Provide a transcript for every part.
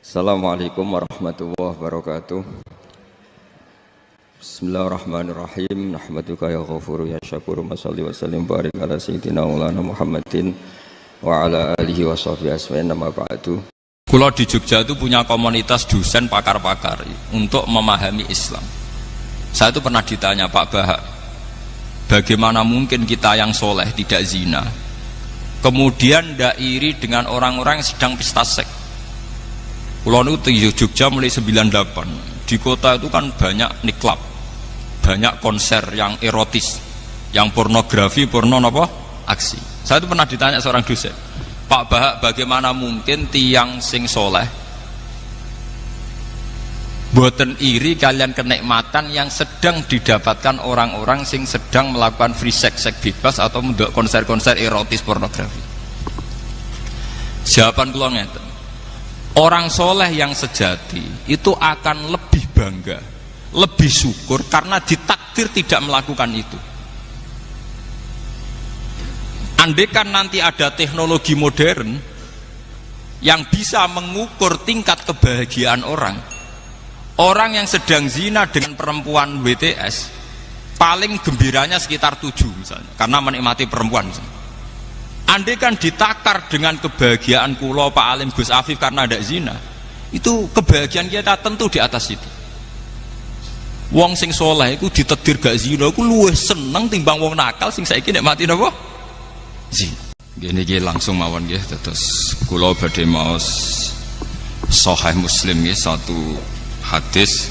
Assalamualaikum warahmatullahi wabarakatuh. Bismillahirrahmanirrahim. Nahmaduka ya ghafuru ya syakuru. Mashalli wa sallim barik ala sayyidina maulana Muhammadin wa ala alihi wa sahbihi asma'in nama ba'du. Kula di Jogja itu punya komunitas dosen pakar-pakar untuk memahami Islam. Saya itu pernah ditanya, Pak Bahak, bagaimana mungkin kita yang soleh tidak zina, kemudian tidak iri dengan orang-orang yang sedang pesta seks? Pulau itu di Jogja mulai 98. Di kota itu kan banyak niklab, banyak konser yang erotis, yang pornografi, aksi. Saya itu pernah ditanya seorang dosen, Pak Bahak, bagaimana mungkin tiang sing soleh boten iri kalian kenikmatan yang sedang didapatkan orang-orang sing sedang melakukan free sex bebas atau mendak konser-konser erotis pornografi? Jawaban kula ngeten. Orang soleh yang sejati itu akan lebih bangga, lebih syukur karena ditakdir tidak melakukan itu. Andaikan nanti ada teknologi modern yang bisa mengukur tingkat kebahagiaan orang yang sedang zina dengan perempuan WTS paling gembiranya sekitar 7 misalnya, karena menikmati perempuan misalnya. Andai kan ditakar dengan kebahagiaan kula Pak Alim Gus Afif karena ada zina, itu kebahagiaan kita tentu di atas itu. Wong sing soleh itu ditedir gak zina, aku luwih seneng timbang wong nakal sing saiki nek mati napa? Zina. Gini langsung mawon nggih, terus kula badhe maos Sahih Muslim nggih, satu hadis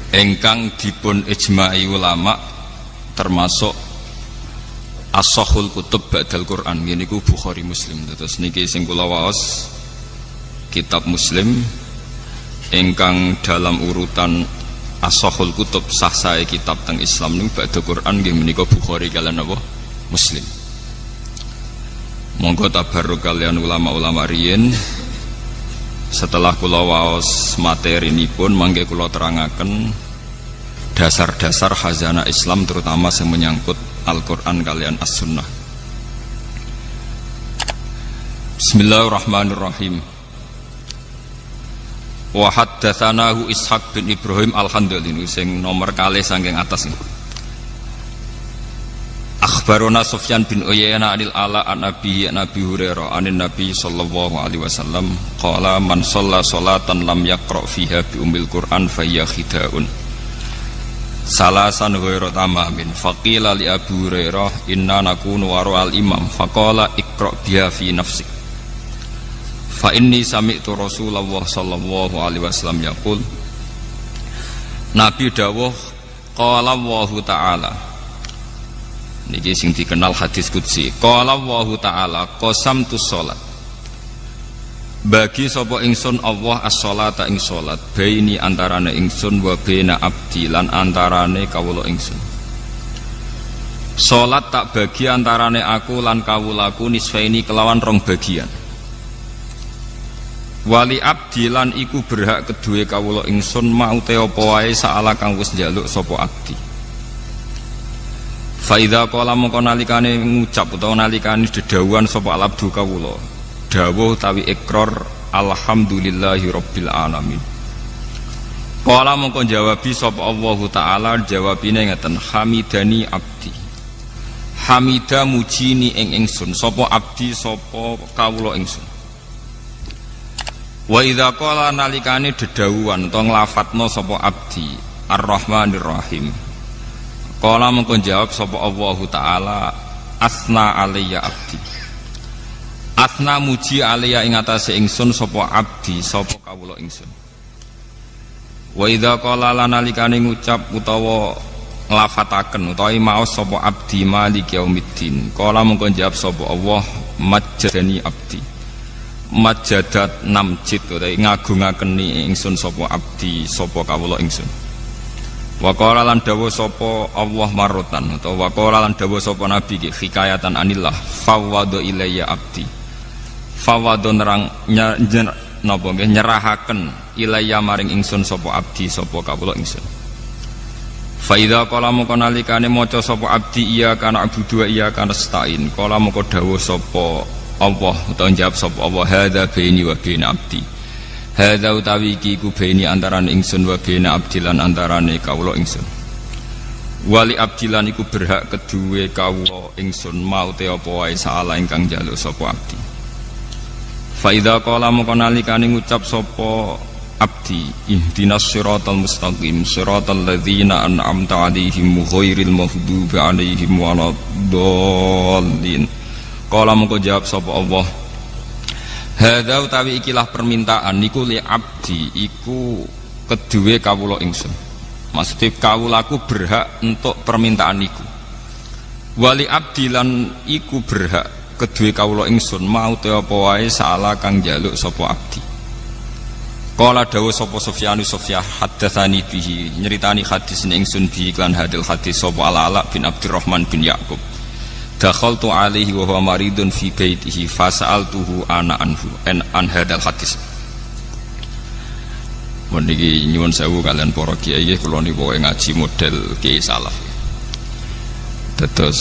ingkang dipun ijma'i ulama termasuk as-sahhul kutub ba'dal Quran, ini ku Bukhari Muslim. Terus niki sing kula waos kitab Muslim ingkang dalam urutan as-sahhul kutub sah sae kitab teng Islam niku ba'dal Quran nggih menika Bukhari kaliyan apa Muslim. Monggo tabarruk kalian ulama-ulama riyin. Setelah kula waos materi nipun mangke kula terangaken dasar-dasar khazanah Islam terutama yang menyangkut Al-Quran kalian As-Sunnah. Bismillahirrahmanirrahim. Wa haddatsanahu Ishaq bin Ibrahim Al-Handali sing nomor kalih saking atas ini. Akhbarona Sufyan bin Uyainah anil Ala an Abi Hurairah anin Nabi sallallahu alaihi wasallam qala man shalla sholatan lam yaqra fiha bi ummil Qur'an fa hiya khida'un. Salasan ghairu tamamin faqila li Abu Hurairah inna nakunu wara al-imam faqala iqra biha fi nafsik fa inni sami'tu Rasulullah sallallahu alaihi wasallam yaqul. Nabi dawuh qala Allahu ta'ala, niki sing dikenal hadis qudsi, qala Allahu ta'ala qasamtu sholat, bagi sapa ingsun Allah as-sholata ing salat baini antarane ingsun wa baina abdi lan antarane kawula ingsun. Salat tak bagi antarane aku lan kawulaku nisfaini kelawan rong bagian. Wali abdi lan iku berhak kedue kawula ingsun mau te apa wae saala kang wis njaluk sapa abdi. Fa idza qala mongko nalikane ngucap utawa nalikane dedawuhan sapa abdu kawula dawuh tawi ikrar alhamdulillahi rabbil alamin. Kala mongko jawabi sapa Allah taala, jawabine ngeten, hamidani abdi. Hamida mujini ing ingsun sapa abdi sapa kawula ingsun. Wa idza qala nalikane dedawuhan to nglafatna sapa abdi arrahmanir rahim. Kala mongko jawab sapa Allah taala asna alayya abdi. Asna muji alaiya ing atase ingsun sapa abdi sapa kawula ingsun. Wa idza qala lanalikane ngucap utawa nglafataken utawa maos sapa abdi maliki yaumiddin. Kala mengko jawab sapa Allah majjadani abdi. Majjadat namjid utawa ngagungakeni ingsun sapa abdi sapa kawula ingsun. Wa qala lan dawuh sapa Allah marotan utawa wa qala lan dawuh sapa nabi ki hikayatan anillah fawwadu ilayya abdi. Fawadon nerang napa nggih nyerahaken ilaya maring ingsun sapa abdi sapa kawula ingsun. Fa idza qala mongko nalikane maca sapa abdi iya kana abudu wa iya kana stain qala mongko dawuh sapa Allah utawa jawab sapa Allah hadza baini wa baina abdi Hadza utawi iki ku baini antarané ingsun wa baina abdilan antarané kawula ingsun. Wali abdilan iku berhak kedue kawula ingsun mau te apa wae saala ingkang njaluk sapa abdi. Fa idza qala mongko nalikane ngucap sapa abdi ihdinas siratal mustaqim siratal ladzina an'amta 'alaihim ghairil maghdubi 'alaihim waladdallin. Qala mongko jawab sapa Allah, hadza utawi ikilah permintaan niku li abdi iku kedue kawula ingsun. Maksudnya kawulaku berhak untuk permintaan niku. Wali abdi lan iku berhak kedue kawula ingsun mau te apa wae saala kang njaluk sapa abdi. Qala dawuh sapa Sufyan haddatsani bihi nyeritani hadis ingsun bi iklan hadil hadis sapa Ala bin Abdurrahman bin Yaqub. Dakhaltu alaihi wa huwa maridun fi baitihi fasa'altuhu ana anhu an hadal hadis. Meniki nyuwun sewu kalian para kiai kula niku ngaji model kiai salaf. Dados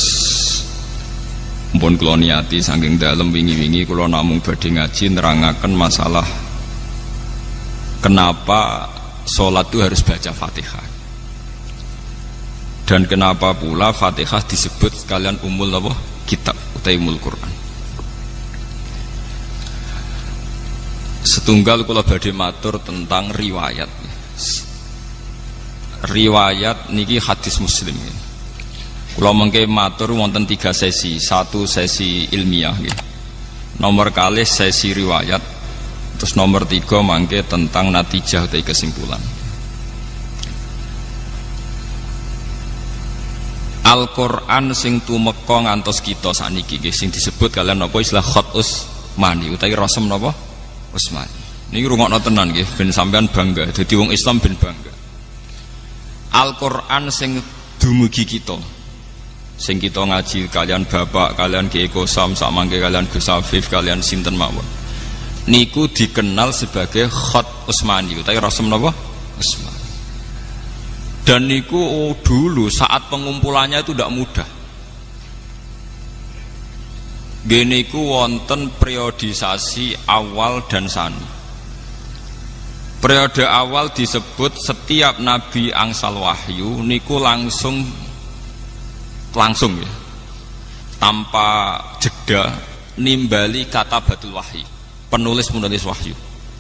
mpun kula niati saking dalem wingi-wingi kula namung badhe ngaji nerangaken masalah kenapa sholat itu harus baca Fatihah. Dan kenapa pula Fatihah disebut sekalian umul apa? Kitab utawi umul Quran. Setunggal kula badhe matur tentang riwayat. Riwayat niki hadis Muslim. Kula mengke matur wonten 3 sesi. 1 sesi ilmiah nggih. Nomor kalih sesi riwayat. Terus nomor 3 mangke tentang natijah utawi kesimpulan. Al-Qur'an sing tumeka ngantos kita saniki nggih sing disebut kalian napa istilah khat Utsmani utawi rasem napa Utsmani. Niki rungokno tenan nggih ben sampean bangga dadi wong Islam ben bangga. Al-Qur'an sing dumugi kita. Sing kita ngaji kalian bapak, kalian Ki Eko Sam, sak mangke kalian Gus Afif, kalian sinten mawon. Niku dikenal sebagai khat Utsmani utawi rasem napa Utsmani. Dan niku dulu saat pengumpulannya itu tidak mudah. Geniku wonten periodisasi awal dan sani. Periode awal disebut setiap nabi angsal wahyu niku langsung ya, tanpa jeda nimbali kata batul wahyu, penulis wahyu.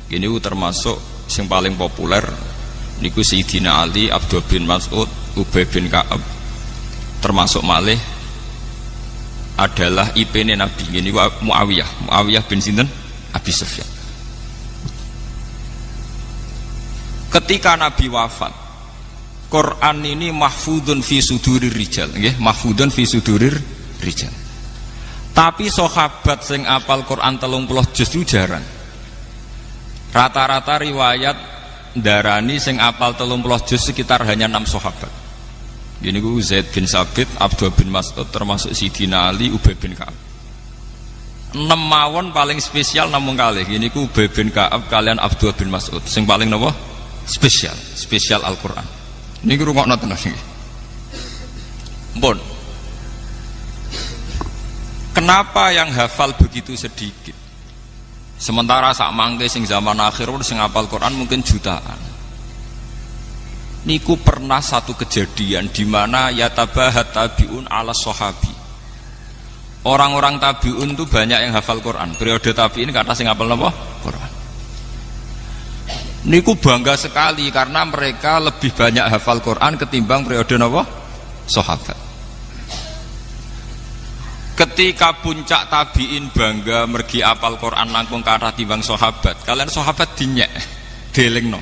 Gini termasuk yang paling populer niku Sayyidina Ali, Abdul bin Mas'ud, Ubay bin Ka'ab, termasuk malih adalah IP-ne Nabi. Ini Muawiyah bin sinten? Abi Sufyan. Ketika Nabi wafat, Quran ini mahfudun fi sudurir rijal, nggih, mahfudun fi sudurir rijal. Tapi sahabat sing apal Quran 30 juz itu jarang. Rata-rata riwayat darani sing apal 30 juz sekitar hanya 6 sahabat. Gini ku Zaid bin Sabit, Abdul bin Mas'ud, termasuk Sayyidina Ali, Ubay bin Ka'ab. 6 mawon paling spesial namung kalih. Gini ku Ubay bin Ka'ab kalian Abdul bin Mas'ud. Sing paling napa? Spesial Al-Qur'an. Niki rungokno tenan iki. Mpun. Kenapa yang hafal begitu sedikit? Sementara sak mangke sing zaman akhir sing hafal Quran mungkin jutaan. Niku pernah satu kejadian di mana yatabahat tabiun ala sahabi. Orang-orang tabiun itu banyak yang hafal Quran. Periode tabiin kata sing hafal napa? Quran. Niku bangga sekali karena mereka lebih banyak hafal Quran ketimbang periode napa? Sahabat. Ketika puncak tabiin bangga mergi apal Quran langkung kathah timbang sahabat, kalian sahabat dinyek, delingno.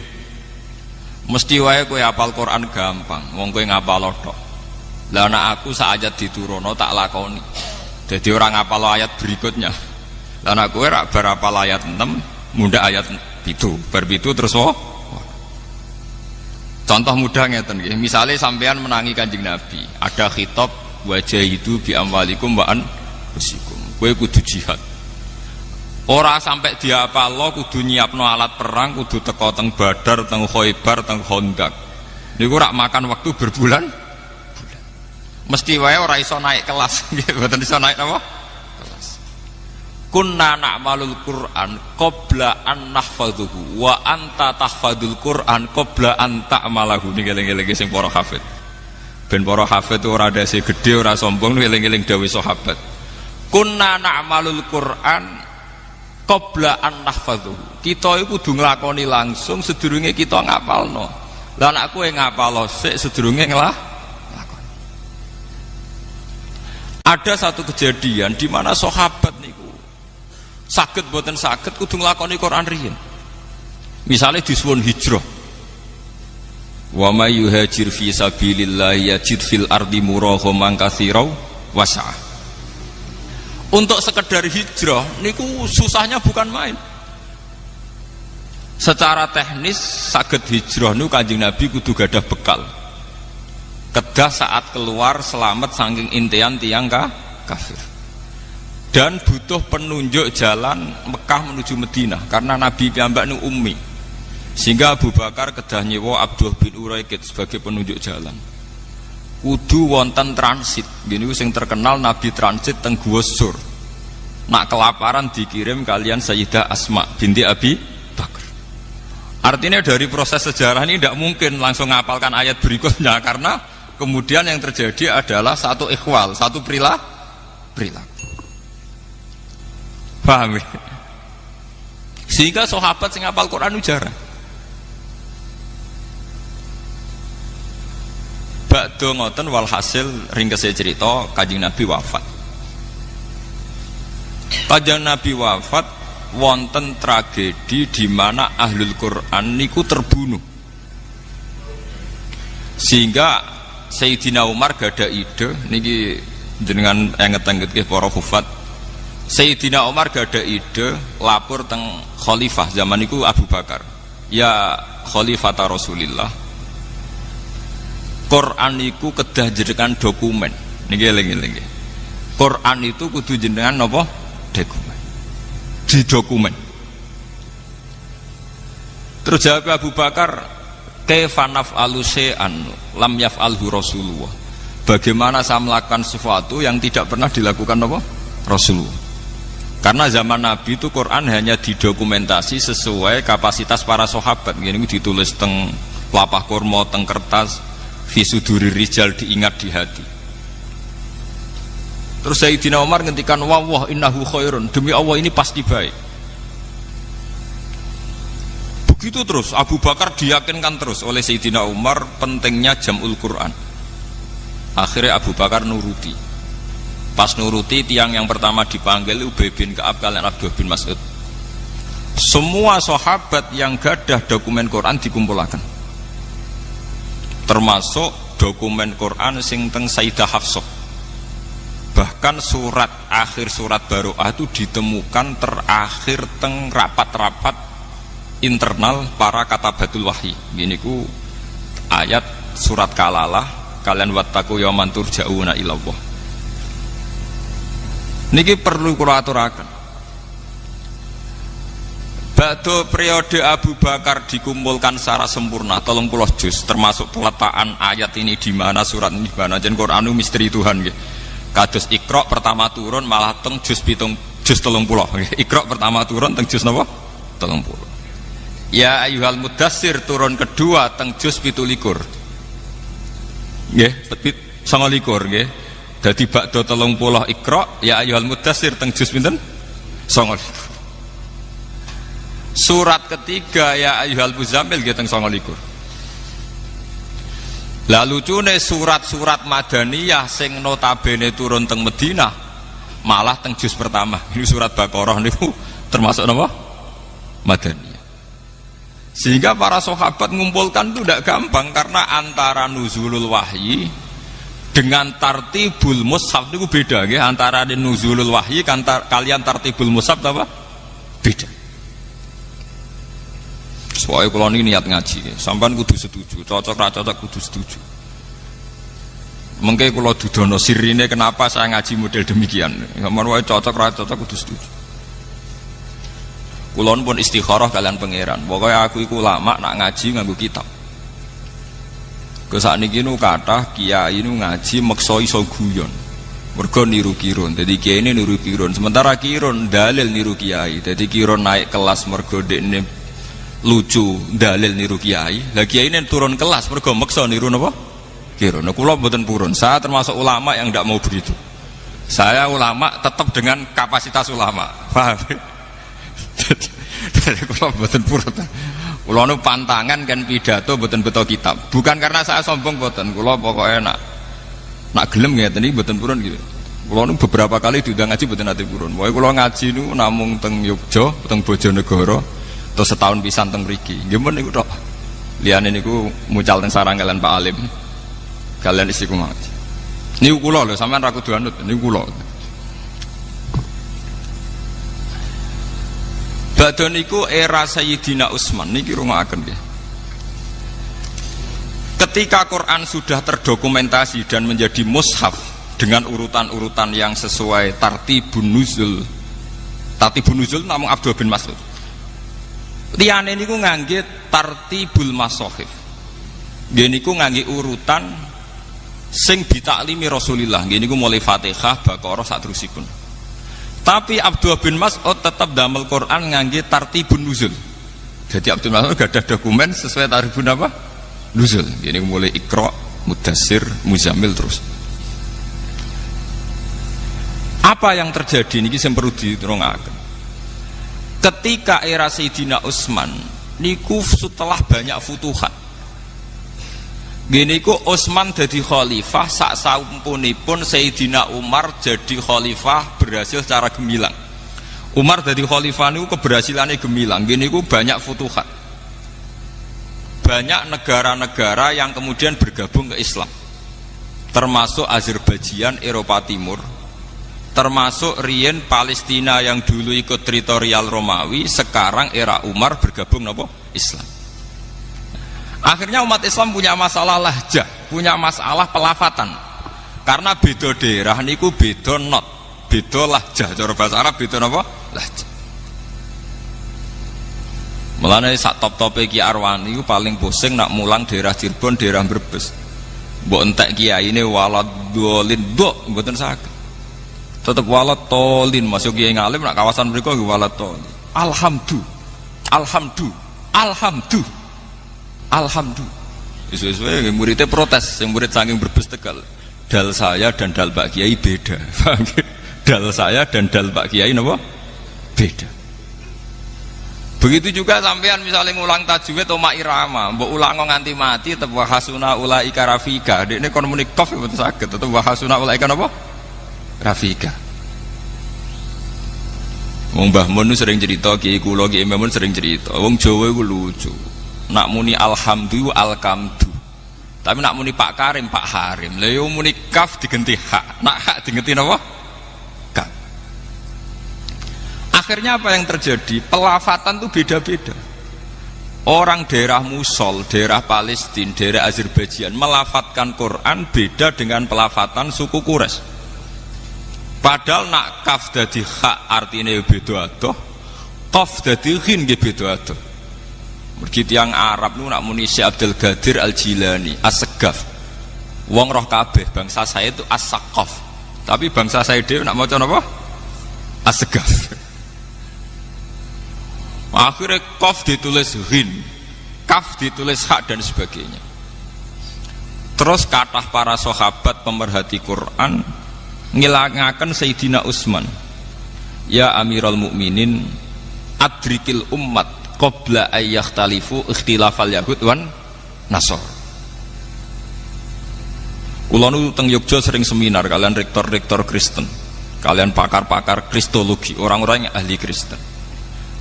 Mesti wae kowe apal Quran gampang, wong kowe ngapal tok. Lah nek aku sak ayat diturono tak lakoni. Dadi ora ngapal ayat berikutnya. Lah nek kowe rak bar apal ayat 6, mundhak ayat 7, bar 7 terus contoh mudah ngeten nggih. Misale sampean menangi Kanjeng Nabi, ada khitab wajah itu bi amwalikum wa anfusikum. Kowe kudu jihad. Ora sampai diapalo kudu nyiapno alat perang, kudu teko teng Badar, teng Khaibar, teng Khandaq. Niku rak makan waktu berbulan. Mesti wae ora iso naik kelas nggih, mboten iso naik apa? Kelas. kunna na'malul Qur'an qabla an nahfadhuhu wa anta tahfadul Qur'an qabla an ta'malahu. Niki eling-eling sing para hafid. Ben para hafid ora dase gedhe ora sombong eling-eling dawuh sahabat. Kunna na'malul Qur'an qabla an nahfadhuhu. Kita iku kudu nglakoni langsung sedurunge kita ngapalno. Lah nek kowe ngapalo sik sedurunge nglakoni. Ada satu kejadian di mana sahabat niku saged boten saged kudu nglakoni Quran riyen. Misale disuwun hijrah. Wa may yuhajir fi sabilillah yajid fil ardi muraghaman katsira wasa'ah. Untuk sekedar hijrah niku susahnya bukan main. Secara teknis saged hijrah niku Kanjeng Nabi kudu gadah bekal. Kedah saat keluar selamat saking intian tiang kafir. Dan butuh penunjuk jalan Mekah menuju Madinah karena Nabi piyambak nu ummi. Sehingga Abu Bakar kedah nyewa Abdullah bin Uraikid sebagai penunjuk jalan. Kudu wonten transit. Gini sing terkenal Nabi transit teng Gua Sur. Nak kelaparan dikirim kalian Sayyidah Asma binti Abi Bakar. Artinya dari proses sejarah ini tidak mungkin langsung ngapalkan ayat berikutnya karena kemudian yang terjadi adalah satu ikhwal, satu perilaku. Paham ya? Sehingga sahabat sing hafal Quran jarang. Bakdo ngoten walhasil ringkese cerita Kanjeng Nabi wafat. Kanjeng Nabi wafat wonten tragedi di mana ahlul Quran niku terbunuh. Sehingga Sayyidina Umar gada ide niki jenengan enget-enget para hufat. Sayyidina Umar gada ide lapor teng khalifah zaman niku Abu Bakar. Ya khalifata Rasulillah. Quran niku kedah jenengan dokumen. Niki eling-eling. Quran itu kudu jenengan napa? Dokumen. Di dokumen. Terus jawab Abu Bakar, kaifa naf'alu syai'an lam yaf'alhu Rasulullah. Bagaimana saya melakukan sesuatu yang tidak pernah dilakukan apa? Rasulullah. Karena zaman Nabi itu Quran hanya didokumentasi sesuai kapasitas para sahabat. Ini ditulis teng lapah kurma, teng kertas, fi suduri rijal, diingat di hati. Terus Sayyidina Umar ngendikan wawah innahu khairun, demi Allah ini pasti baik. Begitu terus Abu Bakar diyakinkan terus oleh Sayyidina Umar pentingnya jam'ul Quran. Akhirnya Abu Bakar nuruti. Pas nuruti, tiang yang pertama dipanggil Ubay bin Ka'ab kalian Abdullah bin Mas'ud. Semua sahabat yang gadah dokumen Quran dikumpulkan, termasuk dokumen Quran sing teng Sayyidah Hafsah. Bahkan akhir surat Baroah itu ditemukan terakhir teng rapat-rapat internal para katabatul wahyi. Gini ku ayat surat Kalalah, kalian wattaqu yauman turja'una ilallah. Niki perlu kula aturaken. Ba'da periode Abu Bakar dikumpulkan secara sempurna 30 juz, termasuk peletakan ayat ini di mana, surat ini di mana. Jen Quran itu misteri Tuhan nggih. Kados Iqra pertama turun malah teng juz 30 nggih. Iqra pertama turun teng juz napa? 30. Ya ayyuhal mudassir turun kedua teng juz 17. Nggih, 29 nggih. Dadi ba'da 30 Iqra, ya ayyuhal mudassir teng juz pinten? 29. Surat ketiga ya ayyuhal muzammil nggih teng 29. Lah lucune surat-surat Madaniyah sing notabene turun teng Madinah malah teng juz pertama. Ini surat Baqarah niku termasuk napa? Madaniyah. Sehingga para sahabat mengumpulkan itu tidak gampang karena antara nuzulul wahyi dengan tartibul mushaf itu beda ya. Antara nuzulul wahyi kalian tartibul mushaf apa? Beda. Soalnya kalau ini niat ngaji, sampean kudu setuju, cocok ra cocok kudu setuju. Mengke kalau dudono sirine kenapa saya ngaji model demikian? Sampean wae cocok ra cocok kudu setuju. Kulon pun istikharah kalian pangeran. Pokoknya aku iku lama nak ngaji nganggo kitab. Ke sakniki nu kathah kiai nu ngaji meksa iso guyon. Mergo niru kirun. Jadi kiai ini niru kirun. Sementara kirun dalil niru kiai. Jadi kirun naik kelas mergo dekne lucu dalil niru kiai. Lah kiai ini turun kelas mergo meksa niru napa? Kirun. Nah, kula mboten purun. Saya termasuk ulama yang tidak mau begitu. Saya ulama tetap dengan kapasitas ulama. Paham? Jadi kula mboten purun. Kula nu pantangan kan pidato mboten beto kitab. Bukan karena saya sombong mboten. Kula pokoknya nak gelem ngeten iki mboten purun gitu. Kula nu beberapa kali diundang ngaji mboten ate purun. Pokoke kula ngaji nu namung teng Yogya, teng Bojonegoro, terus setahun pisan teng mriki. Nggih men niku tok. Liyane niku mucal teng sarang kalian Pak Alim. Kalian istiqomah. Niku kula lho, sampean ra kudu anut, niku kula. Badhe niku era Sayyidina Utsman niki rungokaken nggih. Ketika Quran sudah terdokumentasi dan menjadi mushaf dengan urutan-urutan yang sesuai tartibun nuzul. Tartibun nuzul namung Abdul bin Mas'ud. Liyane niku ngangge tartibul masahif. Nggih niku ngangge urutan sing ditaklimi Rasulullah. Nggih niku mulai Fatihah, Baqarah saterusipun. Tapi Abdul bin Mas'ud tetap damel Quran ngangge tartibun nuzul. Jadi Abdul Mas'ud gak ada dokumen sesuai tartibun apa? Nuzul. Ini mulai Iqra, Mudassir, Muzammil terus. Apa yang terjadi niki sing perlu diterungaken. Ketika era Sayyidina Utsman niku setelah banyak futuhat. Gini ku Utsman jadi khalifah sak sampunipun Sayyidina Umar jadi khalifah berhasil secara gemilang. Umar jadi khalifah niku keberhasilannya gemilang. Gini ku banyak futuhat. Banyak negara-negara yang kemudian bergabung ke Islam. Termasuk Azerbaijan, Eropa Timur. Termasuk riyen Palestina yang dulu ikut teritorial Romawi, sekarang era Umar bergabung nopo Islam. Akhirnya umat Islam punya masalah lahjah, punya masalah pelafatan. Karena beda daerah niku beda not, beda lahjah. Cara bahasa Arab beda napa? Lahjah. Mulane sak top-tope Ki Arwani iku paling pusing nak mulang daerah Cirebon, daerah Brebes. Mbok entek kiyaine waladolin nduk mboten saged. Tetep waladolin masuk kiai ngalim nak kawasan mriku nggih waladolin. Alhamdulillah. Isu-isunya muridnya protes, yang murid saking Brebes Tegal. Dal saya dan dal Pak Kiai beda. Dal saya dan dal Pak Kiai napa? Beda. Begitu juga sampean misalnya ngulang tajwid oma irama, mbok ulang nganti mati tetep wahasuna ulaika rafika. Dekne kon muni qaf mboten saged, tetep wahasuna ulaika napa? Rafika. Wong Mbah Mun sering cerita, Kiai kula Kiai Mun sering cerita. Wong Jawa iku lucu. Nak muni alhamdu alkamdu. Tapi nak muni Pak Karim Pak Harim. Lah yo muni kaf digenti hak. Nak hak digenti napa? Kaf. Akhirnya apa yang terjadi? Pelafatan itu beda-beda. Orang daerah Musul, daerah Palestina, daerah Azerbaijan melafatkan Quran beda dengan pelafatan suku Quraisy. Padahal nak kaf dadi hak artinya beda adoh, qaf dadi ghin nggih beda adoh. Mergi tiyang Arab nu nak muni Syekh Abdul Qadir Al-Jilani, As-Segaf. Wong roh kabeh bangsa saya itu As-Saqaf. Tapi bangsa saya dhewe nak maca napa? As-Segaf. Akhirnya qaf ditulis ghin, kaf ditulis hak dan sebagainya. Terus kathah para sahabat pemerhati Quran ngilangaken Sayyidina Utsman. Ya Amirul Mukminin, adrikil ummat qabla ayyakhtalifu ikhtilafal yahud wan nasor. Kula nu teng Yogya sering seminar kalian rektor-rektor Kristen, kalian pakar-pakar kristologi, orang-orang yang ahli Kristen.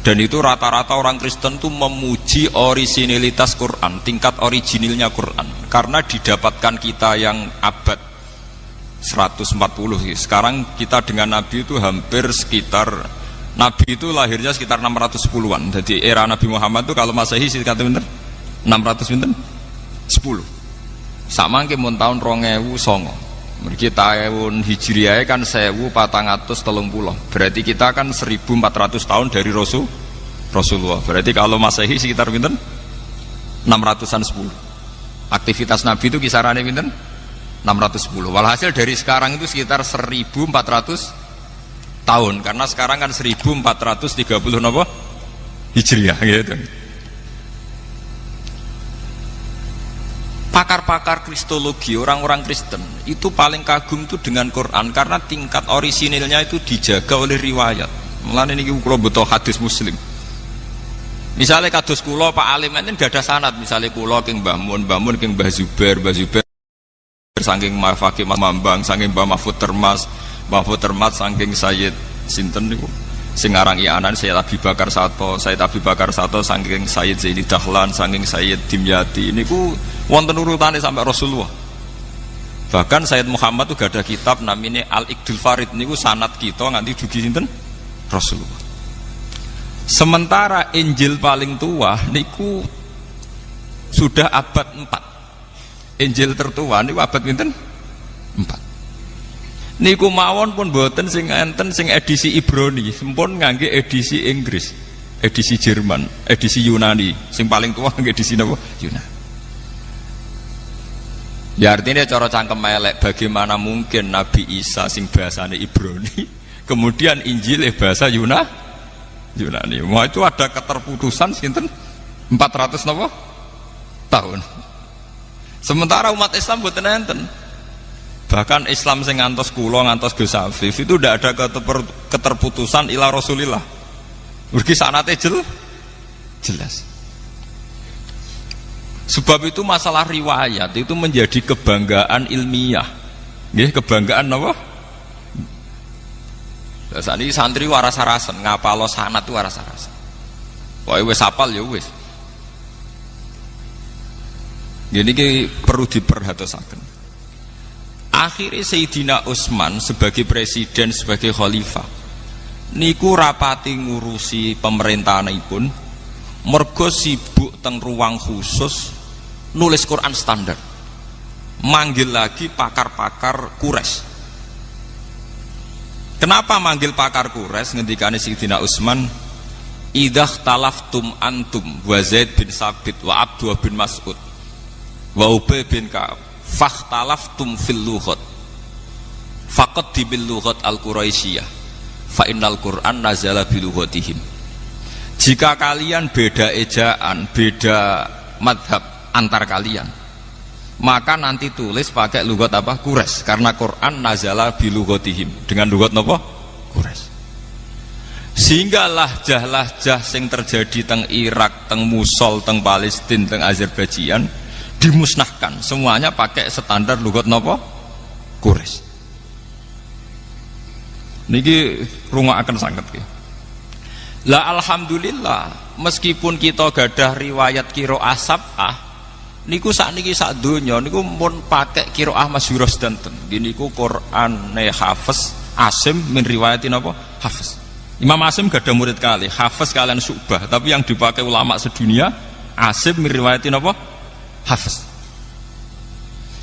Dan itu rata-rata orang Kristen itu memuji orisinilitas Quran, tingkat originilnya Quran, karena didapatkan kita yang abad 140. Sekarang kita dengan Nabi itu hampir sekitar, Nabi itu lahirnya sekitar 610-an. Jadi era Nabi Muhammad itu kalau Masehi sekitar 600 pinten? 10. Sama ke mun tahun 2009. Mergi tahun Hijriah kan 1430. Berarti kita kan 1400 tahun dari Rasulullah. Berarti kalau Masehi sekitar pinten? 600-an 10. Aktivitas Nabi itu kisarannya pinten? 610. Walhasil dari sekarang itu sekitar 1400 tahun, karena sekarang kan 1430 napa Hijriah gitu. Pakar-pakar kristologi, orang-orang Kristen itu paling kagum itu dengan Quran karena tingkat orisinilnya itu dijaga oleh riwayat. Mulane niki kula butuh hadis Muslim. Misalnya kados kula Pak Alim enten gak ada sanad, misalnya kula king Mbah Mun, Mbah Mun king Mbah Zubair saking Mafaki Mambang, saking Mbah Mahfud Termas saking Sayyid sinten niku sing aran Ianan Sayyid Abi Bakar Sato saking Sayyid Zaini Dahlan saking Sayyid Dimyati niku wonten urutane sampai Rasulullah. Bahkan Sayyid Muhammad tuh gak ada kitab namanya Al-Iqdul Farid niku sanad kita nganti dugi sinten Rasulullah. Sementara Injil paling tua niku sudah abad 4. Injil tertua niku abad pinten? 4. Niku mawon pun boten sing enten sing edisi Ibrani, sampun ngangge edisi Inggris, edisi Jerman, edisi Yunani. Sing paling tua ngangge edisi napa? Yunani. Ya artinya cara cangkem elek, bagaimana mungkin Nabi Isa sing bahasane Ibrani, kemudian Injil bahasa Yunani. Wah itu ada keterputusan sinten 400 napa tahun. Sementara umat Islam mboten enten. Bahkan Islam sing ngantos kula ngantos Gus Afif itu tidak ada keterputusan ila Rasulillah. Mergi sanate jelas. Sebab itu masalah riwayat itu menjadi kebanggaan ilmiah. Nggih, kebanggaan napa? Saat ini santri waras-warasan, ngapalo sanad itu waras-warasan. Pokoke wis hafal ya wis. Jadi perlu diperhatosaken. Akhirnya Sayyidina Utsman sebagai presiden, sebagai khalifah niku rapati ngurusi pemerintahanipun mergo sibuk teng ruang khusus nulis Quran standar, manggil lagi pakar-pakar Quraisy. Kenapa manggil pakar Quraisy? Ngendikane Sayyidina Utsman, idah talaftum antum wa Zaid bin Sabit wa Abdullah bin Mas'ud wa Ubay bin Ka'ab fakhtalaftum fil lughat faqad bil lughat al quraisyah fa innal Qur'an nazala bi lughatihim. Jika kalian beda ejaan, beda madhab antar kalian, maka nanti tulis pakai lughat apa? Quraisy, karena Quran nazala bi lughatihim, dengan lughat napa? Quraisy. Sehingga lahjah-lahjah sing terjadi teng Irak, teng Mosul, teng Palestina, teng Azerbaijan dimusnahkan, semuanya pakai standar lughat napa? Quraisy. Niki rungokaken sanget nggih. Lah alhamdulillah, meskipun kita gadah riwayat qiraah sab'ah, niku sakniki sak donya niku mun pakai qiraah masyhurah sedanten. Niku Qur'ane Hafiz Asim min riwayatin apa? Hafiz. Imam Asim gadah murid kali, Hafiz kalian Syu'bah, tapi yang dipakai ulama sedunia Asim min riwayatin apa? Hafiz.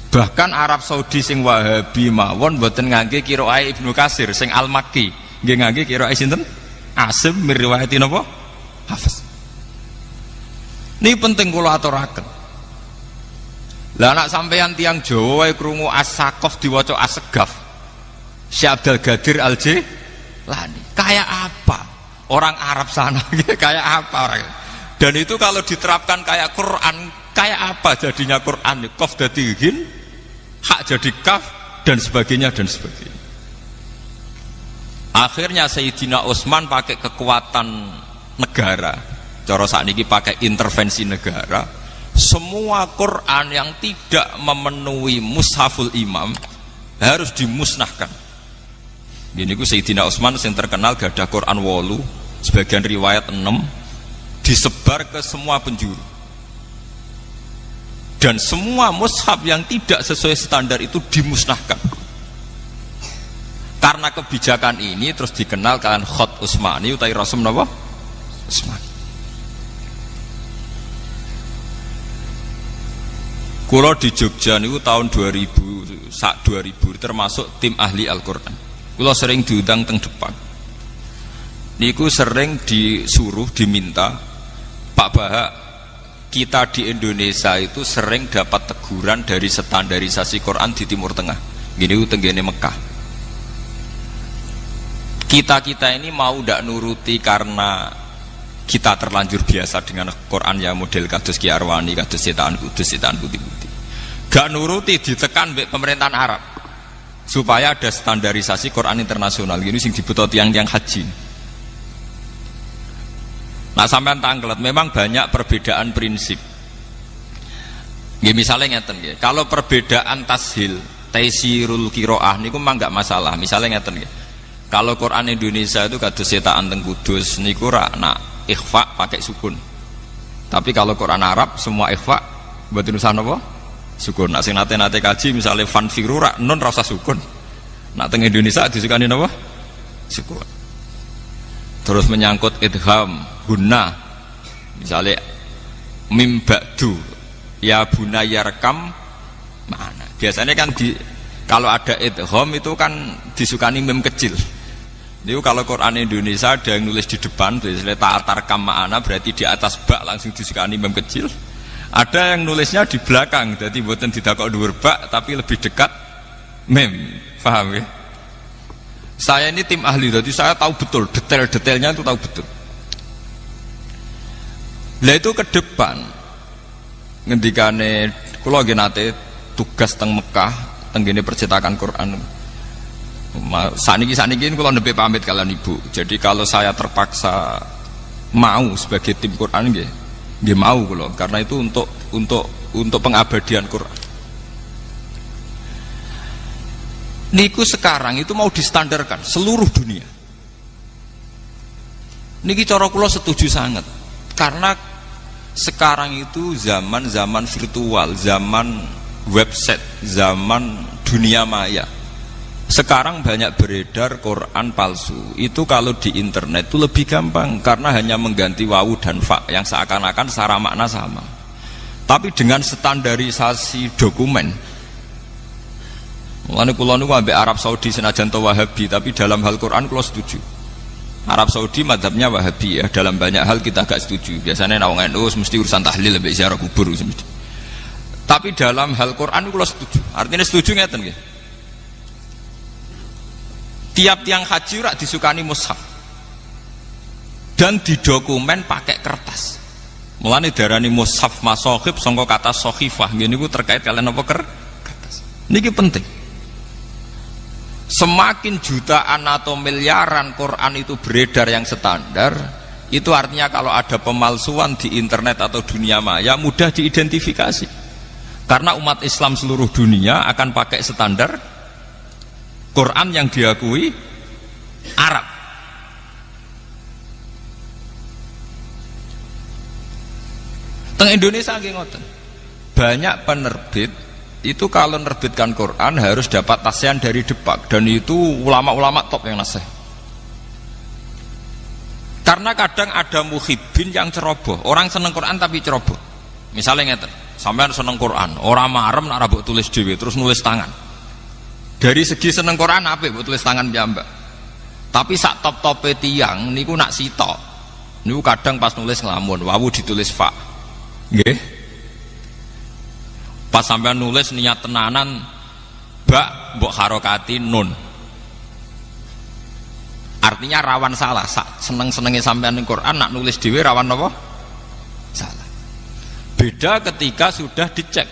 Bahkan Arab Saudi sing Wahabi mawon mboten ngangge qiraah Ibnu Katsir sing Al-Makki, nggih ngangge qiraah sinten? Asim min riwayatin apa? Hafiz. Ini penting kula aturaken. Lah anak sampeyan tiang Jawa wae krungu As-Saqaf diwaca As-Segaf. Syekh Abdul Qadir Al-Jilani. Kayak apa? Orang Arab sana kayak apa orang? Dan itu kalau diterapkan kayak Quran, kayak apa jadinya Quran? Qaf dadi ghin, hak jadi kaf dan sebagainya dan sebagainya. Akhirnya Sayyidina Utsman pakai kekuatan negara, cara sakniki pakai intervensi negara. Semua Quran yang tidak memenuhi mushaful imam harus dimusnahkan. Gini ku Sayyidina Utsman yang terkenal gadah Quran 8, sebagian riwayat 6, disebar ke semua penjuru. Dan semua mushaf yang tidak sesuai standar itu dimusnahkan. Karena kebijakan ini terus dikenal kalian Khot Utsmani utai Rasul napa? Utsmani. Kula di Jogja niku tahun 2000 termasuk tim ahli Al-Qur'an. Kula sering diundang teng depan. Niku sering disuruh diminta Pak Bahak kita di Indonesia itu sering dapat teguran dari standarisasi Quran di Timur Tengah. Gini tenggene Mekah. Kita ini mau ndak nuruti karena kita terlanjur biasa dengan Quran ya model kados Ki Arwani, kados Setaan Kudus, Setaan Putih-Putih. Gak nuruti ditekan mbek pemerintahan Arab supaya ada standarisasi Quran internasional. Gini sing dibutuh tiang-tiang haji. Nah sampean tanglet memang banyak perbedaan prinsip. Nggih misalnya ngeten nggih. Kalau perbedaan tashil, taisirul qiraah niku memang enggak masalah. Misalnya ngeten nggih. Kalau Quran Indonesia itu kados Setaan teng Kudus niku ra nak ikhfa pakai sukun. Tapi kalau Quran Arab semua ikhfa mboten usah napa? Sukun. Nek sing nate kaji misalnya fanfiru ra nun ra usah sukun. Nak teng Indonesia disukani napa? Sukun. Terus menyangkut idgham guna misalnya mim ba'du ya bunayya rekam mana biasanya kan kalau ada idgham itu kan disukani mim kecil. Itu kalau Quran Indonesia ada yang nulis di depan misalnya ta'atarkam ma'ana berarti di atas bak langsung disukani mim kecil, ada yang nulisnya di belakang jadi buatan didakok dhuwur bak tapi lebih dekat mim. Paham ya? Saya ini tim ahli, jadi saya tahu betul detail-detailnya itu tahu betul. Lah itu ke depan ngendikane kula nggih nate tugas teng Mekah tenggene percetakan Quran. Saniki kula nembe pamit kalian Ibu. Jadi kalau saya terpaksa mau sebagai tim Quran nggih mau kula karena itu untuk pengabadian Quran. Niku sekarang itu mau distandarkan seluruh dunia. Niki cara kula setuju sangat. Karena sekarang itu zaman virtual, zaman website, zaman dunia maya. Sekarang banyak beredar Quran palsu. Itu kalau di internet itu lebih gampang karena hanya mengganti wawu dan fa yang seakan-akan secara makna sama. Tapi dengan standarisasi dokumen, mulane kula niku ambek Arab Saudi senajan to Wahabi, tapi dalam hal Quran kula setuju. Arab Saudi mazhabnya Wahabi ya, dalam banyak hal kita agak setuju. Biasanya nek wong NU mesti urusan tahlil ambek ziarah kubur mesti. Tapi dalam hal Quran kula setuju. Artinya setuju ngeten nggih. Tiap tiang haji rak disukani mushaf. Dan didokumen pakai kertas. Mulane darani mushaf masohib sangka kata sohifah. Nggih niku terkait kalian apa kertas. Niki penting. Semakin jutaan atau miliaran Quran itu beredar yang standar, itu artinya kalau ada pemalsuan di internet atau dunia maya mudah diidentifikasi. Karena umat Islam seluruh dunia akan pakai standar Quran yang diakui Arab. Teng Indonesia nggih ngoten. Banyak penerbit itu kalau menerbitkan Quran harus dapat tasian dari Depak, dan itu ulama-ulama top yang nasih. Karena kadang ada muhibbin yang ceroboh, orang seneng Quran tapi ceroboh. Misalnya ngeten, sampean seneng Quran, orang marem nak rabuk tulis dhewe terus nulis tangan. Dari segi seneng Quran apik mbok tulis tangan piyambak. Tapi sak top-tope tiyang niku nak sitok. Niku kadang pas nulis nglamun, wawu ditulis fa. Nggih. Pas sampean nulis niat tenanan bak mbok harokati nun, artinya rawan salah. Seneng-senenge sampean ning Quran nak nulis dhewe rawan apa? Salah. Beda ketika sudah dicek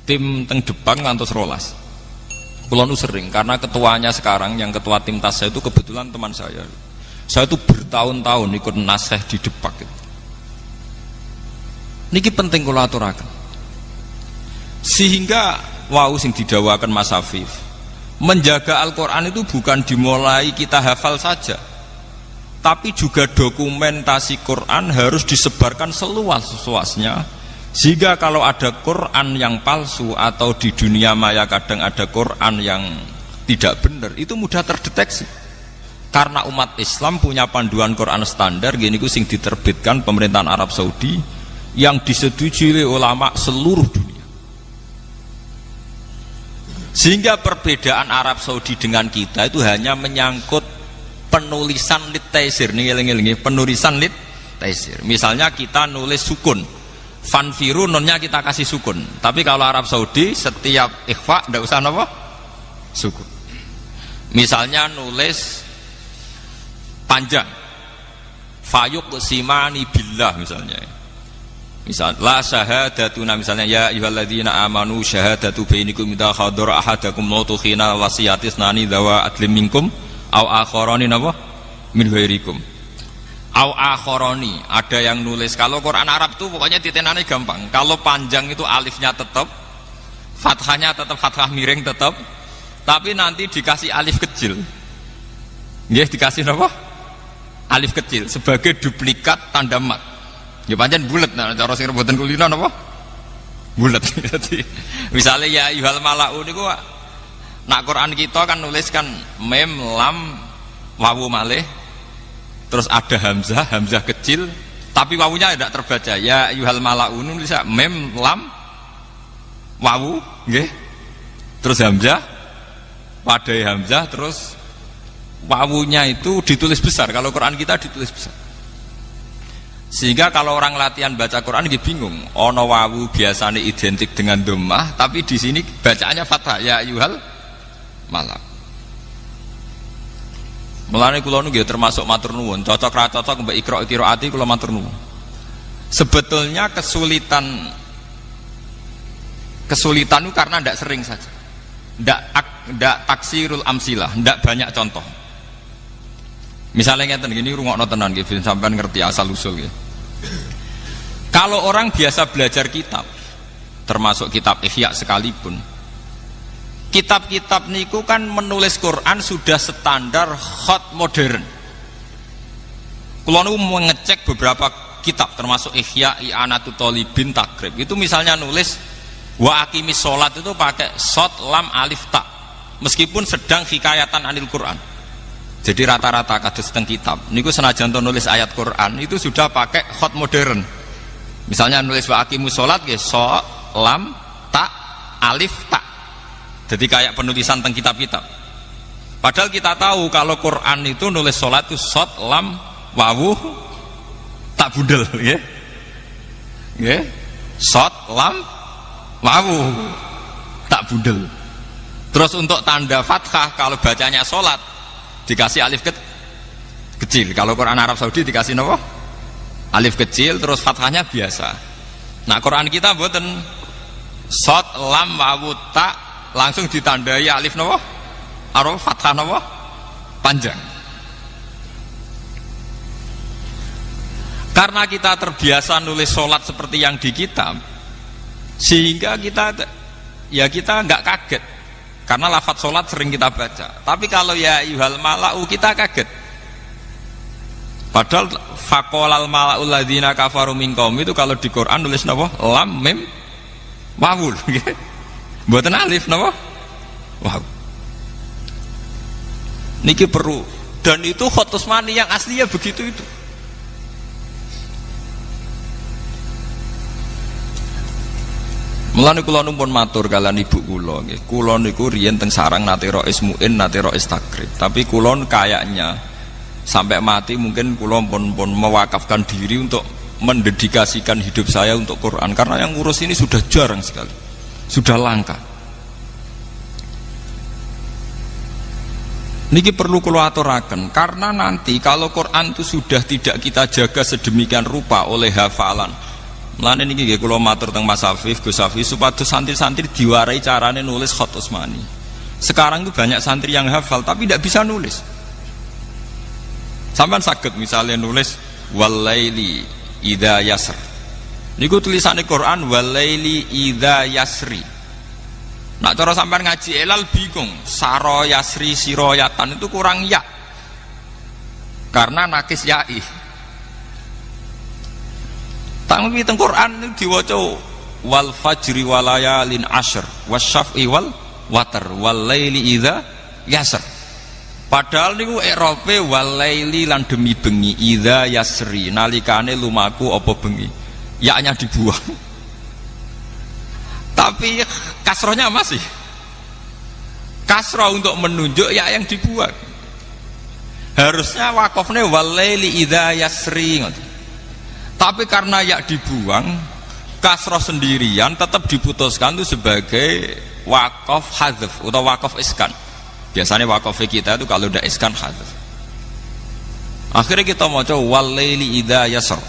tim teng Jepang ngantos rolas. Kula nu sering karena ketuanya sekarang yang ketua tim tas saya itu kebetulan teman saya. Saya itu bertahun-tahun ikut nasih di Depak gitu. Niki penting kula aturaken. Sehingga wau sing didawakan Mas Hafif, menjaga Al-Quran itu bukan dimulai kita hafal saja, tapi juga dokumentasi Quran harus disebarkan seluas-luasnya, sehingga kalau ada Quran yang palsu atau di dunia maya kadang ada Quran yang tidak benar, itu mudah terdeteksi. Karena umat Islam punya panduan Quran standar gini ku sing diterbitkan pemerintahan Arab Saudi yang disetujui oleh ulama seluruh dunia. Sehingga perbedaan Arab Saudi dengan kita itu hanya menyangkut penulisan lit taisir nih, penulisan lit taisir. Misalnya kita nulis sukun, fanfiru nonnya kita kasih sukun. Tapi kalau Arab Saudi setiap ikhfa ndak usah apa? Sukun. Misalnya nulis panjang, fayuq simani billah misalnya. Misal la syahadatuna misalnya ya ayyuhalladzina amanu syahadatu bainakum idza hadara ahadakum mautu khina wasiyatis nani dawa adlim minkum au akharani napa min ghairikum au akharani. Ada yang nulis, kalau Quran Arab tuh pokoknya titenane gampang. Kalau panjang itu alifnya tetap, fathahnya tetap fathah miring tetap, tapi nanti dikasih alif kecil. Nggih, dikasih napa? Alif kecil sebagai duplikat tanda mat. Ya pancen bulet, nah cara sing rebutan kulino napa? Bulet. Jadi misalnya ya ayyuhal mala'u niku nak Quran kita kan nuliskan mem lam wawu malih, terus ada hamzah kecil, tapi wawunya tidak terbaca. Ya ayyuhal mala'u nulis mem lam wawu, nggih. Terus hamzah, padai hamzah, terus wawunya itu ditulis besar. Kalau Quran kita ditulis besar. Sehingga kalau orang latihan baca Quran dia bingung. Ono wawu biasanya identik dengan dhammah, tapi di sini bacaannya fathah. Ya ayyuhal malak. Mulane kula niku termasuk matur nuwun, cocok ra cocok mbek Iqra qiraati kula matur nuwun. Sebetulnya kesulitan itu karena ndak sering saja. Ndak taksirul amsilah, ndak banyak contoh. Misalnya ngeten gini, rungokno tenan nggih sampean ngerti asal usul nggih. Kalau orang biasa belajar kitab, termasuk kitab Ihya sekalipun, kitab-kitab niku kan menulis Quran sudah standar khat modern. Kalau niku mengecek beberapa kitab termasuk Ihya, I'anatul Thalibin, Takrib, itu misalnya nulis wa aqimis sholat itu pakai shad lam alif ta, meskipun sedang hikayatan anil Quran. Jadi rata-rata kados teng kitab niku senajan to nulis ayat Quran itu sudah pakai khat modern. Misalnya nulis wa aqimus sholat nggih shad lam ta alif ta. Jadi kayak penulisan teng kitab-kitab. Padahal kita tahu kalau Quran itu nulis sholat itu shad lam wawu tak budel nggih. Nggih. Shad lam wawu tak budel. Terus untuk tanda fathah kalau bacanya sholat dikasih alif kecil. Kalau Quran Arab Saudi dikasih apa? Alif kecil, terus fathahnya biasa. Nah Quran kita mboten shad lam wawu ta langsung ditandai alif napa? Arab fathah napa? Panjang. Karena kita terbiasa nulis sholat seperti yang di kitab, sehingga kita nggak kaget. Karena lafadz sholat sering kita baca. Tapi kalau ya ayyuhal mala'u kita kaget. Padahal faqolal mala'ul ladzina kafaru min qaum itu kalau di Quran nulis napa? Lam mim wawul. Mboten alif napa? Waw. Niki perlu, dan itu khat Utsmani yang aslinya begitu itu. Mulane kula numpun matur kalian ibu kula nggih. Kula niku riyen teng sarang nate rois muin, nate rois takrib. Tapi kula kayaknya sampai mati mungkin kula pun mewakafkan diri untuk mendedikasikan hidup saya untuk Quran, karena yang ngurus ini sudah jarang sekali. Sudah langka. Niki perlu kula aturaken karena nanti kalau Quran itu sudah tidak kita jaga sedemikian rupa oleh hafalan. Mulane niki nggih kula matur teng Mas Afif, Gus Afif supados santri-santri diwarai carane nulis khat Utsmani. Sekarang itu banyak santri yang hafal tapi tidak bisa nulis. Sampeyan saged misalnya nulis walaili idza yasr. Niku tulisane Quran walaili idza yasri. Nak cara sampean ngaji elal bingung, saro yasri siroyatan itu kurang ya. Karena nakis ya'i. Tapi teng Quran itu diwaca wal fajri walayalin ashr wasyaf'i wal watar wal laili idza yasr. Padahal niku i'rabe wal laili lan demi bengi idza yasri nalikane lumaku apa bengi. Ya-nya dibuang. Tapi kasrohnya masih. Kasroh untuk menunjuk ya yang dibuang. Harusnya wakofnya wal laili idza yasri. Tapi karena ya dibuang, kasroh sendirian tetap diputuskan itu sebagai wakaf hadzf atau wakaf iskan. Biasanya wakaf kita itu kalau udah iskan hadzf. Akhirnya kita mau coba wal-laili idza yasr.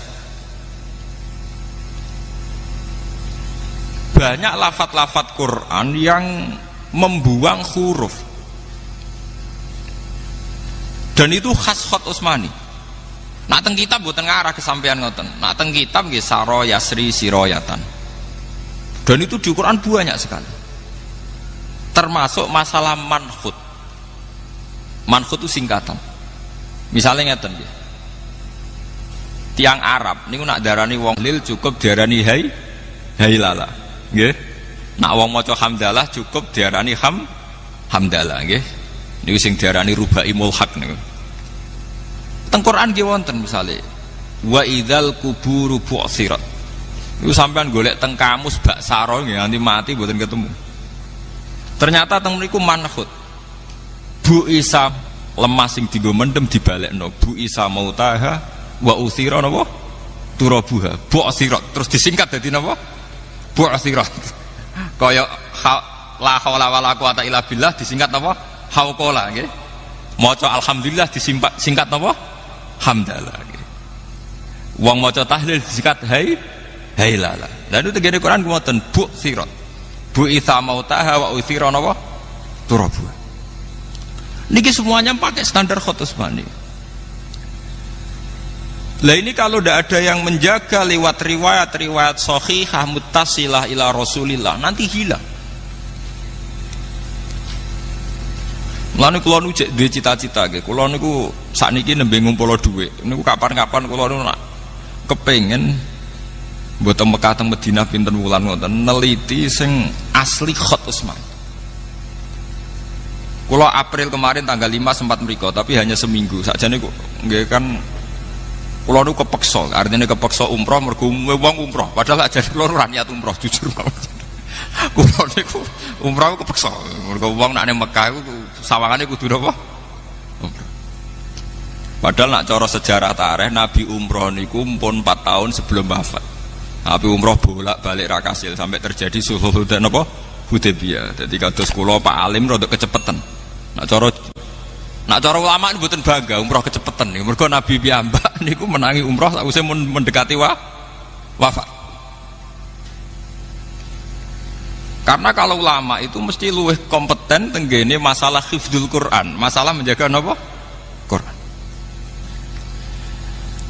Banyak lafat-lafat Quran yang membuang huruf, dan itu khas Khat Utsmani. Nak teng kitab mboten ngarah kesampean ngoten. Nak teng kitab nggih saro yasri siroyatan. Dan itu di Quran banyak sekali. Termasuk masalah manhut. Manhut itu singkatan. Misalnya ngeten nggih. Tiang Arab niku nak darani wong lil cukup diarani hai lala. Nggih. Nak wong maca hamdalah cukup diarani hamdalah nggih. Niku sing diarani rubai mulhaq niku. Teng Quran nggih wonten misale wa idzal kuburu bu'sirat. Niku sampean golek teng kamus bak saro nggih nganti mati mboten ketemu. Ternyata teng mriku manhut. Bu Isa lemah sing dienggo mendem dibalekno. Bu Isa mautaha wa utsira napa? Turabuha. Bu'sirat terus disingkat dadi napa? Bu'sirat. Kaya la haula wala quwata illa billah disingkat napa? Hauqala nggih. Maca alhamdulillah disingkat napa? Hamdalah. Wong maca tahlil disingkat hai lala. Lalu tegene Quran ngoten bu sirat. Bu itha mautaha wa uthira napa? Turabu. Niki semuanya pakai standar Khat Utsmani. Lah ini kalau tidak ada yang menjaga lewat riwayat-riwayat sahihah muttasilah ila Rasulillah nanti hilang. Mulane kula nu cek duwe cita-cita nggih. Kula niku sakniki nembe ngumpul dhuwit. Niku kapan-kapan kula nu nak kepengin mboten Mekah teng Madinah pinten wulan ngoten neliti sing asli Khat Utsmani. Kula April kemarin tanggal 5 sempat mriko tapi hanya seminggu. Sakjane kok nggih kan kula nu kepeksa, artinya kepeksa umroh mergo wong umroh. Padahal ajane kula ora niat umroh jujur mawon. Kula niku umroh kepeksa. Mergo wong nek nang Mekah iku sawangane kudu napa? Padahal nak cara sejarah tarikh Nabi umroh niku pun 4 tahun sebelum wafat. Nabi umroh bolak-balik ra kasil sampai terjadi sulhul Hudaybiyah. Dadi kados kula Pak Alim rada kecepetan. Nak cara ulama mboten bangga umroh kecepetan niku. Mergo Nabi piyambak niku menangi umroh sakwise mendekati wafat. Karena kalau ulama itu mesti luwih kompeten tenggene masalah hifdzul Quran, masalah menjaga napa? Quran.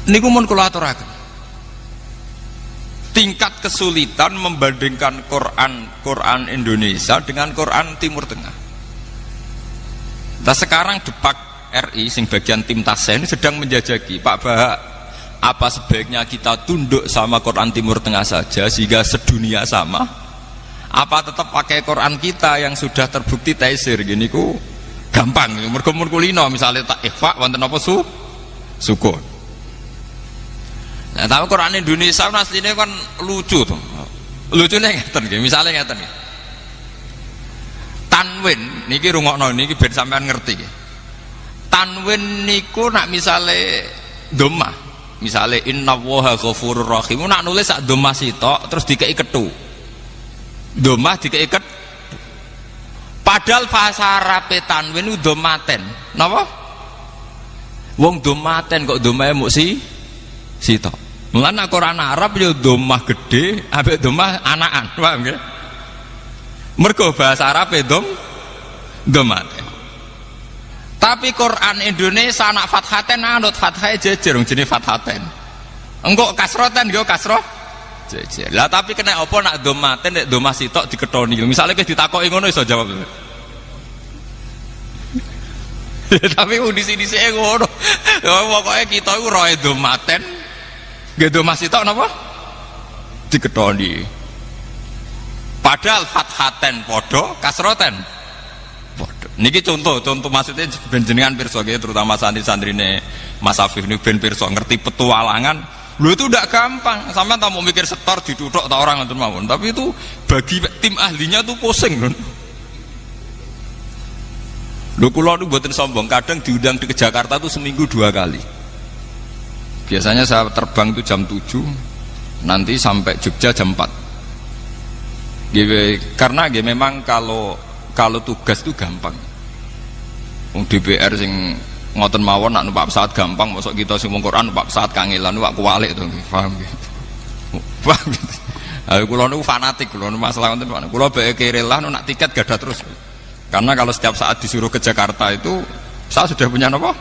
Niku mun kula aturaken. Tingkat kesulitan membandingkan Quran Indonesia dengan Quran Timur Tengah. Nah sekarang Depak RI sing bagian tim Tasen sedang menjajaki Pak Bahak, apa sebaiknya kita tunduk sama Quran Timur Tengah saja sehingga sedunia sama? Apa tetap pakai Quran kita yang sudah terbukti taisir gini ku gampang mergo mun kulino misalnya tak ikhfa wonten apa sukun. Nah, tapi Quran Indonesia asline kan lucu tuh. Lucune ngeten nggih, misale ngeten nggih. Tanwin niki rungokno niki ben sampean ngerti nggih. Tanwin niku nak misale dhammah, misale innallaha ghafurur rahim nak nulis sak dhammah sitok terus dikei kethu. Domah dikeiket padahal bahasa Arab tanwin itu domaten napa? Wong domaten kok domahe muk sitok. Mulane Quran Arab yo domah gede ambek domah anakan, paham nggih? Mergo bahasa Arab domaten. Tapi Quran Indonesia anak fathaten anut fathahe jejer wong jenenge fathaten. Engko kasroten yo kasroh jejer. Lah tapi kena apa nak domaten nek domah sitok diketoni. Misale wis ditakoki ngono iso jawab. Tapi disi-disike ngono. Pokoke kita iku roe domaten. Nggih domah sitok napa? Diketoni. Padahal fathaten padha, kasroten padha. Niki contoh maksudnya ben jenengan pirsa nggih terutama santri-santrine Mas Afif niku ben pirsa ngerti petualangan. Lu itu tidak gampang, sampai tak mau mikir setor ditutuk tak orang nonton mawon, tapi itu bagi tim ahlinya tuh pusing kan. Lu kula nu mboten sombong, kadang diundang ke Jakarta tuh seminggu 2 kali. Biasanya saya terbang itu jam 7, nanti sampai Jogja jam 4. Karena memang kalau tugas itu gampang. DPR sing ngoten mawon nak numpak pesawat gampang, mosok kita sing wong Quran numpak pesawat kangelan numpak kuwalik to, paham gitu. Paham gitu. Kula niku fanatik, kula masalah ngoten Pak. Kula bae kerelah nak tiket gadah terus. Karena kalau setiap saat disuruh ke Jakarta itu saya sudah punya apa?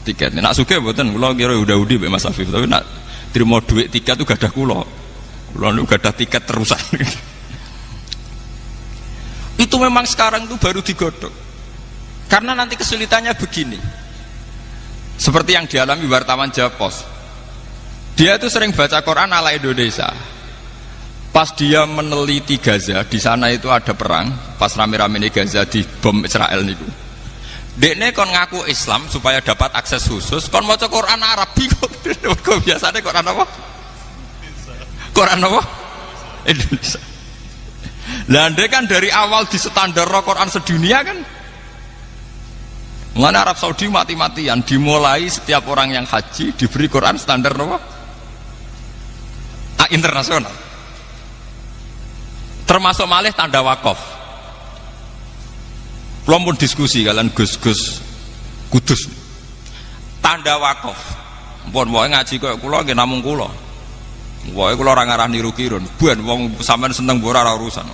Tiket. Nak sugih mboten, kula kira udah-udi mbek Mas Afif, tapi nak trimo duit tiket itu gadah kula. Kula niku gadah tiket terusan. Itu memang sekarang itu baru digodok. Karena nanti kesulitannya begini. Seperti yang dialami wartawan Japos. Dia itu sering baca Quran ala Indonesia. Pas dia meneliti Gaza, di sana itu ada perang, pas rame-rame di Gaza di bom Israel niku. Dekne kon ngaku Islam supaya dapat akses khusus, kon maca Quran Arab bingung. Kok biasanya Quran apa? Quran apa? Indonesia. Lah ndek kan dari awal di standar Quran sedunia kan. Mengenai Arab Saudi mati-matian dimulai setiap orang yang haji diberi Quran standar apa? Internasional. Termasuk malih tanda wakaf. Belum pun diskusi kalian Gus-Gus Kudus. Tanda wakaf. Mpun wae ngaji koyo kula nggih namung kula. Wae kula ora ngarah niru kirun. Ben wong sampean seneng ora urusan.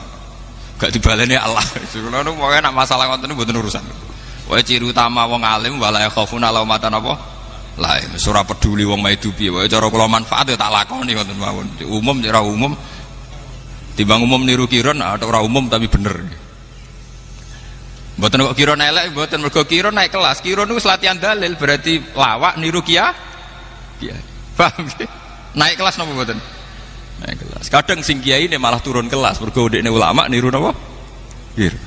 Gak dibaleni Allah. Kula nu pokoke nek masalah ngoten mboten urusan. Wae ciri utama wong alim wala yakhafuna laumatan apa? Lah wis ora peduli wong maidu piye. Wae cara kula manfaat ya tak lakoni ngoten mawon. Umum ora umum. Timbang umum niru kirun atau ora umum tapi bener. Mboten kok kirun elek, mboten mergo kirun naik kelas. Kirun niku latihan dalil berarti lawak niru kiai. Paham nggih? Naik kelas napa mboten? Naik kelas. Kadang sing kiai ini malah turun kelas mergo dekne ulama niru napa? Kirun.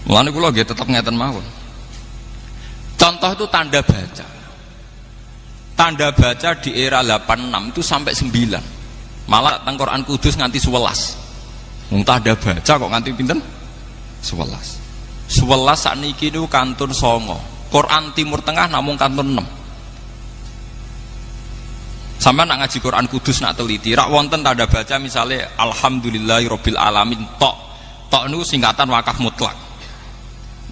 Mulane kula nggih tetep ngeten mawon. Contoh itu tanda baca. Tanda baca di era 86 itu sampai 9. Malah teng Quran Kudus nganti 11. Wong tanda baca kok nganti pinten? 11. 11 sakniki niku kantun 9. Quran Timur Tengah namung kantun 6. Sampeyan nak ngaji Quran Kudus nak teliti, rak wonten tanda baca misalnya alhamdulillahirabbil alamin tok. Tok niku singkatan wakaf mutlak.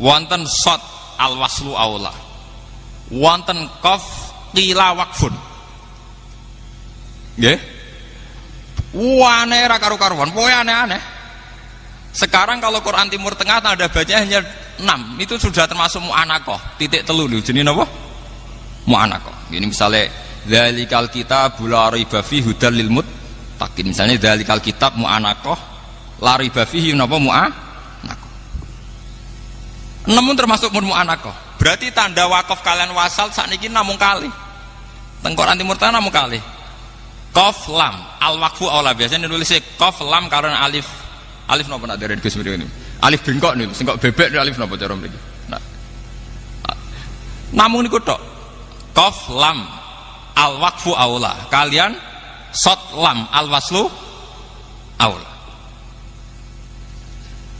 Wonten shot al-waslu aula. Wonten qaf qila waqfun. Nggih? Aneh ra karu-karuan, pokoke aneh-aneh. Sekarang kalau Quran Timur Tengah tanda bacanya hanya 6, itu sudah termasuk mu'anaqah, titik telu lho, jenenge napa? Mu'anaqah. Ini misalnya dzalikal kitabul la raiba fihi hudal lil muttaqin. Misalnya dzalikal kitab mu'anaqah la raiba fihi napa mu'anaqah. Namun termasuk mu'anaqah. Berarti tanda wakaf kalian wasal sakniki namung kali. Teng Quran Timur Tengah namung kali. Qaf lam al waqfu aula, biasanya nulis qaf lam karena alif. Alif napa nak derek Gus mriki niku. Alif bengkok niku, sing kok bebek niku alif napa cara mriki. Nah. Namung niku tok. Qaf lam al waqfu aula. Kalian shot lam al waslu aula.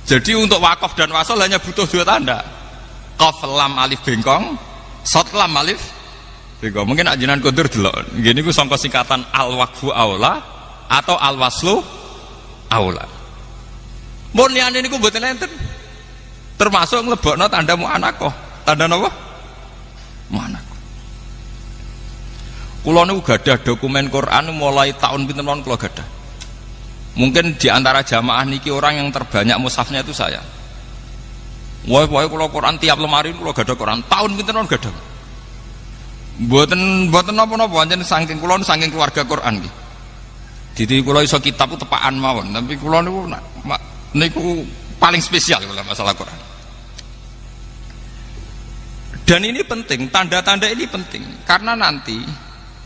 Jadi untuk wakaf dan wasal hanya butuh 2 tanda. Qaf lam alif bengkong, shot lam alif bengkong. Mungkin ajenan kondur delok. Ngene iku sangka singkatan al waqfu aula atau al waslu aula. Mun liyane niku mboten enten. Termasuk nglebokno tanda mu'anaqah. Tanda napa? Mu'anaqah. Kula niku gadah dokumen Quran mulai tahun pinten mawon kula gadah. Mungkin di antara jamaah niki orang yang terbanyak mushafnya itu saya. Wah, kula Quran tiap lemari kula gadah Quran. Tahun pinten mawon gadah. Mboten napa-napa, pancen saking kula saking keluarga Quran nggih. Dadi kula iso kitab tepaan mawon, tapi kula niku paling spesial kula masalah Quran. Dan ini penting, tanda-tanda ini penting karena nanti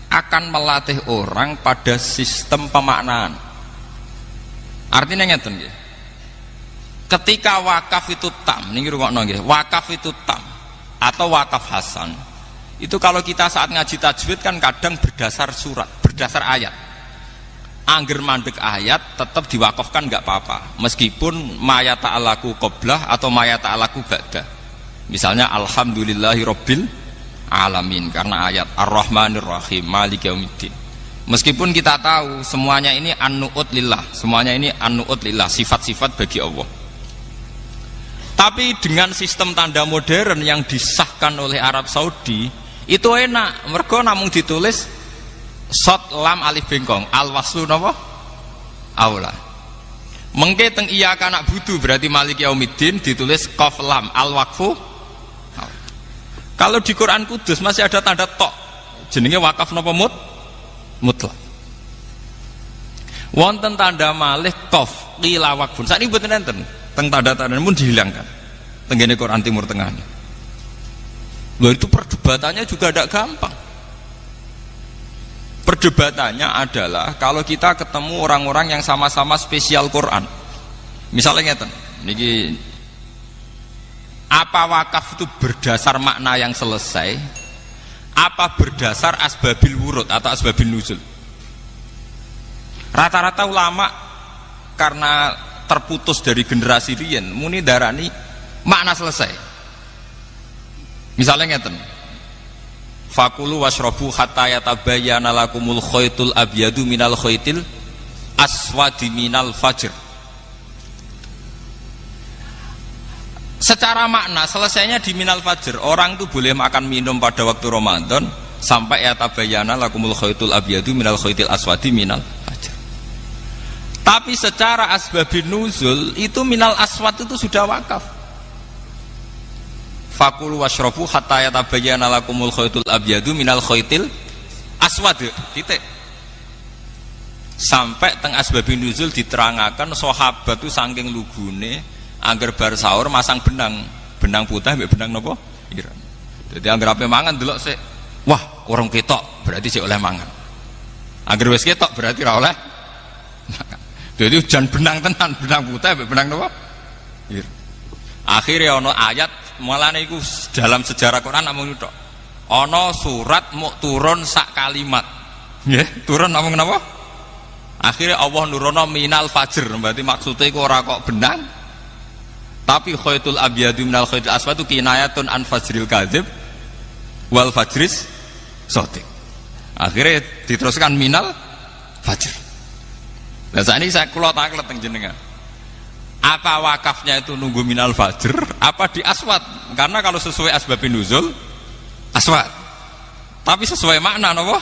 akan melatih orang pada sistem pemaknaan. Artinya ngeten nggih. Ketika wakaf itu tam, niki rungokno nggih, wakaf itu tam atau wakaf hasan. Itu kalau kita saat ngaji tajwid kan kadang berdasar surat, berdasar ayat. Angger mandek ayat tetap diwakafkan nggak apa-apa, meskipun ma yata'alaku qoblah atau ma yata'alaku ba'dah. Misalnya alhamdulillahirabbil alamin, karena ayat Ar-Rahmanir Rahim Maliki Yaumiddin. Meskipun kita tahu semuanya ini an-nu'ut lillah, semuanya ini an-nu'ut lillah, sifat-sifat bagi Allah. Tapi dengan sistem tanda modern yang disahkan oleh Arab Saudi itu enak, mergo namung ditulis shot lam alif bengkong al-waslu napa aula. Mengke teng iya kana budu berarti Maliki Yaumiddin ditulis qaf lam al-waqfu. Kalau di Quran Kudus masih ada tanda tok, jenenge wakaf napa mutlak. Wonten tanda malih qaf qila waqfun. Sakniki mboten enten. Teng tanda-tanda pun dihilangkan. Tenggene Quran Timur Tengah. Loh, itu perdebatannya juga tidak gampang. Perdebatannya adalah kalau kita ketemu orang-orang yang sama-sama spesial Quran. Misalnya ngeten, niki apa wakaf itu berdasar makna yang selesai, apa berdasar asbabil wurud atau asbabil nuzul. Rata-rata ulama karena terputus dari generasi riyen muni darani makna selesai. Misalnya ngeten, fakulu washrobu hatta yatabayyana lakumul khaytul abyadu minal khaytil aswadi minal fajr. Secara makna selesainya di minal fajr. Orang itu boleh makan minum pada waktu Ramadan sampai yatabayyana lakumul khaytul abyadu minal khaytil aswadi minal fajr. Tapi secara asbabin nuzul itu minal aswad itu sudah wakaf. Fakulu washrobu hatta yatabayyana lakumul khaytul abyadu minal khaytil aswad. Titik. Sampai teng asbabin nuzul diterangkan sahabat itu saking lugune angger bar sahur masang benang putih mbek benang napa? Ireng. Dadi angger ape mangan delok sik, wah, orang ketok berarti sik oleh mangan. Angger wis ketok berarti ora oleh mangan. Jadi hujan benang tenan, benang putih, benang apa? Akhirnya ono ayat, mulane iku dalam sejarah Quran namung tok. Ono surat mau turun sak kalimat, nggih, turun namung napa? Akhirnya Allah nurono minal fajr, berarti maksudnya iku ora kok benang, tapi khaytul abyadu minal khaytil aswad itu kinayatun an fajril kadzib wal fajris shadiq. Akhirnya diteruskan minal fajr. Nah saat ini saya kula taklet teng jenengan. Apa wakafnya itu nunggu minal fajr? Apa di aswad? Karena kalau sesuai asbabin nuzul aswad. Tapi sesuai makna napa?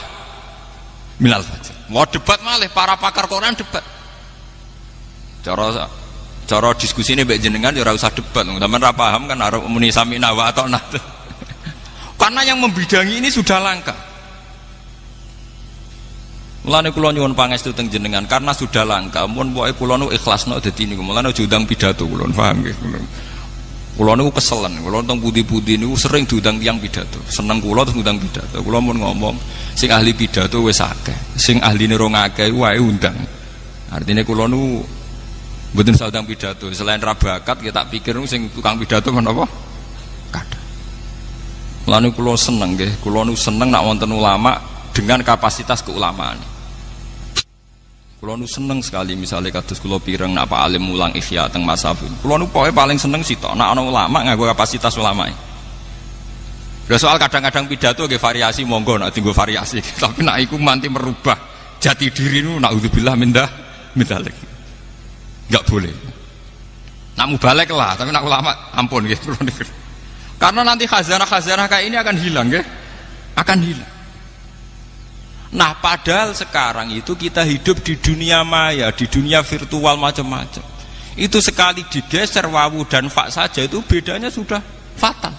Minal fajr. Mau debat malih para pakar Quran debat. Cara diskusi ini mbek jenengan ya ora usah debat. Sampeyan ora paham kan arep muni sami'na wa ata'na. Karena yang membidangi ini sudah langka. Mulane kula nyuwun pangestu teng jenengan karena sudah langka. Mun pokoke kula nu ikhlasno dadi niku. Mulane aja ndang pidato kula, paham nggih. Kula niku keselen. Kula teng pundi-pundi niku sering diundang tiyang pidato. Seneng kula terus ngundang pidato. Kula mun ngomong, sing ahli pidato wis akeh. Sing ahline rong akeh wae undang. Artinya kula nu mboten usah undang pidato. Selain ra bakat ya tak pikir sing tukang pidato menapa? Kathah. Mulane kula seneng nggih. Kula nu seneng nak wonten ulama dengan kapasitas keulamaan. Kulo nu seneng sekali misalnya kados kula pireng nak Pak Alim mulang Ihya teng Masafun. Kulo nu pokoke paling seneng sitok nak ana ulama nganggo kapasitas ulamae. Lah soal kadang-kadang pidato nggih variasi monggo nak dienggo variasi. Tapi nak iku manti merubah jati diri nu naudzubillah min dzalik. Enggak boleh. Nak mubalek lah, tapi nak ulama ampun nggih. Karena nanti khazanah-khazanah kayak ini akan hilang nggih. Akan hilang. Nah padahal sekarang itu kita hidup di dunia maya, di dunia virtual macam-macam. Itu sekali digeser wawu dan fa saja itu bedanya sudah fatal.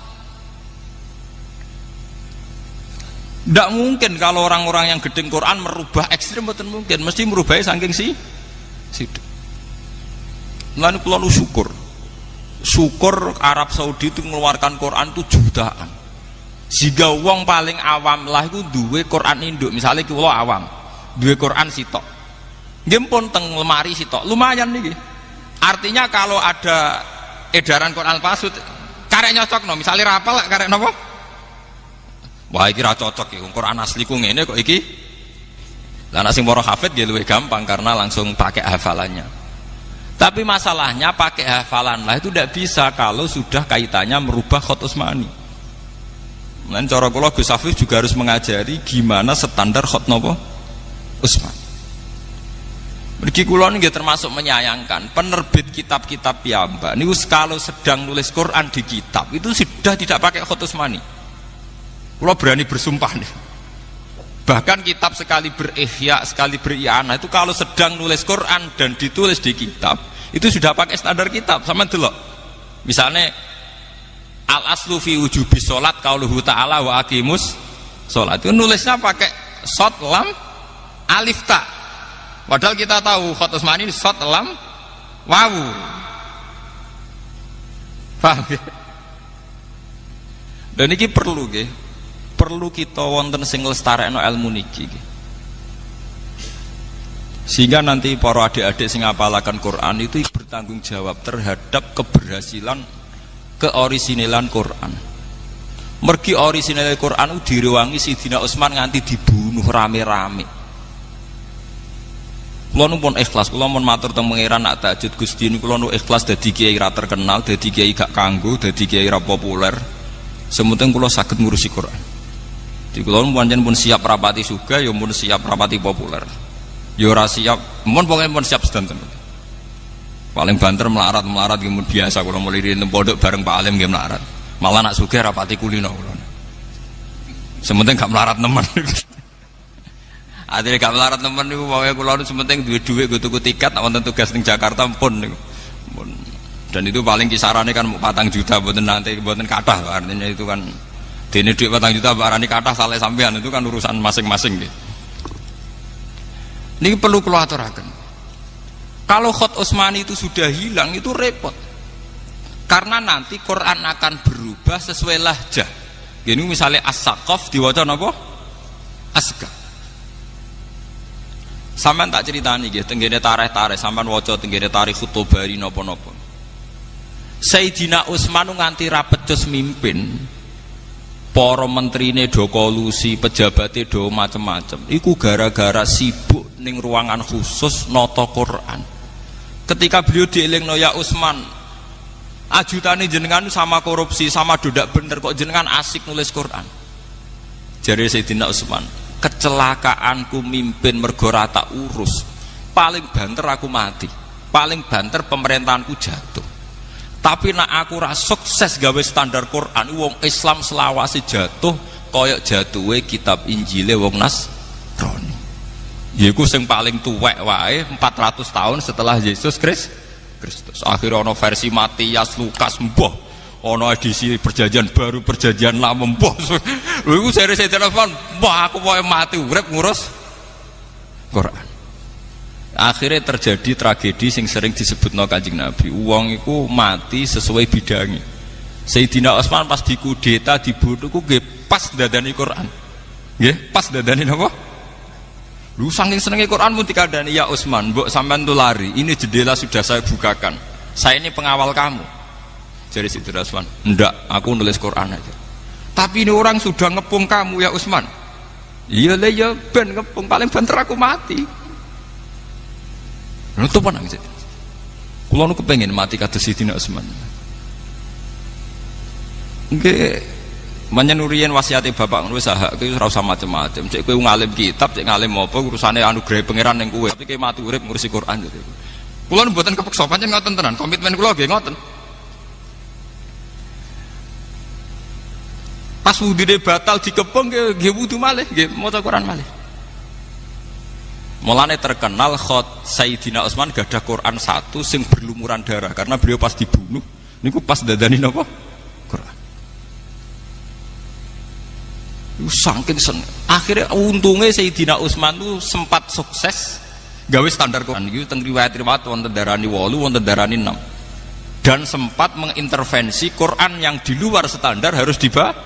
Tidak mungkin kalau orang-orang yang gedeng Quran merubah ekstrim, betul mungkin. Mesti merubahnya saking situ. Lalu kalau syukur Arab Saudi itu mengeluarkan Quran itu jutaan. Jika wong paling awam lah itu duwe Quran induk, misalnya kula awam duwe Quran sitok, nggih pun teng lemari sitok, lumayan nih. Artinya kalau ada edaran Quran palsu karek nyocok no, misalnya rapal karek napa? Wah iki ra cocok iki, Quran asli ku ngene kok iki. Lah nek sing para hafid ya luwih gampang karena langsung pakai hafalannya. Tapi masalahnya pakai hafalan lah itu tidak bisa kalau sudah kaitannya merubah khot Utsmani. Nah, cara kula Gus Afif juga harus mengajari gimana standar khot napa Utsman. Mriki kula nggih termasuk menyayangkan penerbit kitab-kitab piyambak niku kalau sedang nulis Quran di kitab itu sudah tidak pakai khot Utsmani. Kula berani bersumpah nih. Bahkan kitab sekali berihya, sekali berianah itu kalau sedang nulis Quran dan ditulis di kitab itu sudah pakai standar kitab. Sama delok. Misalnya al aslu fi wujubi sholat qauluhu ta'ala wa aqimus sholat, itu nulisnya pakai shot lam alif ta, padahal kita tahu khot Utsmani ini shot lam wawu. Paham ya? Dan ini perlu nggih, perlu kita wonten sing lestarekno ilmu niki sehingga nanti para adik-adik sing ngapalaken Quran itu bertanggung jawab terhadap keberhasilan keorisinalan Quran. Mergi orisinal Quran itu direwangi Sidina Utsman nganti dibunuh rame-rame. Kula nu pun ikhlas, kula mun matur teng pangeran nak tahajud Gusti niku kula nu ikhlas dadi kiai ra terkenal, dadi kiai gak kanggo, dadi kiai ra populer. Sementing kula saged ngurusi Quran. Di kula pancen pun siap rapati sugih, ya pun siap rapati populer. Ya ora siap, mun pokoke pun siap sedanten. Paling banter melarat gimana biasa kalau mulai di pondok bareng Pak Alim gimana melarat, malah nak sugih rapati kulino kalau sementing gak melarat teman. Akhirnya gak melarat teman niku pokoknya kalau sementing duit gue tuku tiket wonten tugas ning Jakarta pun niku. Dan itu paling kisarannya kan 4 juta buatan nanti buatan kathah, artinya itu kan dene duit 4 juta barani kathah saleh sampean itu kan urusan masing-masing gitu. Ini perlu kula aturaken. Kalau khot Utsmani itu sudah hilang itu repot. Karena nanti Quran akan berubah sesuai lahjah. Gini misalnya as-saqaf diwaca napa? Asqa. Sampeyan tak critani nggih tenggene tarikh-tarikh sampeyan waca tenggene tarikh Khutobari napa-napa. Sayyidina Utsman nganti ra pecus mimpin. Para menterine do kolusi, pejabate do macem-macem. Iku gara-gara sibuk ning ruangan khusus nata Quran. Ketika beliau dielingno ya Utsman, ajutane jenengan sama korupsi, sama dodak bener kok jenengan asik nulis Quran. Jare Sayyidina Utsman, kecelakaanku mimpin mergo ra tak urus. Paling banter aku mati. Paling banter pemerintahanku jatuh. Tapi nak aku ra sukses gawe standar Quran, wong Islam selawase jatuh koyok jatuhe kitab Injile wong Nasrani. Yaiku sing paling tuwek wae 400 tahun setelah Yesus Kristus. Akhirnya ono versi Matias, Lukas, mbah. Ono edisi perjanjian baru, perjanjian lama, mbah. Lho iku seri telepon, mbah aku mau mati urip ngurus Quran. Akhirnya terjadi tragedi sing sering disebutno Kanjeng Nabi. Wong iku mati sesuai bidangi. Sayyidina Utsman pas dikudeta dibunuh ku nggih pas dadani Quran. Nggih, pas dadani napa? Lu saking senengnya Quran pun dikandani ya Utsman, mbok sampean tuh lari, ini jendela sudah saya bukakan, saya ini pengawal kamu. Jadi Sayyidina Utsman, ndak, aku nulis Quran aja. Tapi ini orang sudah ngepung kamu ya Utsman. Iya lah ya ben ngepung, paling banter aku mati. Nutup apa nangis? Kulo nu kepengen mati kados Sayyidina Utsman. Nggih. Manjen nuriyen wasiate bapak ngono wis hak kowe ora usah macem-macem. Cek kowe ngalim kitab, cek ngalim apa urusane anugerah pangeran ning kowe. Tapi kowe mati urip ngurusi Quran jadi. Kula mboten kepeksa pancen ngoten tenan. Komitmen kula nggih ngoten. Pas wudune batal dikepung nggih wudu malih, nggih maca Quran malih. Mulane terkenal khot Sayyidina Utsman gadah Quran 1 sing berlumuran darah karena beliau pas dibunuh niku pas dadani napa? Quran. Saking seneng. Akhirnya untungnya Sayyidina Utsman itu sempat sukses gawe standar Quran itu teng riwayat-riwayat wonten darani 8, wonten darani 6. Dan sempat mengintervensi Quran yang di luar standar harus dibakar.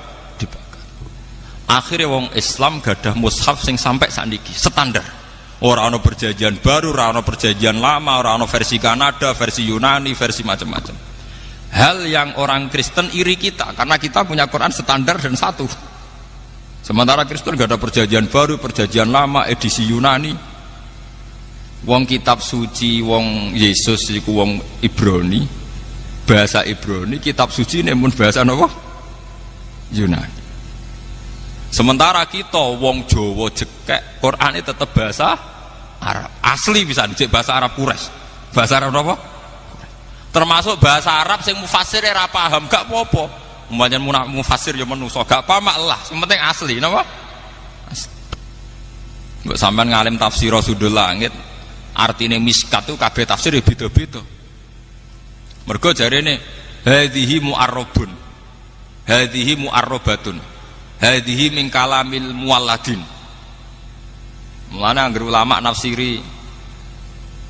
Akhirnya wong Islam gadah mushaf sing sampai sakniki standar. Ora ana perjanjian baru, ora ana perjanjian lama, ora ana versi Kanada, versi Yunani, versi macam-macam. Hal yang orang Kristen iri kita karena kita punya Quran standar dan satu. Sementara Kristen gak ada perjanjian baru, perjanjian lama, edisi Yunani. Wong kitab suci, wong Yesus iku wong Ibrani, bahasa Ibrani, kitab suci ini pun bahasa apa? Yunani. Sementara kita wong Jawa jekek, Qur'ane tetep bahasa Arab. Asli bisa dicek bahasa Arab Quraisy. Bahasa Arab apa? Termasuk bahasa Arab sing mufassir ora paham, gak apa-apa. Umpamane mufassir ya manusa, gak paham lah, sing penting asli, napa? Mbok sampean ngalim tafsir Sudul Langit, artine miskat itu kabeh tafsir ya beda-beda. Mergo jarene hadhihi mu'arrabun, hadhihi mu'arrabatun, hadhihi min kalamil muwalladin. Mulane anggere ulama nafsiri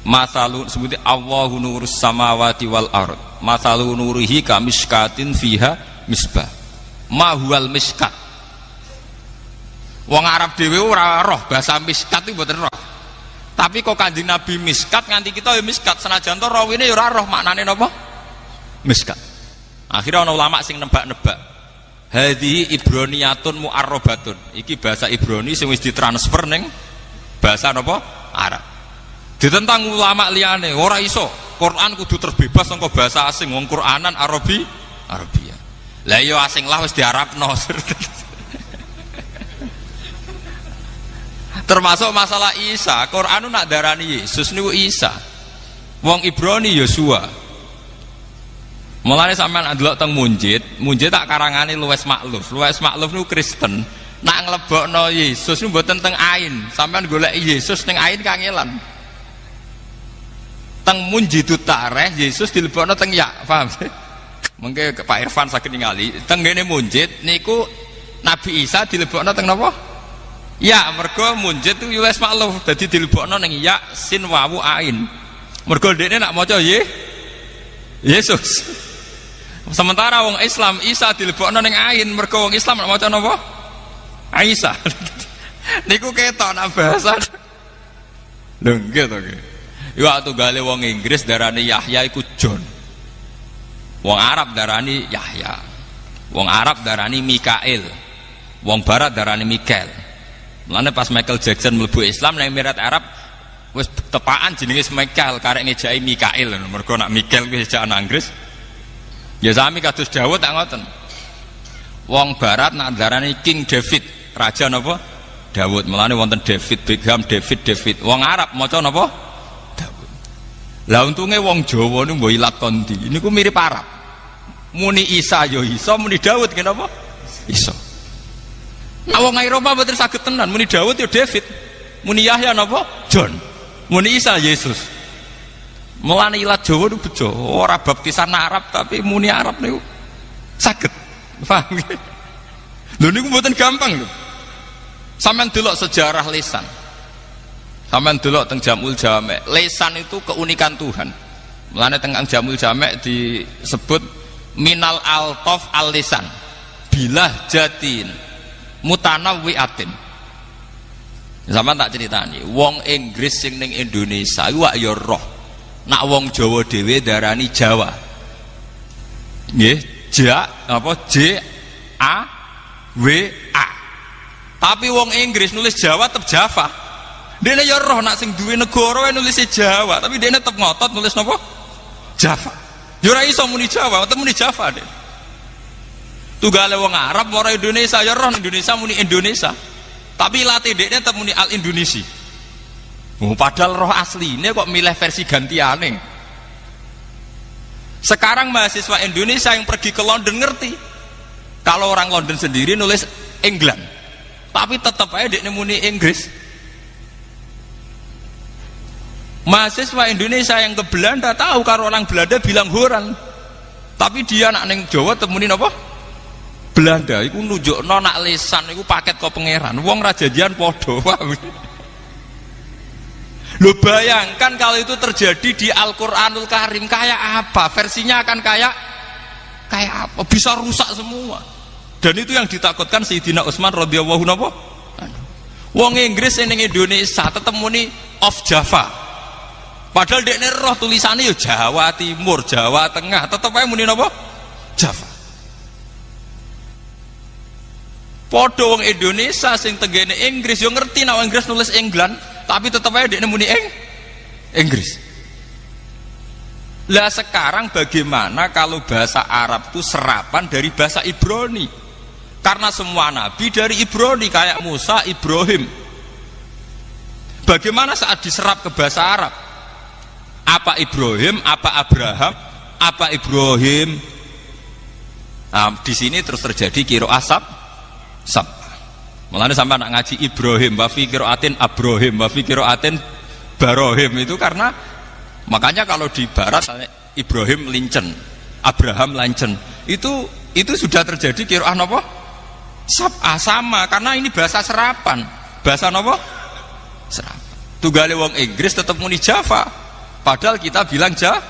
masalu sebuti Allahu nurus samawati wal ard, masalu nurihi kamiskatin fiha misbah. Ma huwal miskat. Wong Arab dhewe ora roh bahasa miskat itu mboten roh. Tapi kok Kanjeng Nabi miskat nganti kita ya miskat, senajan to rawine ya ora roh maknane napa? Miskat. Akhirnya ana ulama sing nebak-nebak. Hadhihi ibroniyatun mu'arrabatun. Iki bahasa Ibrani sing wis ditransfer ning bahasa napa? Arab. Ditentang ulama liyane, ora iso. Quran kudu terbebas saka bahasa asing, wong Quranan Arabia. Lah iya asing lah wis diarabno. Termasuk masalah Isa, Quran nak darani Yesus niku Isa. Wong Ibrani Yosua. Mulane sampean ndelok teng Munjid tak karangane Luwes Makluf. Luwes Makluf niku Kristen. Nak nglebokno Yesus niku mboten teng Ain. Sampean golek Yesus ning Ain kangelan. Teng Munjidut Tareh Yesus dilebokno teng Ya, paham? Mengke Pak Irfan saged ningali teng ngene Munjid niku Nabi Isa dilebokno teng napa? Ya, mergo Munjid itu Luwes Makluf dadi dilebokno ning Ya sin wawu Ain. Mergo dekne nak maca Yesus. Sementara wong Islam Isa dilebokno ning Ain, mergo wong Islam nak maca napa? Isa. Niku ketok nak bahasa. Lho nggih to nggih. Yo waktu gale wong Inggris darani Yahya iku John. Wong Arab darani Yahya. Wong Arab darani Mikail. Wong Barat darani Mikael. Mulane pas Michael Jackson mlebu Islam nang Emirat Arab wis tepaan jenenge Mikail karek ngejaki Mikail. Mergo nak Mikail kuwi ejaan Inggris. Ya sami kados Daud tak ngoten. Wong Barat nak darani King David, raja napa? Daud. Mulane wonten David Beckham, David. Wong Arab maca napa? Daud. Lah untunge wong Jawa niku mbok ilat kondi. Niku mirip Arab. Muni Isa ya Isa, muni Daud kenapa? Isa. Nah wong Eropa mboten saged tenan, muni Daud ya David. Muni Yahya napa? John. Muni Isa Yesus. Mulane ilat Jawa niku bejo, ora baptisan Arab tapi muni Arab niku saged. Paham nggih? Lho niku mboten gampang lho. Sampeyan delok sejarah lisan. Sampeyan delok teng Jamul Jamek. Lisan itu keunikan Tuhan. Mulane teng Jamul Jamek disebut minal altof al-lisan. Bilah jatin mutanawwiatin. Sampeyan tak critani, wong Inggris sing ning Indonesia iku ya roh. Nak wong Jawa dhewe darani Jawa. Nggih, J A W A. Tapi wong Inggris nulis Jawa tetep Java. Dene ya roh nak sing duwe negara nulis Jawa, tapi dene tetep ngotot nulis napa? Java. Ya ora iso muni Jawa, tetep muni Java deh. Tunggale wong Arab ora Indonesia ya roh Indonesia muni Indonesia. Tapi latih dekne tetep muni Al Indonesi. Padahal roh asline kok milih versi gantiane. Sekarang mahasiswa Indonesia yang pergi ke London ngerti. Kalau orang London sendiri nulis England. Tapi tetap aja dekne muni Inggris. Mahasiswa Indonesia yang ke Belanda tahu kalau orang Belanda bilang Horan. Tapi dia nak neng Jawa temuni apa? Belanda iku nunjukno nak lisan iku paket kok pangeran. Wong ra janjian padha. Lo bayangkan kalau itu terjadi di Al-Qur'anul Karim kayak apa? Versinya akan kayak apa? Bisa rusak semua. Dan itu yang ditakutkan Sayyidina Utsman radhiyallahu anhu. Wong Inggris ning Indonesia tetep muni of Java. Padahal dekne roh tulisannya ya Jawa Timur, Jawa Tengah, tetep ae muni napa? Java. Padha wong Indonesia sing tenggene Inggris yo ngerti nek Inggris nulis England, tapi tetep ae dekne muni Inggris. Lah sekarang bagaimana kalau bahasa Arab itu serapan dari bahasa Ibrani? Karena semua nabi dari Ibrani, kayak Musa, Ibrahim. Bagaimana saat diserap ke bahasa Arab? Apa Ibrahim, apa Abraham, apa Ibrahim? Nah, di sini terus terjadi qiraah sab. Mulane sampai anak ngaji Ibrahim, wa fi qiraatin Abrahim, wa fi qiraatin Barohim, itu karena makanya kalau di barat Ibrahim lincen, Abraham lancen, itu sudah terjadi qiraah napa? Sab'ah, sama, karena ini bahasa serapan. Bahasa napa? Serapan. Tunggale wong Inggris tetap muni Java, padahal kita bilang Jawa.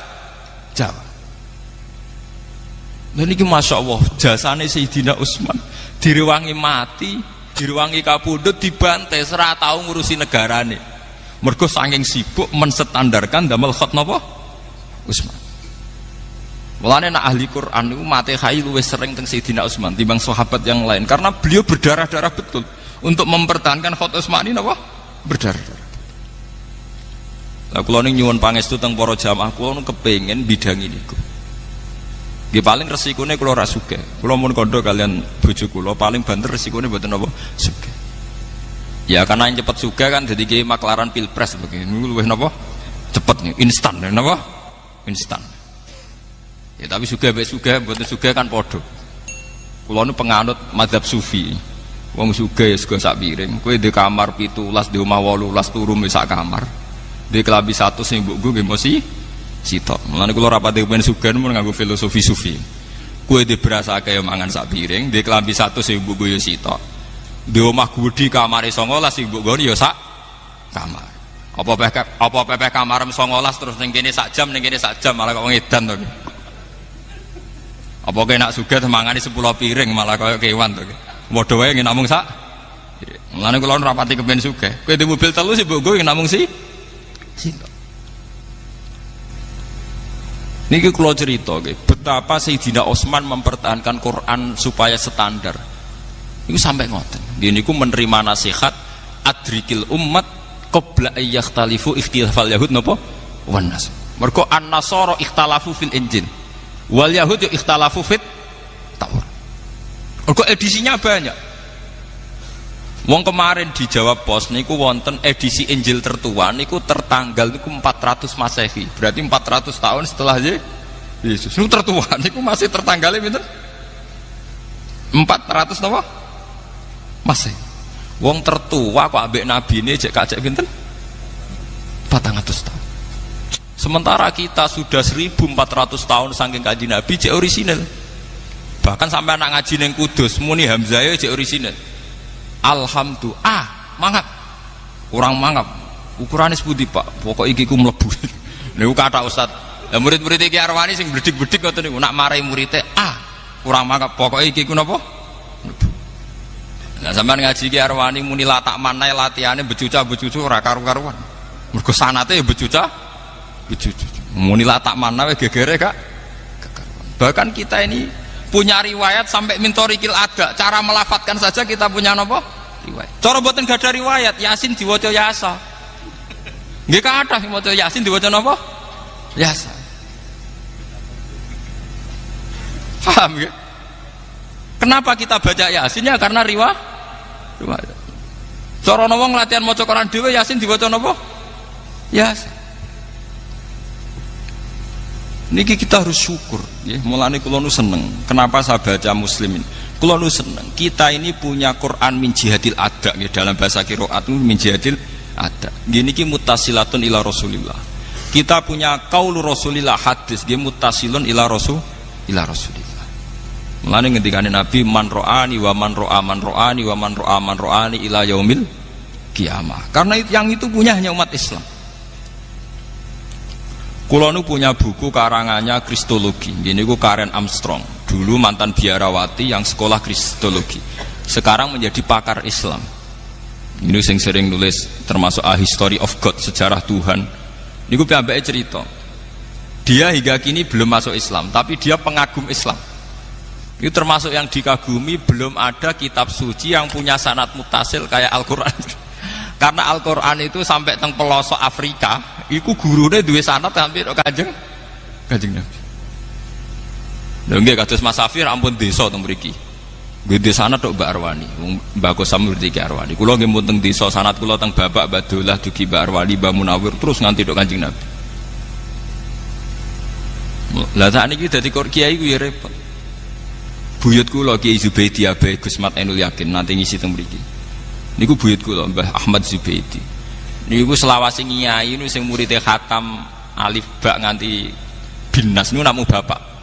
Dan ini Masya Allah, jasane Sayyidina Utsman direwangi mati, direwangi kapundhut, dibantai, ora tau ngurusi negarane. Mergo saking sibuk menstandarkan damel khat napa? Utsman. Mulane nak ahli Quran niku mate khai luwih sering teng Sayyidina Utsman timbang sahabat yang lain, karena beliau berdarah-darah betul untuk mempertahankan khat Utsman ini napa? Berdarah-darah. Lah kula ning nyuwun pangestu teng para jamaah kula kepengin bidangi niku. Nggih paling resikone kula ora sugih. Kula mun kandha kalian bojo kula paling banter resikone mboten napa? Sugih. Ya karena yang cepet sugih kan dadi ki maklaran pilpres begini niku luwih napa? Cepet nih, instan napa? Instan. Ya tapi sugih mbek sugih mboten sugih kan padha. Kula nu penganut mazhab sufi. Wong sugih ya sego sak piring. Kowe di kamar 17, di omah 18 turu sak kamar. Di kelambi 1 sing mbokku nggih mesti sitok. Mulane kula rapati kepen sugih mun nganggo filosofi sufi. Kowe di beras akeh mangan sak piring, di kelambi 1 sing mbokku ya sitok. Di omah gudi kamare 19 sing mbokku ya sak kamar. Apa pepeh kamar 19 terus ning kene sak jam, ning kene sak jam malah kok ngedan to. Apa kena sugih mangani 10 piring malah kaya kewan to. Padha wae ngen namung sak. Mulane kula rapati kepen sugih. Kowe di mobil telu sih mbokku ngen namung sitok. Niki kula cerita nggih, betapa Sayyidina Utsman mempertahankan Quran supaya standar. Niku sampai ngoten. Nggih niku menerima nasihat adrikil ummat qabla ay yakhtalifu ikhtilafal yahud napa? Wan nas. Mergo an-nasara ikhtalafu fil injil. Wal yahud ikhtalafu fit Taurat. Mergo edisinya banyak. Wong kemarin di Jawa Pos niku wonten edisi Injil tertua niku tertanggal niku 400 Masehi. Berarti 400 tahun setelah Yesus. Niku tertua niku masih tertanggalnya pinten? 400 napa? Masehi. Wong tertua kok ambek nabine jek kacek pinten? 400 tahun. Sementara kita sudah 1400 tahun saking kanjeng Nabi jek orisinal. Bahkan sampai anak ngaji ning Kudus muni Hamzah jek orisinal. Alhamdulillah, mangap. Kurang mangap. Ukurane sepundi, Pak? Pokok iki ku mlebu. Niku kata Ustaz. Lah murid-murid iki Arwani sing bledik-bledik ngoten niku nak marahi murite, kurang mangap. Pokok iki ku napa? Mlebu. Lah sampean ngaji iki Arwani muni latak manai latihane becuca-becucu ora karu-karuan. Mergo sanate ya becuca. Muni latak mana we gegere Kak. Bahkan kita ini punya riwayat sampai mintorikil ada, cara melafatkan saja kita punya napa? Riwayat. Cara mboten gadah riwayat, Yasin diwaca Yasa. Nggih kathah sing maca Yasin diwaca napa? Yasa. Paham ya? Kenapa kita baca Yasin? Ya karena riwayat. Cara wong latihan maca Quran dhewe Yasin diwaca napa? Yasa. Niki kita harus syukur, ya. Mulane kula nu seneng. Kenapa saya baca Muslimin? Kula nu seneng. Kita ini punya Quran min jihadil ada, ya. Dalam bahasa qiraat min jihadil ada. Gini ki muttasilatun ila Rasulillah. Kita punya qaulu Rasulillah hadis, dia muttasilun ila Rasulillah. Mulane ngendikane Nabi man ro'ani wa man ro'a man ro'ani wa man ro'a man ro'ani ila yaumil kiamah. Karena yang itu punya hanya umat Islam. Kulo nu punya buku karangannya Kristologi. Ini ku Karen Armstrong. Dulu mantan biarawati yang sekolah Kristologi. Sekarang menjadi pakar Islam. Ini sing sering nulis termasuk A History of God, sejarah Tuhan. Ini ku piyambake cerita. Dia hingga kini belum masuk Islam, tapi dia pengagum Islam. Itu termasuk yang dikagumi, belum ada kitab suci yang punya sanad mutasil kayak Al-Quran. Karena Al-Quran itu sampai teng pelosok Afrika, iku gurune duwe sanad hampir kanjeng Nabi. Lha nggih kados Mas Safir ampun desa teng mriki. Gede sanad tok Mbak Arwani, Mbak Kosam ngerti Ki Arwani. Kula nggih mun teng desa sanad kula teng Bapak Badolah dugi Mbak Arwani, Mbak Munawir terus nganti tok Kanjeng Nabi. Lah sakniki dadi kiai ku ya repot. Buyut kula Kiai Zubaidi Abai Gus Mat Ainul Yakin nanti ngisi teng mriki. Niku buyut kula Mbah Ahmad Zubaidi. Niku selawase nyai niku sing muridé khatam alif ba nganti binas niku namung bapak.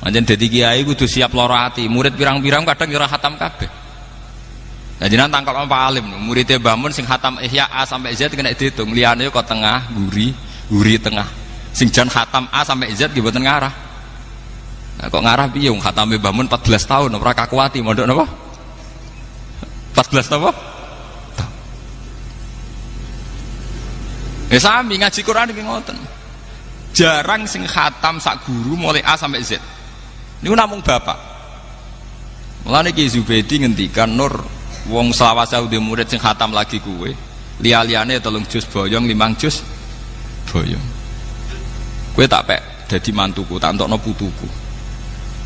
Anjen dadi kiai kudu siap lara ati. Murid pirang-pirang kadang ora khatam kabeh. Lah jenengan tangkal Pak Alim, muridé Mbah Mun sing khatam Ihya A sampai Z kena diitung. Liyane kok tengah, guri tengah. Sing jan khatam A sampai Z nggih mboten ngarah. Nah, kok ngarah piye wong khatame Mbah Mun 14 tahun ora kakuati mondok napa? 14 napa? Ya sami ngaji Quran iki ngoten. Jarang sing khatam sak guru mulai A sampai Z. Niku namung bapak. Mulane Ki Zubaidi ngendikan Nur wong selawase udah murid sing khatam lagi kuwe. Liya-liyane 3 juz boyong 5 juz boyong. Kowe tak pek dadi mantuku, tak entokno putuku.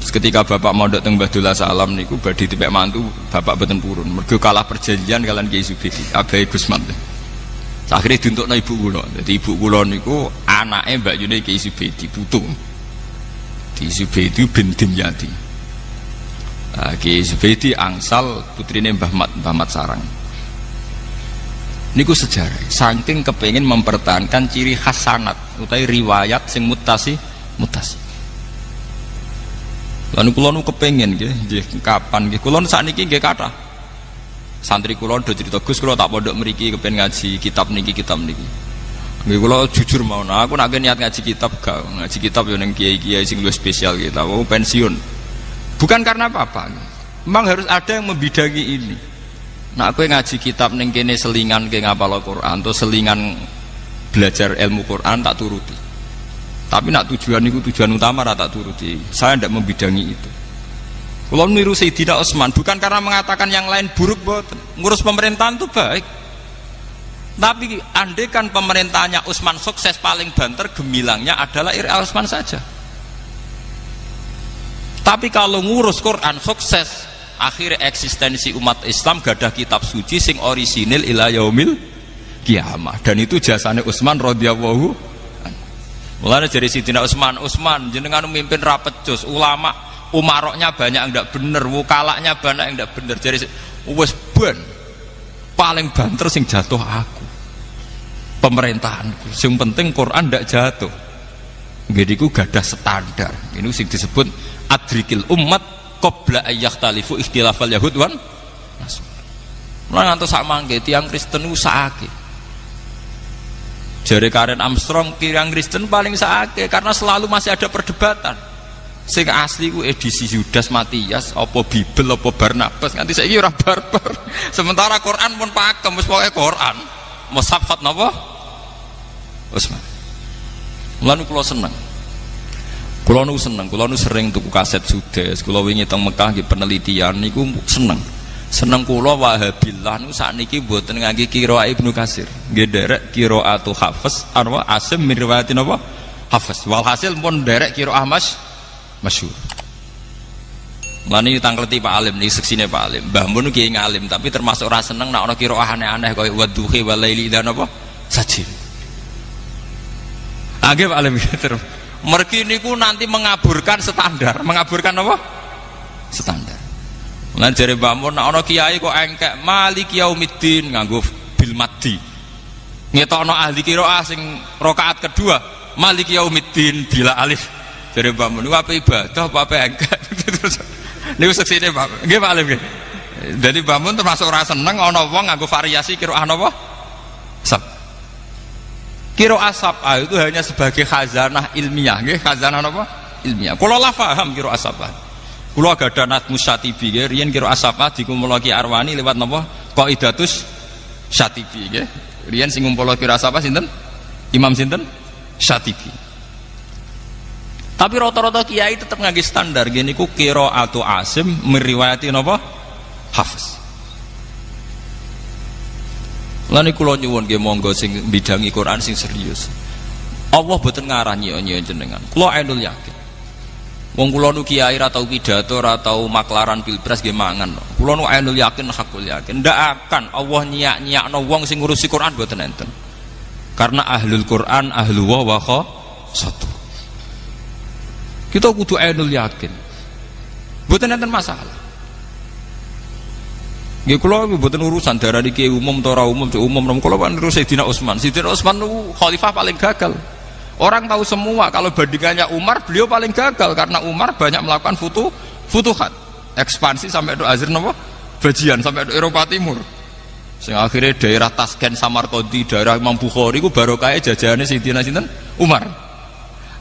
Terus ketika bapak mondok teng Mbah Salam niku badhe dipek mantu, bapak boten purun. Mergo kalah perjanjian kalian Ki Zubaidi, Abai Gusmat. Akhirnya diuntukno ibu kula. Dadi ibu kula niku anake Mbak Yune Ki Zubaidi putu. Ki Zubaidi bin Dimyati. Ki Zubaidi angsal putrine Mbah Mat Sarang. Niku sejarah. Saking kepengin mempertahankan ciri khas sanad utawi riwayat sing mutasi. Lan kula nu kepengin nggih kapan nggih kula sakniki nggih kathah. Santri kula do cerita Gus kula tak pondok mriki kepen ngaji kitab niki. Nggih kula jujur mawon aku nek niat ngaji kitab gak ngaji kitab yo ning kiai-kiai sing luwih spesial kita pensiun. Bukan karena apa-apa. Memang harus ada yang membidangi ini. Nek kowe ngaji kitab ning kene selingan ke ngapal Al-Qur'an atau selingan belajar ilmu Quran tak turuti. Tapi nak tujuan niku tujuan utama ra tak turuti. Saya tidak membidangi itu. Kalau niru Sayyidina Utsman bukan karena mengatakan yang lain buruk, boten. Ngurus pemerintahan itu baik. Tapi andai kan pemerintahnya Utsman sukses, paling banter gemilangnya adalah Ir.A. Utsman saja. Tapi kalau ngurus Quran sukses, akhirnya eksistensi umat Islam gadah kitab suci sing orisinil ila yaumil kiamah. Dan itu jasane Utsman radhiyallahu anhu. Mulane jare Sayyidina Utsman jenengan memimpin rapet jos ulama umaroknya banyak yang tidak bener, wukalaknya banyak yang tidak bener. Jadi wes ben paling banter sing jatuh aku pemerintahanku. Sing penting Quran tidak jatuh. Ngediku gadah standar. Ini sing disebut adrikil umat qabla ayyakhtalifu ikhtilafal yahud wan nasrani. Mulane ngantos sak mangke tiyang Kristen ku sakake. Jare Karen Armstrong tiyang Kristen paling sakake karena selalu masih ada perdebatan. Sing asli ku edisi Yudas Matias apa Bibel apa Barnabas nganti saiki ora barbar. Sementara Quran pun pakem wis pokoke Quran. Mushaf khat napa? Utsman. Mulane kula seneng. Kula nu sering tuku kaset Sudes. Kula wingi teng Mekah nggih penelitian niku seneng. Seneng kula Wahabillah niku sakniki mboten ngangge qiraah Ibnu Katsir. Nggih derek qiraatu Hafiz arwa Asim min riwayatin apa? Hafiz. Walhasil pun derek qiraah masyhur. Lani tangkleti Pak Alim niki seksine Pak Alim. Mbah Mun kiai ngalim tapi termasuk ora seneng nek ana qiraah aneh-aneh kaya wadduhi walaili dan apa? Sajil. Nggih Pak Alim terus. Mergi niku nanti mengaburkan standar. Mengaburkan apa? Standar. Lan jare Mbah Mun nek ana kiai kok engkek Maliki Yaumiddin nganggo bil maddi. Ngetokno ahli qiraah sing rakaat kedua Maliki Yaumiddin bila alif. Jare Mbah Mun niku apa ibadah apa engkek. Niku seksine Pak. Nggih Pak Alim nggih. Dadi Mbah Mun termasuk ora seneng ana wong nganggo variasi qiraah napa? Sab. Qiraah sab'ah itu hanya sebagai khazanah ilmiah, nggih, khazanah napa? Ilmiah. Kula la paham qiraah sab'ah. Kula gadah Nadmus Syatibi nggih, riyen qiraah sab'ah dikumpulke Arwani lewat napa? Qaidatus Syatibi nggih. Riyen sing ngumpul qiraah sab'ah sinten? Imam sinten? Syatibi. Tapi rata-rata kiai tetap ngangge standar gini ku qiraatu Asim meriwayati napa? Hafiz. Lani kula nyuwun nggih monggo sing bidangi Quran sing serius. Allah boten ngarah nyio-nyio jenengan. Kula Ainul Yakin. Wong kula nu kiai ra tau pidato ra tau maklaran pilpres nggih mangan. Kula nu ainul yakin hakul yakin ndak akan Allah nyiak-nyiakno wong sing ngurusi Quran mboten enten. Karena ahlul Quran ahlu wa satu. Kita kudu ainul yakin. Mboten enten masalah. Nggih kula mboten urusan darah iki umum ta ora umum, umum kula kan terus Sayyidina Utsman. Sayyidina Utsman itu khalifah paling gagal. Orang tahu semua kalau bandingannya Umar, beliau paling gagal karena Umar banyak melakukan futuhat, ekspansi sampai ke Azir napa? Bajian sampai ke Eropa Timur. Sing akhirnya daerah Tasken, Samarkandi, daerah Imam Bukhari ku barokah jajahane Sayyidina sinten? Umar.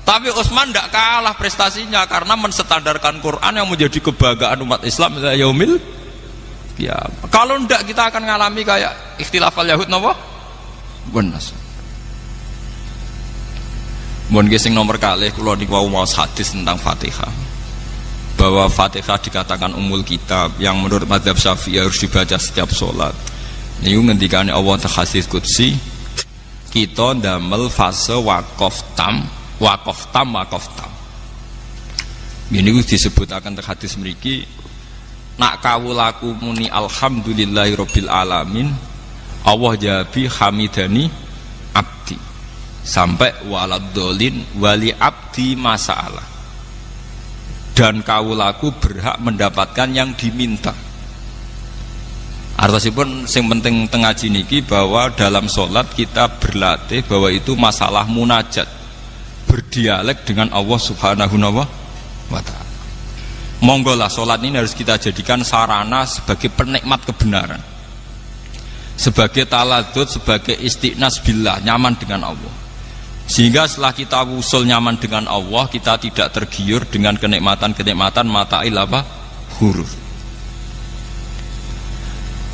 Tapi Utsman tidak kalah prestasinya karena menstandarkan Quran yang menjadi kebanggaan umat Islam ila yaumil ya. Kalau tidak kita akan ngalami kayak ikhtilafal Yahud napa? Benas. Mun sing nomor kalih kula niku mau hadis tentang Fatihah. Bahwa Fatihah dikatakan umul kitab yang menurut mazhab Syafi'i harus dibaca setiap sholat. Niku ngendikane Allah hadis qudsi, kita ndamel fase waqaf tam. Ini disebutaken teng hadis mriki, nak kawulaku muni alhamdulillahirabbil alamin, Allah jabi hamidani abdi. Sampai waladolin wali abdi masalah, dan kawulaku berhak mendapatkan yang diminta. Artosipun sing penting tengaji niki bahwa dalam sholat kita berlatih bahwa itu masalah munajat, berdialek dengan Allah subhanahu wa ta'ala. Monggolah sholat ini harus kita jadikan sarana sebagai penikmat kebenaran, sebagai taladud, sebagai istiqnas billah, nyaman dengan Allah. Sehingga setelah kita usul nyaman dengan Allah, kita tidak tergiur dengan kenikmatan-kenikmatan mata'il apa? Huruf.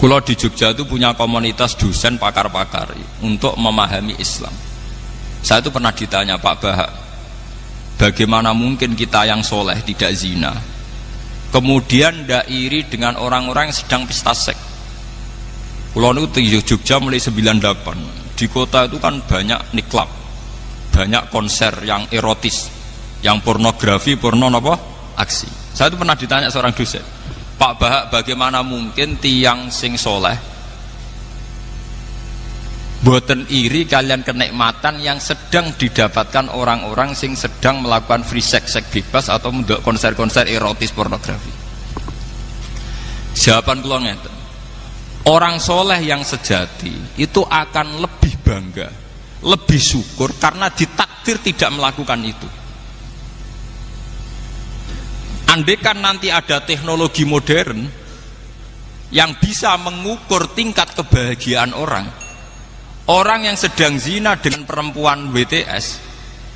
Kulo di Jogja itu punya komunitas dosen pakar-pakar untuk memahami Islam. Saya itu pernah ditanya, Pak Bahak, bagaimana mungkin kita yang soleh tidak zina, kemudian tidak iri dengan orang-orang yang sedang pesta seks? Kulo itu di Jogja mulai 98. Di kota itu kan banyak niklab, banyak konser yang erotis, yang pornografi, aksi. Saya itu pernah ditanya seorang dosen, Pak Bahak, bagaimana mungkin tiang sing soleh boten iri kalian kenikmatan yang sedang didapatkan orang-orang sing sedang melakukan free sex bebas atau konser-konser erotis pornografi? Jawaban kula ngeten, orang soleh yang sejati itu akan lebih bangga, lebih syukur karena ditakdir tidak melakukan itu. Andaikan nanti ada teknologi modern yang bisa mengukur tingkat kebahagiaan orang yang sedang zina dengan perempuan WTS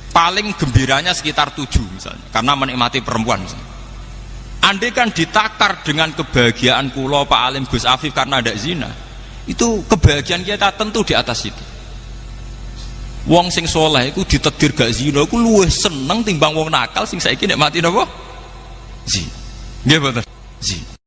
paling gembiranya sekitar 7 misalnya, karena menikmati perempuan misalnya. Andaikan ditakar dengan kebahagiaan kulo Pak Alim Gus Afif karena ada zina, itu kebahagiaan kita tentu di atas itu. Wong sing soleh iku ditedir gak zina iku luwih seneng timbang wong nakal sing saiki nek mati napa? Zina. Nggih mboten? Zina.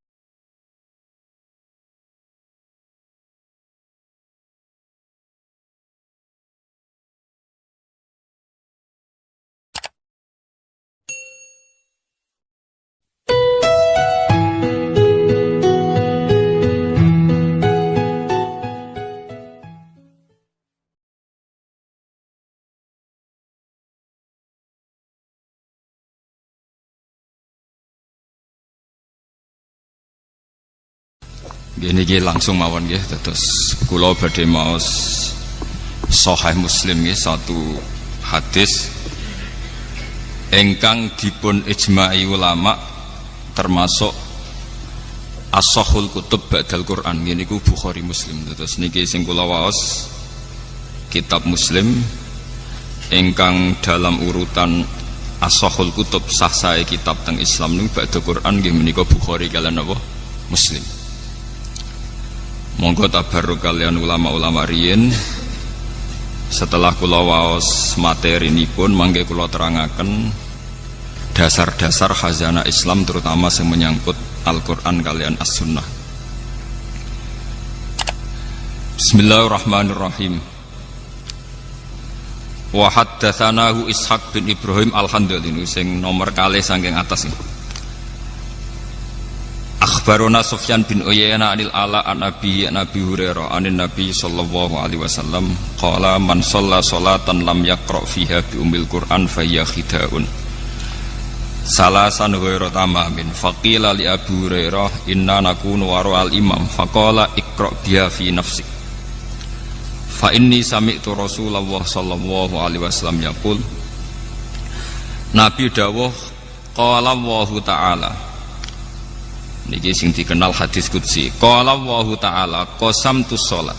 Gini langsung mawon nggih, terus kula badhe maos Sahih Muslim nggih, satu hadis ingkang dipun ijma'i ulama termasuk as-sahhul kutub ba'dal Quran. Ngene niku Bukhari Muslim. Terus niki sing kula waos kitab Muslim ingkang dalam urutan as-sahhul kutub sah sae kitab teng Islam niku ba'dal Quran nggih menika Bukhari kaliyan apa? Muslim. Monggo tabarruk kalian ulama-ulama riyin. Setelah kula waos materi nipun mangke kula terangaken dasar-dasar khazanah Islam terutama yang menyangkut Al-Qur'an kalian As-Sunnah. Bismillahirrahmanirrahim. Wa haddatsanahu Ishaq bin Ibrahim Al-Handali sing nomor kalih saking atas iki. Akhbarona Sufyan bin Uyainah anil Ala an Abi Hurairah anin Nabi sallallahu alaihi wasallam qala man shalla sholatan lam yaqra fiha bi ummil Qur'an fa hiya khidaun. Salasan ghairu tamamin faqila li Abu Hurairah inna nakunu wara al imam faqala iqra biha fi nafsik. Fa inni sami'tu Rasulullah sallallahu alaihi wasallam yaqul. Nabi dawuh qala Allahu ta'ala. Niki sing dikenal hadis qudsi. Qala Allahu ta'ala qasamtu shalat.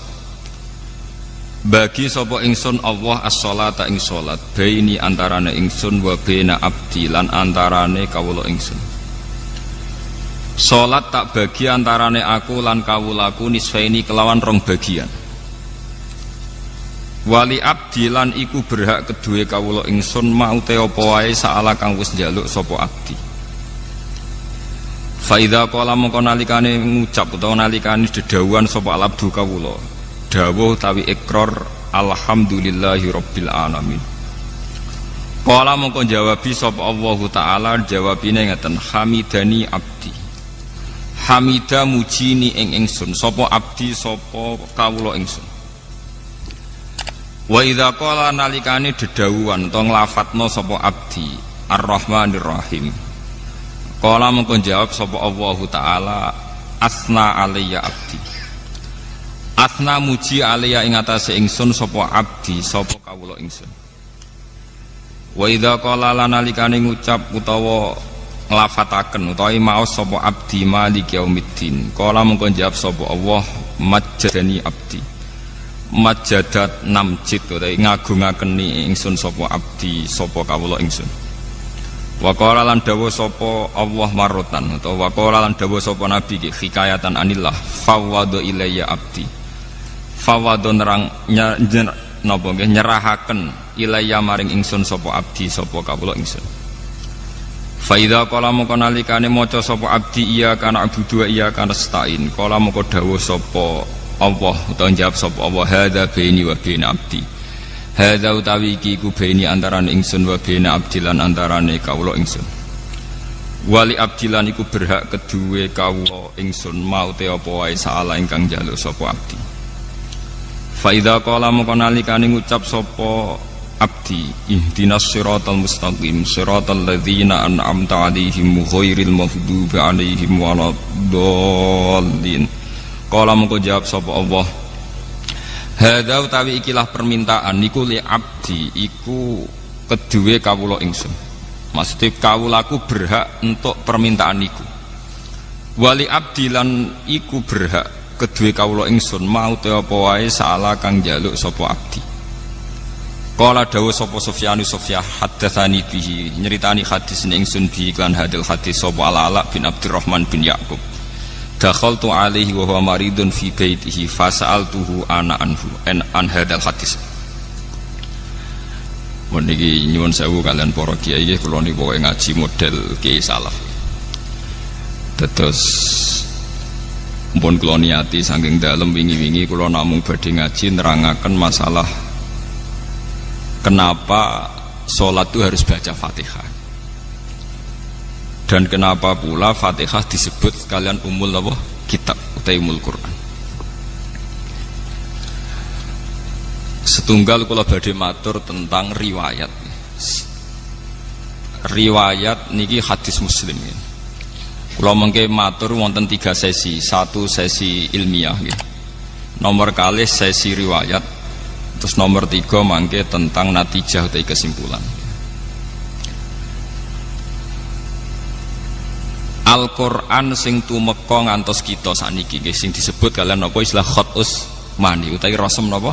Bagi sapa ingsun Allah as-sholata ing salat baini antarane ingsun wa baina abdi lan antarane kawula ingsun. Salat tak bagi antarane aku lan kawulaku nisfaini kelawan rong bagian. Wali abdi lan iku berhak kedue kawula ingsun mau te apa wae saala kang wis njaluk sapa abdi. Fa idza qala mongko nalikane ngucap utawa nalikane dedawuhan sapa abdu kawula dawuh tawi ikrar alhamdulillahi rabbil alamin. Qala mongko jawabi sapa Allah taala jawabine ngeten hamidani abdi. Hamida mujini ing ingsun sapa abdi sapa kawula ingsun. Wa idza qala nalikane dedawuhan utawa nglafatna sapa abdi Ar-Rahmanir Rahim. Qala mengko jawab sapa Allah taala asna alayya abdi. Asna muji alayya ing atase ingsun sapa abdi sapa kawula ingsun. Wa idza qala nalikane ngucap utawa nglafataken utawa maos sapa abdi maliki yaumiddin. Qala mengko jawab sapa Allah majjadani abdi. Majadat namjid utawa ngagungaken ingsun sapa abdi sapa kawula ingsun. Wa qala lan dawuh sapa Allah marotan utawa wa qala lan dawuh sapa nabi ki hikayatan anillah fawwadu ilayya abdi. Fawwadu nerang napa nggih nyerahaken ilayya maring ingsun sapa abdi sapa kawula ingsun. Fa idza qala moko nalikane maca sapa abdi iya kana abudu iya kana stain qala moko dawuh sapa Allah utawa jawab sapa Allah hadza baini wa baina abdi. Hadza utawi iki ku baini antarane ingsun wa baina abdi lan antarane kawula ingsun. Wali abdi lan iku berhak kedue kawula ingsun mau te apa wae saala ingkang njaluk sapa abdi. Fa idza qala moko nalikane ngucap sapa abdi ihdinas siratal mustaqim siratal ladzina an'amta 'alaihim ghairil maghdubi 'alaihim waladdallin. Qala mengko jawab sapa Allah hadza utawi ikilah permintaan niku li abdi iku kedue kawula ingsun. Maksud kawulaku berhak untuk permintaan niku. Wali abdi lan iku berhak kedue kawula ingsun mau te apa wae saala kang njaluk sapa abdi. Qala dawuh sapa Sufyan haddatsani bihi nyeritani hadis ning ingsun bi iklan hadil hadis sapa Ala bin Abdurrahman bin Yaqub. Dakhaltu alaihi wa huwa maridun fi baitihi fasa'altuhu ana anhu an hadzal hadis. Meniki nyuwun sewu kalian para kiai nggih kula niku pokoke ngaji model kiai salaf. Dados mumpun kula niati saking dalem wingi-wingi kula namung badhe ngaji nerangaken masalah kenapa salat itu harus baca Fatihah. Dan kenapa pula Fatihah disebut sekalian umul apa? Kitab atau umul Quran. Setunggal kula badhe matur tentang riwayat. Riwayat niki hadis Muslim. Kula mengke matur wonten 3 sesi. 1 sesi ilmiah nggih. Nomor kalih sesi riwayat. Terus nomor 3 mangke tentang natijah atau kesimpulan. Al-Qur'an sing tumeka ngantos kita sakniki nggih sing disebut kalian napa istilah khat Utsmani utawi rasem napa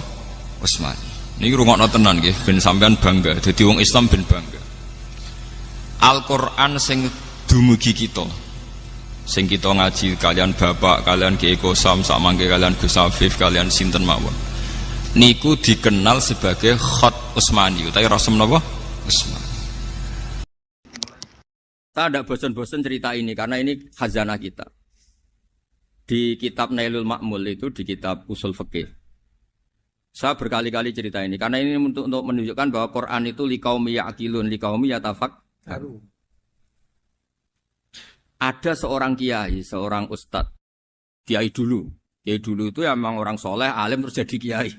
Utsmani. Niki rungokno tenan nggih ben sampean bangga dadi wong Islam ben bangga. Al-Qur'an sing dumugi kita. Sing kita ngaji kalian bapak, kalian Kiai Kosam, sak mangke kalian Gus Afif, kalian sinten mawon. Niku dikenal sebagai khat Utsmani utawi rasem napa Utsmani. Saya tidak bosan-bosan cerita ini karena ini khazanah kita. Di kitab Nailul Ma'mul itu di kitab Usul Fiqih. Saya berkali-kali cerita ini karena ini untuk menunjukkan bahwa Quran itu liqaumi ya'qilun, liqaumi yatafakkarun. Ada seorang kiai, seorang ustadz, kiai dulu. Kiai dulu itu emang orang soleh, alim terus jadi kiai.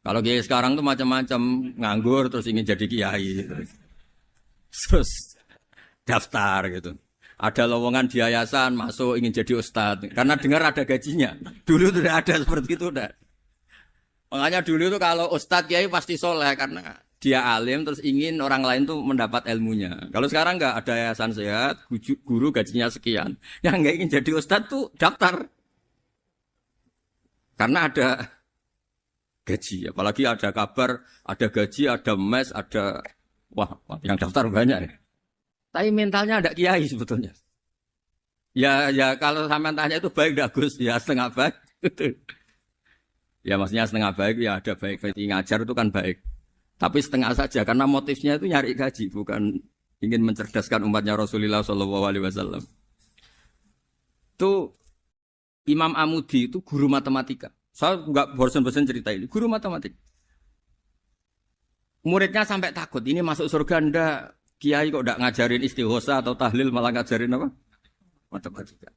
Kalau kiai sekarang tuh macam-macam, nganggur terus ingin jadi kiai. Terus daftar gitu. Ada lowongan di yayasan, masuk ingin jadi ustadz. Karena dengar ada gajinya. Dulu tidak ada seperti itu. Udah. Makanya dulu itu kalau ustadz kiai pasti soleh. Karena dia alim terus ingin orang lain tuh mendapat ilmunya. Kalau sekarang nggak ada yayasan sehat, guru gajinya sekian. Yang nggak ingin jadi ustadz tuh daftar. Karena ada gaji. Apalagi ada kabar, ada gaji, ada mes, ada... Wah, yang daftar banyak ya. Tapi mentalnya ada kiai sebetulnya. Ya kalau sampean tanya itu baik enggak Gus? Ya setengah baik. Ya maksudnya setengah baik ya ada baik ngajar itu kan baik. Tapi setengah saja karena motifnya itu nyari gaji bukan ingin mencerdaskan umatnya Rasulullah sallallahu alaihi wasallam. Itu Imam Amudi itu guru matematika. Saya enggak bosan-bosan cerita ini, guru matematika. Muridnya sampai takut, ini masuk surga ndak? Kiai kok ndak ngajarin istighosa atau tahlil malah ngajarin apa? Matematika.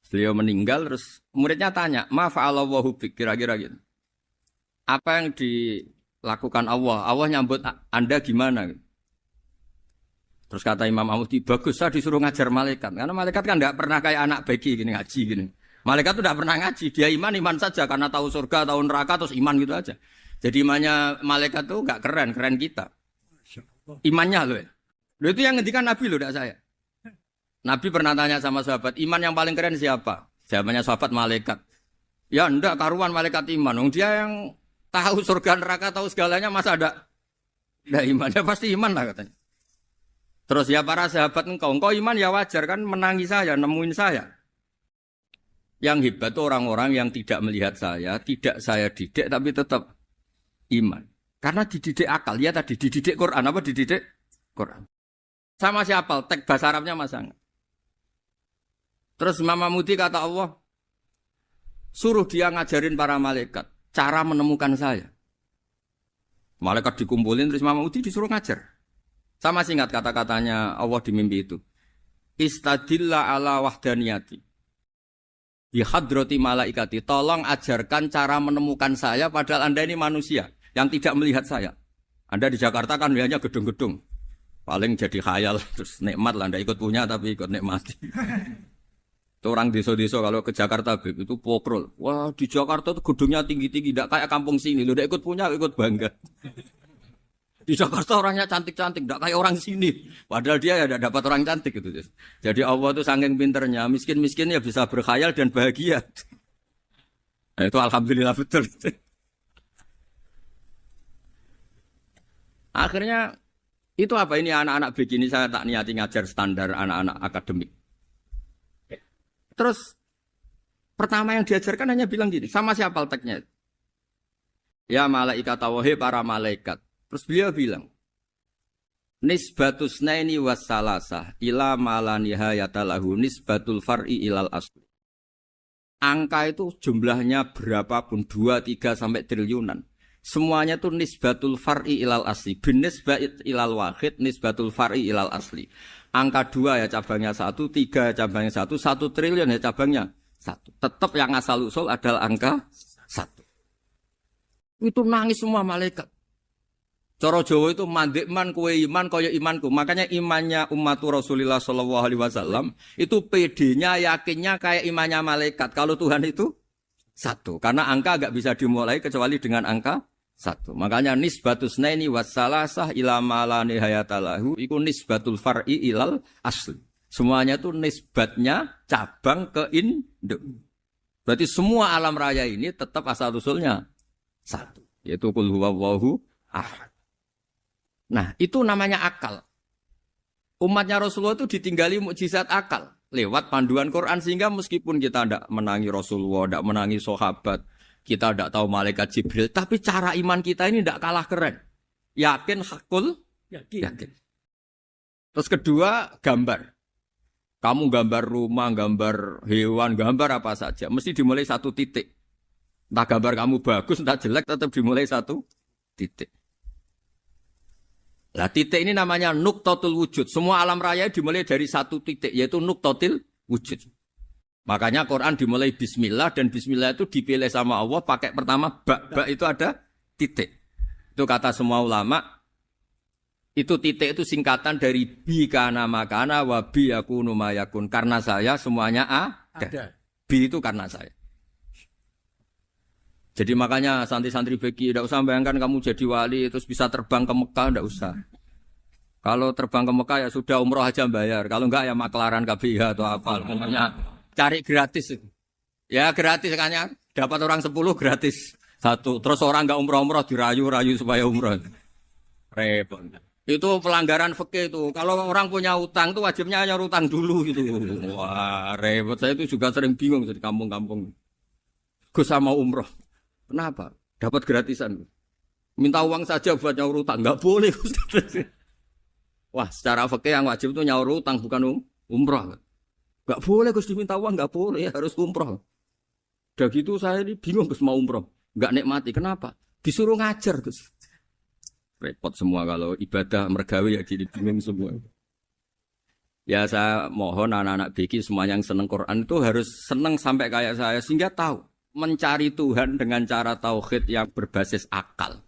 Beliau meninggal terus muridnya tanya, "Ma fa'alallahu bik?" Kira-kira gitu. Apa yang dilakukan Allah? Allah nyambut Anda gimana? Terus kata Imam Amudi, "Bagus, saya disuruh ngajar malaikat." Karena malaikat kan ndak pernah kayak anak beki gini ngaji gini. Malaikat itu ndak pernah ngaji, dia iman saja karena tahu surga, tahu neraka terus iman gitu aja. Jadi imannya malaikat tuh nggak keren kita. Imannya loh. Loh itu yang ngendikan Nabi loh, tidak saya. Nabi pernah tanya sama sahabat, iman yang paling keren siapa? Jawabannya sahabat malaikat. Ya enggak, karuan malaikat iman. Dia yang tahu surga neraka, tahu segalanya, masa ada iman? Ya pasti iman lah katanya. Terus ya para sahabat engkau iman ya wajar kan menangi saya, nemuin saya. Yang hebat itu orang-orang yang tidak melihat saya, tidak saya didik tapi tetap iman. Karena dididik akal, ya tadi dididik Quran, apa dididik Quran. Sama siapa? Teks bahasa Arabnya masang. Terus Imam Amudi kata Allah, suruh dia ngajarin para malaikat cara menemukan saya. Malaikat dikumpulin, terus Imam Amudi disuruh ngajar. Sama singkat kata-katanya Allah di mimpi itu. Istadilla ala wahdaniyati. Di hadrati malaikati, tolong ajarkan cara menemukan saya padahal Anda ini manusia yang tidak melihat saya. Anda di Jakarta kan melihatnya gedung-gedung. Paling jadi khayal, terus nikmat lah. Anda ikut punya tapi ikut nikmati. Itu orang desa-desa kalau ke Jakarta itu pokrol. Wah di Jakarta itu gedungnya tinggi-tinggi, tidak kayak kampung sini. Lu udah ikut punya, ikut bangga. Di Jakarta orangnya cantik-cantik, tidak kayak orang sini. Padahal dia ya tidak dapat orang cantik gitu. Jadi Allah itu saking pinternya, miskin-miskin ya bisa berkhayal dan bahagia. Nah, itu alhamdulillah betul. Akhirnya itu apa ini anak-anak begini saya tak niati ngajar standar anak-anak akademik. Terus pertama yang diajarkan hanya bilang gini, sama siapa teknya? Ya malaikat wahi para malaikat. Terus beliau bilang, nisbatus naini wassalasah ila malanihayatalahu nisbatul far'i ilal asli. Angka itu jumlahnya berapapun 2, 3 sampai triliunan. Semuanya itu nisbatul far'i ilal asli. Binisbat ilal wahid, nisbatul far'i ilal asli. Angka 2 ya cabangnya 1, 3 ya cabangnya 1, 1 triliun ya cabangnya 1. Tetap yang asal usul adalah angka 1. Itu nangis semua malaikat. Cara Jawa itu mandek man kowe iman kaya imanku. Makanya imannya umatur Rasulullah sallallahu alaihi wasallam itu PD-nya yakinnya kayak imannya malaikat. Kalau Tuhan itu 1. Karena angka enggak bisa dimulai kecuali dengan angka 1. Makanya nisbatus naini wassalasah ila ma nihayatalahu iku nisbatul far'i ilal asli. Semuanya itu nisbatnya cabang ke induk. Berarti semua alam raya ini tetap asal usulnya 1, yaitu qul huwallahu ahad. Nah, itu namanya akal. Umatnya Rasulullah itu ditinggali mukjizat akal lewat panduan Quran sehingga meskipun kita tidak menangi Rasulullah, tidak menangi sahabat, kita tidak tahu malaikat Jibril, tapi cara iman kita ini tidak kalah keren. Yakin hakul, yakin. Terus kedua, gambar. Kamu gambar rumah, gambar hewan, gambar apa saja, mesti dimulai 1 titik. Entah gambar kamu bagus, entah jelek, tetap dimulai satu titik. Lah titik ini namanya nuqtatul wujud. Semua alam raya dimulai dari satu titik, yaitu nuqtatil wujud. Makanya Quran dimulai bismillah, dan bismillah itu dipilih sama Allah pakai pertama ba itu ada titik. Itu kata semua ulama, itu titik itu singkatan dari bi kana makana wa bi yakunu mayakun. Karena saya semuanya ada. Bi itu karena saya. Jadi makanya santri-santri beki, tidak usah bayangkan kamu jadi wali terus bisa terbang ke Mekah, tidak usah. Kalau terbang ke Mekah ya sudah umroh aja bayar. Kalau enggak ya maklaran KBIH atau apa. Pokoknya cari gratis. Ya gratis kan ya. Dapat orang 10 gratis. Satu. Terus orang enggak umroh-umroh dirayu-rayu supaya umroh. Repot. Itu pelanggaran fikih itu. Kalau orang punya utang itu wajibnya hanya utang dulu gitu. Wah repot. Saya itu juga sering bingung di kampung-kampung. Gus sama umroh. Kenapa? Dapat gratisan. Minta uang saja buat nyaur utang. Enggak boleh. Wah, secara fikih yang wajib itu nyaur utang bukan umroh. Enggak boleh Gus diminta uang, enggak boleh, harus umroh. Udah gitu saya ini bingung Gus mau umroh. Enggak nikmati. Kenapa? Disuruh ngajar Gus. Repot semua kalau ibadah mergawe ya jadi bingung semua. Ya saya mohon anak-anak BK semuanya yang seneng Quran itu harus seneng sampai kayak saya sehingga tahu mencari Tuhan dengan cara tauhid yang berbasis akal.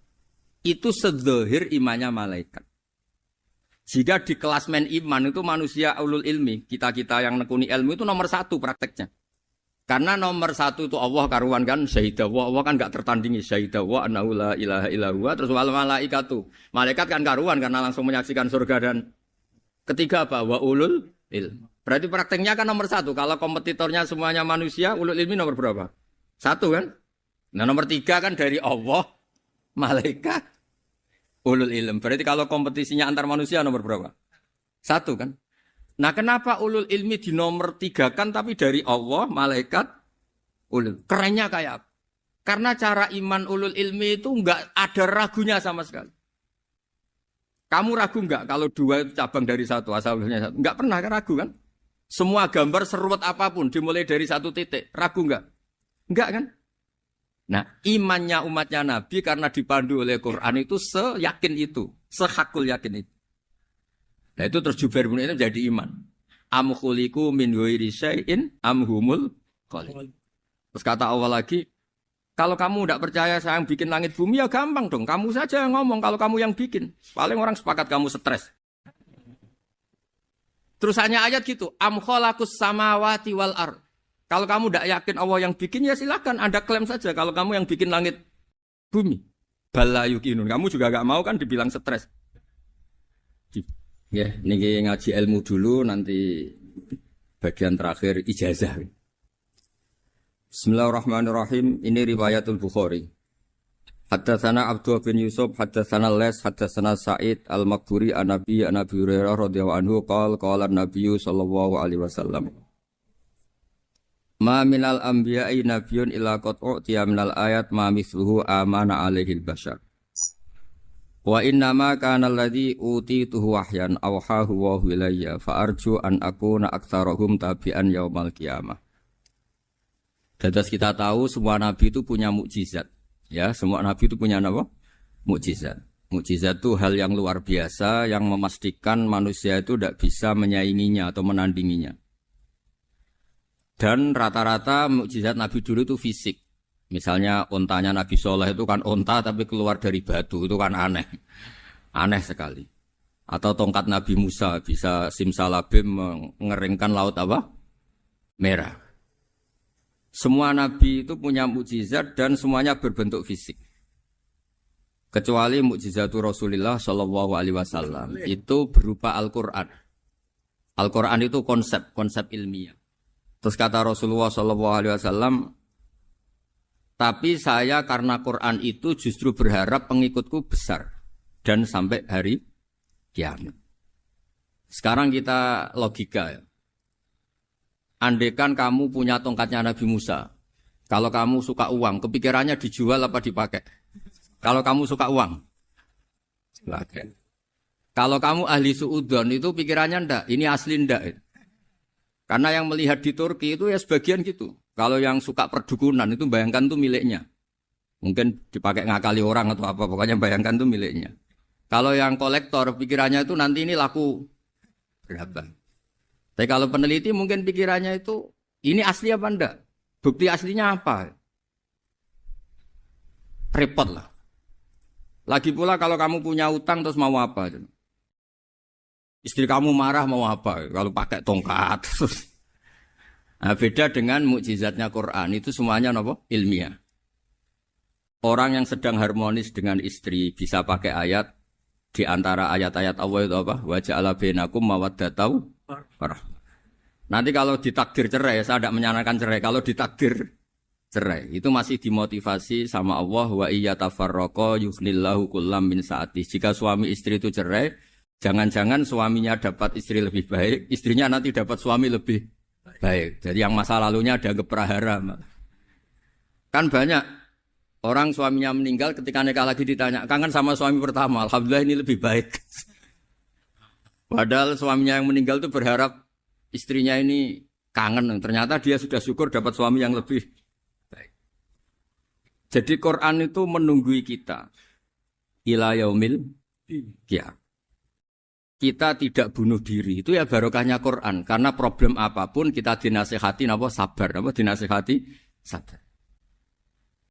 Itu sedzahir imannya malaikat. Jika di klasmen iman itu manusia ulul ilmi, kita-kita yang nekuni ilmu itu nomor 1 prakteknya. Karena nomor 1 itu Allah karuan kan, syahidah Allah kan gak tertandingi, syahidah wa annahu la ilaha illallah, terus wal malaikatu. Malaikat kan karuan karena langsung menyaksikan surga, dan ketiga apa? Wa ulul ilmi. Berarti prakteknya kan nomor 1. Kalau kompetitornya semuanya manusia, ulul ilmi nomor berapa? 1 kan? Nah nomor 3 kan dari Allah, malaikat, ulul ilm. Berarti kalau kompetisinya antar manusia nomor berapa? 1 kan? Nah kenapa ulul ilmi di nomor 3 kan tapi dari Allah, malaikat, ulul. Kerennya kayak apa? Karena cara iman ulul ilmi itu enggak ada ragunya sama sekali. Kamu ragu enggak kalau 2 itu cabang dari 1, asalnya 1? Enggak pernah kan ragu kan? Semua gambar seruat apapun dimulai dari 1 titik. Ragu enggak? Enggak kan? Nah, imannya umatnya Nabi karena dipandu oleh Quran itu seyakin itu, sehakul yakin itu. Nah, itu terus Jubair bin itu jadi iman. Am khuliqu min ghairi syai'in am humul khaliq. Terus kata Allah lagi, kalau kamu tidak percaya saya yang bikin langit bumi ya gampang dong. Kamu saja yang ngomong kalau kamu yang bikin. Paling orang sepakat kamu stres. Terus hanya ayat gitu, am khalaqus samawati wal ardh. Kalau kamu tidak yakin Allah yang bikin, ya silakan Anda klaim saja kalau kamu yang bikin langit bumi. Bala yukinun. Kamu juga gak mau kan dibilang stres. Ya, ini ngaji ilmu dulu, nanti bagian terakhir ijazah. Bismillahirrahmanirrahim. Ini riwayatul Bukhari. Haddatsana Abdullah bin Yusuf, haddatsana Les, haddatsana Sa'id al-Maqburi an-Nabi Hurairah radhiyallahu anhu qala an-Nabi sallallahu alaihi wasallam. Ma minal anbiya'i nabiyyun illa qad u'tiya minal ayat ma mithluhu amana alaihil bashar. Wa innama kana alladhi utituhu wahyan awhahu wa ilayya fa arju an akuna aktsarahum tabi'an yaumal qiyamah. Dados kita tahu semua nabi itu punya mukjizat. Ya, semua nabi itu punya apa? Mukjizat. Mukjizat itu hal yang luar biasa yang memastikan manusia itu tidak bisa menyainginya atau menandinginya. Dan rata-rata mukjizat Nabi dulu itu fisik. Misalnya ontanya Nabi Soleh itu kan onta tapi keluar dari batu, itu kan aneh. Aneh sekali. Atau tongkat Nabi Musa bisa simsalabim mengeringkan laut apa? Merah. Semua Nabi itu punya mukjizat dan semuanya berbentuk fisik. Kecuali mukjizatul Rasulullah Shallallahu Alaihi Wasallam itu berupa Al-Quran. Al-Quran itu konsep ilmiah. Terus kata Rasulullah SAW, tapi saya karena Quran itu justru berharap pengikutku besar dan sampai hari kiamat. Sekarang kita logika ya. Andaikan kamu punya tongkatnya Nabi Musa, kalau kamu suka uang, kepikirannya dijual apa dipakai? Kalau kamu suka uang, pakai. Kalau kamu ahli suudon itu pikirannya ndak, ini asli ndak. Karena yang melihat di Turki itu ya sebagian gitu. Kalau yang suka perdukunan itu bayangkan itu miliknya. Mungkin dipakai ngakali orang atau apa, pokoknya bayangkan itu miliknya. Kalau yang kolektor pikirannya itu nanti ini laku berapa. Tapi kalau peneliti mungkin pikirannya itu ini asli apa enggak? Bukti aslinya apa? Repot lah. Lagi pula kalau kamu punya utang terus mau apa? Istri kamu marah mau apa? Kalau pakai tongkat. Nah, beda dengan mukjizatnya Quran itu semuanya apa? Ilmiah. Orang yang sedang harmonis dengan istri bisa pakai ayat di antara ayat-ayat Allah itu apa? Wa ja'ala bainakum mawaddatan warahmah. Nanti kalau ditakdir cerai, saya tidak menyarankan cerai. Kalau ditakdir cerai, itu masih dimotivasi sama Allah wa iyyatafarraqa yughnillahu kullam min sa'ati. Jika suami istri itu cerai, jangan-jangan suaminya dapat istri lebih baik, istrinya nanti dapat suami lebih baik. Jadi yang masa lalunya ada keprahara. Kan banyak orang suaminya meninggal ketika nikah lagi ditanya, kangen sama suami pertama, alhamdulillah ini lebih baik. Padahal suaminya yang meninggal itu berharap istrinya ini kangen, ternyata dia sudah syukur dapat suami yang lebih baik. Jadi Quran itu menunggui kita ila yaumil qiyamah. Kita tidak bunuh diri, itu ya barokahnya Quran. Karena problem apapun kita dinasihati apa sabar, apa dinasihati sabar.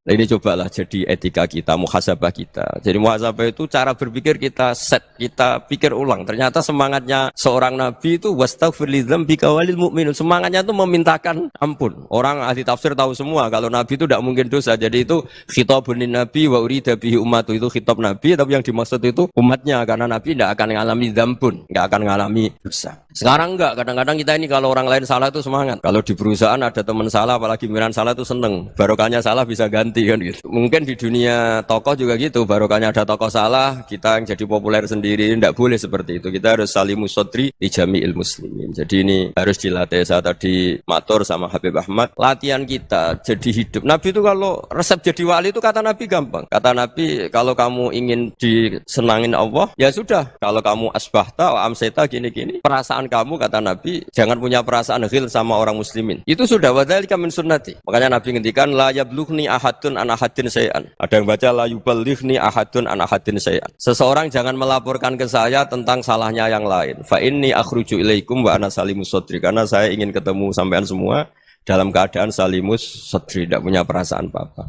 Nah, ini cobalah jadi etika kita, muhasabah kita. Jadi muhasabah itu cara berpikir kita set, kita pikir ulang. Ternyata semangatnya seorang nabi itu wastaghfir lidzambika walil mu'minun. Semangatnya itu memintakan ampun. Orang ahli tafsir tahu semua kalau nabi itu tidak mungkin dosa. Jadi itu khitabun nabi wa urida bihi ummatu, itu khitab nabi, tapi yang dimaksud itu umatnya, karena nabi tidak akan mengalami dzambun, tidak akan mengalami dosa. Sekarang enggak, kadang-kadang kita ini kalau orang lain salah itu semangat. Kalau di perusahaan ada teman salah, apalagi pimpinan salah itu seneng. Barokahnya salah bisa ganti kan gitu. Mungkin di dunia tokoh juga gitu, barokahnya ada tokoh salah, kita yang jadi populer sendiri, tidak boleh seperti itu. Kita harus salimus sodri di jami'il muslimin. Jadi ini harus dilatih. Saya tadi matur sama Habib Ahmad, latihan kita jadi hidup. Nabi itu kalau resep jadi wali itu kata Nabi gampang. Kata Nabi, kalau kamu ingin disenangin Allah, ya sudah. Kalau kamu asbahta wa amseta gini-gini, perasaan kamu, kata Nabi, jangan punya perasaan ghil sama orang muslimin. Itu sudah wadzalika min sunnati. Makanya Nabi ngendikan la yablughni ahadun an ahadin syai'an. Ada yang baca la yuballighni ahadun an ahadin syai'an. Seseorang jangan melaporkan ke saya tentang salahnya yang lain. Fa inni akhruju ilaikum wa ana salimus sadri. Karena saya ingin ketemu sampean semua dalam keadaan salimus sadri, tidak punya perasaan apa-apa.